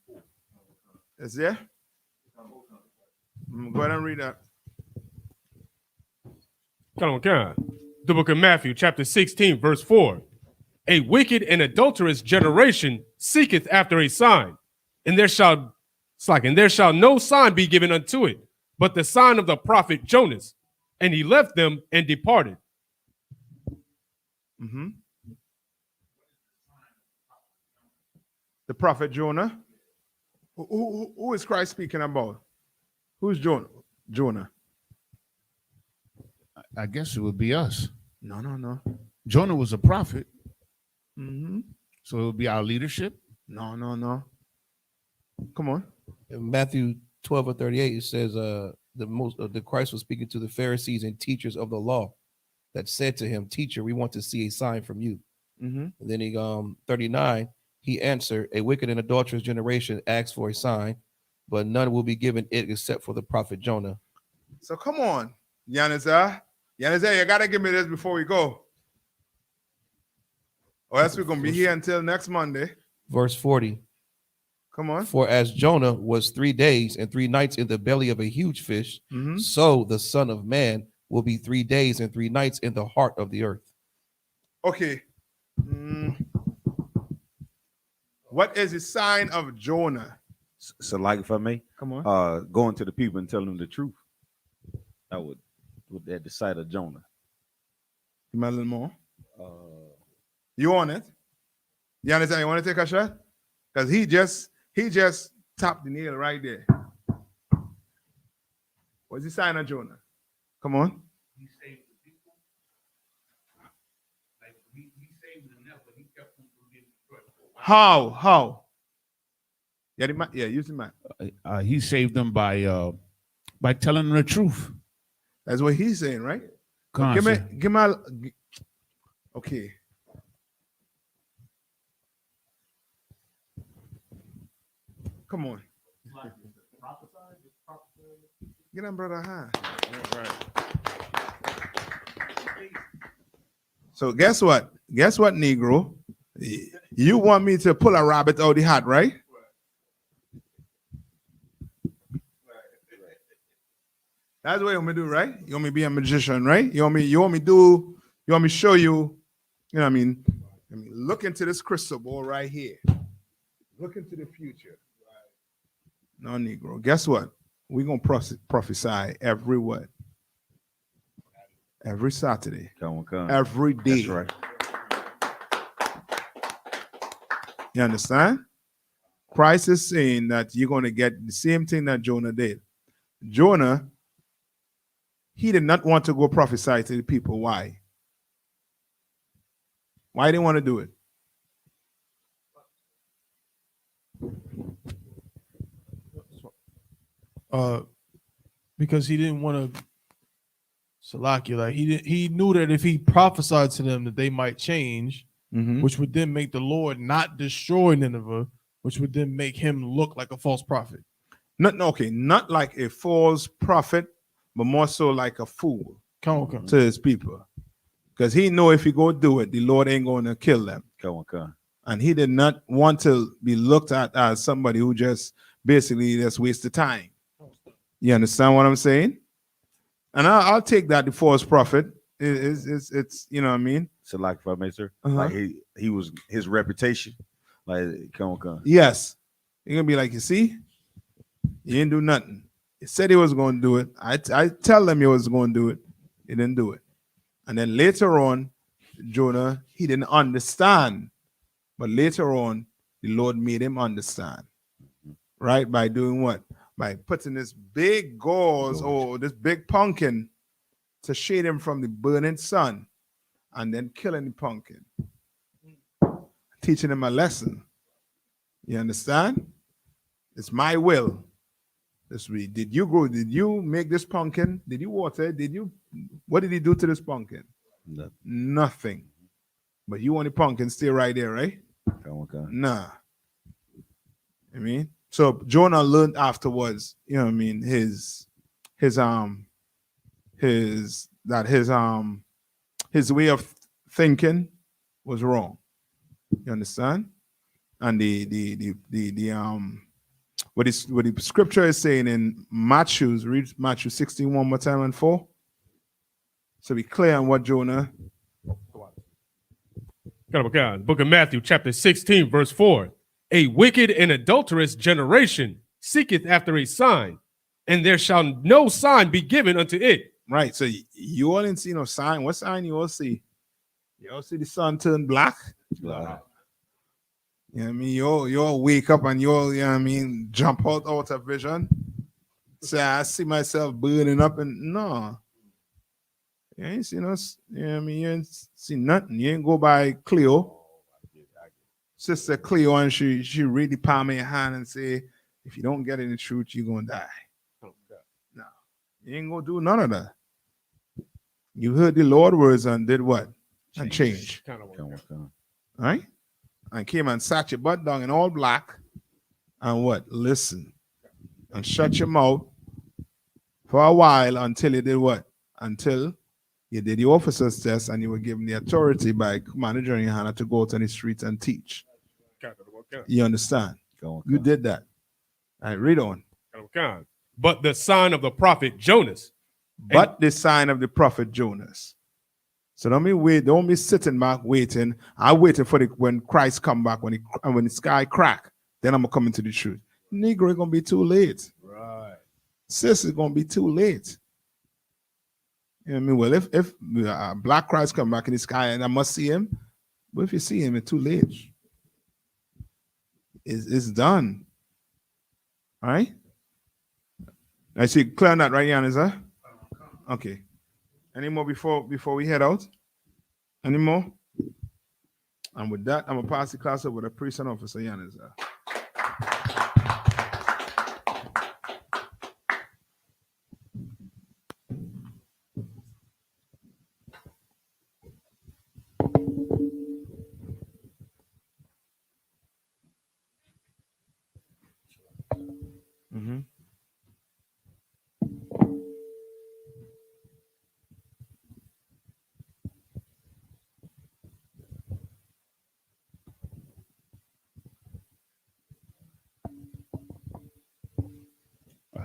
16:4. Is there? Go ahead and read that. Come on. The book of Matthew, chapter 16, verse 4. A wicked and adulterous generation seeketh after a sign, and there shall no sign be given unto it, but the sign of the prophet Jonas. And he left them and departed. Mm-hmm. The prophet Jonah. Who is Christ speaking about? Who's Jonah? I guess it would be us. No. Jonah was a prophet, Mm-hmm. so it would be our leadership. No. Come on. In Matthew 12:38, it says, the Christ was speaking to the Pharisees and teachers of the law that said to him, "Teacher, we want to see a sign from you." Mm-hmm. And then he 39, he answered, "A wicked and adulterous generation asks for a sign, but none will be given it except for the prophet Jonah." So come on, Yanizar, you gotta give me this before we go. Or else we're gonna be here until next Monday. Verse 40. Come on. For as Jonah was 3 days and 3 nights in the belly of a huge fish, Mm-hmm. so the Son of Man will be 3 days and 3 nights in the heart of the earth. Okay. What is the sign of Jonah? So, like, if I may, Come on. going to the people and telling them the truth. That would at the sight of Jonah. Give me a little more. You want it? You understand? You want to take a shot? Because he just tapped the nail right there. What's the sign of Jonah? Come on. He saved the people. Like he saved them now, but he kept them from being destroyed. How? Yeah, use the mic. He saved them by telling them the truth. That's what he's saying, right? Conscious. Give me okay. Come on. Get him, brother. So guess what? Negro? You want me to pull a rabbit out of the hat, right? That's what you want me to do, right? You want me to be a magician, right? You want me to show you, you know what I mean? Look into this crystal ball right here. Look into the future. No, Negro. Guess what? We're going to prophesy every what? Every Saturday. Come on. Every day. That's right. You understand? Christ is saying that you're going to get the same thing that Jonah did. Jonah, he did not want to go prophesy to the people. Why? Why didn't he want to do it? Because he didn't want to Salakia, like he knew that if he prophesied to them that they might change, which would then make the Lord not destroy Nineveh, which would then make him look like a false prophet. Not like a false prophet, but more so like a fool to his people. Because he know if he go do it, the Lord ain't going to kill them. And he did not want to be looked at as somebody who just basically just wasted time. You understand what I'm saying? And I'll take that the false prophet. It's you know what I mean? So like if I may, sir, like he was his reputation. Like come on. Yes. You're gonna be like, you see, you didn't do nothing. He said he was going to do it. I tell them he was going to do it. He didn't do it. And then later on, Jonah, he didn't understand. But later on, the Lord made him understand. Right? By doing what? By putting this big gauze or this big pumpkin to shade him from the burning sun and then killing the pumpkin. Teaching him a lesson. You understand? It's my will. This week. Did you grow? Did you make this pumpkin? Did you water it? What did he do to this pumpkin? Nothing. But you want the pumpkin stay right there, right? Okay. Nah. I mean, So Jonah learned afterwards, you know what I mean, his way of thinking was wrong. You understand? And what the scripture is saying in Matthew, read Matthew 16 one more time and 4. So be clear on what Jonah. Book of Matthew, chapter 16, verse 4. A wicked and adulterous generation seeketh after a sign, and there shall no sign be given unto it. Right. So you all didn't see no sign. What sign you all see? You all see the sun turn black? Wow. You know what I mean? You all wake up and you all, you know what I mean, jump out of vision. Say, I see myself burning up, and no. You ain't seen us, you know what I mean? You ain't seen nothing. You ain't go by Cleo. Sister Cleo, and she read the palm of your hand and say, if you don't get in the truth, you're gonna die. No, you ain't gonna do none of that. You heard the Lord words and did what? And changed. Right? And came and sat your butt down in all black and what? Listen. And shut your mouth for a while until you did what? Until you did the officer's test and you were given the authority by Commander General Yohana to go out on the streets and teach. You understand? You did that. All right, read on. But the sign of the prophet Jonas. But the sign of the prophet Jonas. So don't be sitting back waiting. I waited for when Christ come back, when the sky crack, then I'm gonna come into the truth. Negro gonna be too late. Right. Sis is gonna be too late. You know what I mean? Well, if Black Christ come back in the sky and I must see him, but if you see him, it's too late. It's done. All right? I see clear on that right, Jan, is that? Okay. Any more before we head out? Any more? And with that, I'm gonna pass the class over to the priest and officer, Jan, is that? Mm-hmm.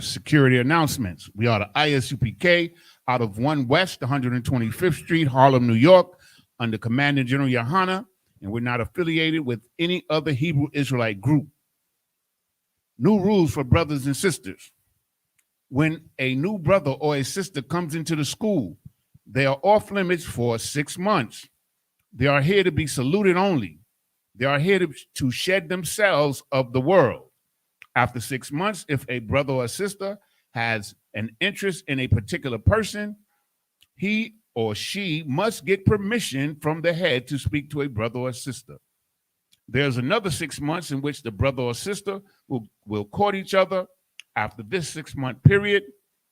Security announcements. We are the Isupk out of 1 West 125th Street, Harlem, New York, under Commander General Yohana, and we're not affiliated with any other Hebrew Israelite group. New rules for brothers and sisters. When a new brother or a sister comes into the school, they are off limits for 6 months. They are here to be saluted only. They are here to shed themselves of the world. After 6 months, if a brother or sister has an interest in a particular person, he or she must get permission from the head to speak to a brother or sister. There's another 6 months in which the brother or sister will court each other. After this 6 month period,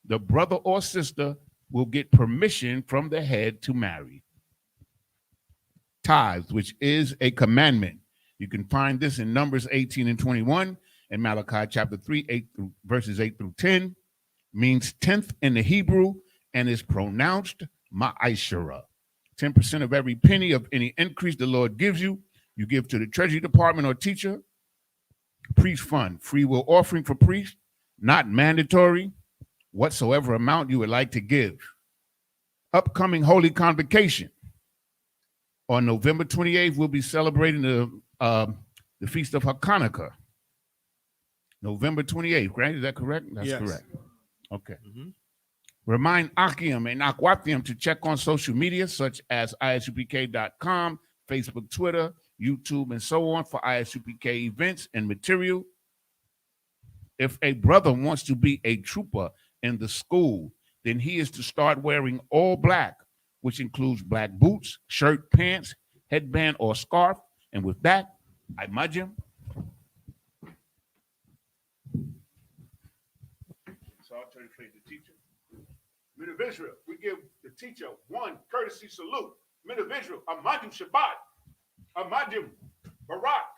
the brother or sister will get permission from the head to marry. Tithes, which is a commandment. You can find this in Numbers 18 and 21 and Malachi chapter 3, verses 8 through 10, means 10th in the Hebrew and is pronounced ma'ashara. 10% of every penny of any increase the Lord gives you, you give to the Treasury Department or teacher. Priest fund, free will offering for priests, not mandatory, whatsoever amount you would like to give. Upcoming Holy Convocation. On November 28th, we'll be celebrating the Feast of Hanukkah. November 28th, right? Is that correct? That's yes. Correct. Okay. Mm-hmm. Remind Akim and Akwathiam to check on social media such as isupk.com, Facebook, Twitter, YouTube, and so on for ISUPK events and material. If a brother wants to be a trooper in the school, then he is to start wearing all black, which includes black boots, shirt, pants, headband, or scarf. And with that, I imagine. So I'll turn to the teacher. Men of Israel, we give the teacher one courtesy salute. Men of Israel, Amadim Shabbat, Amadim Barak,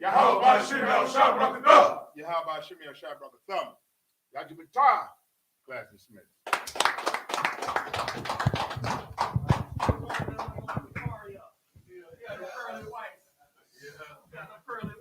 Yahweh Bashir El Shabbat. Yahweh Shimei Shai Brother Thumb. Got your guitar, class dismissed.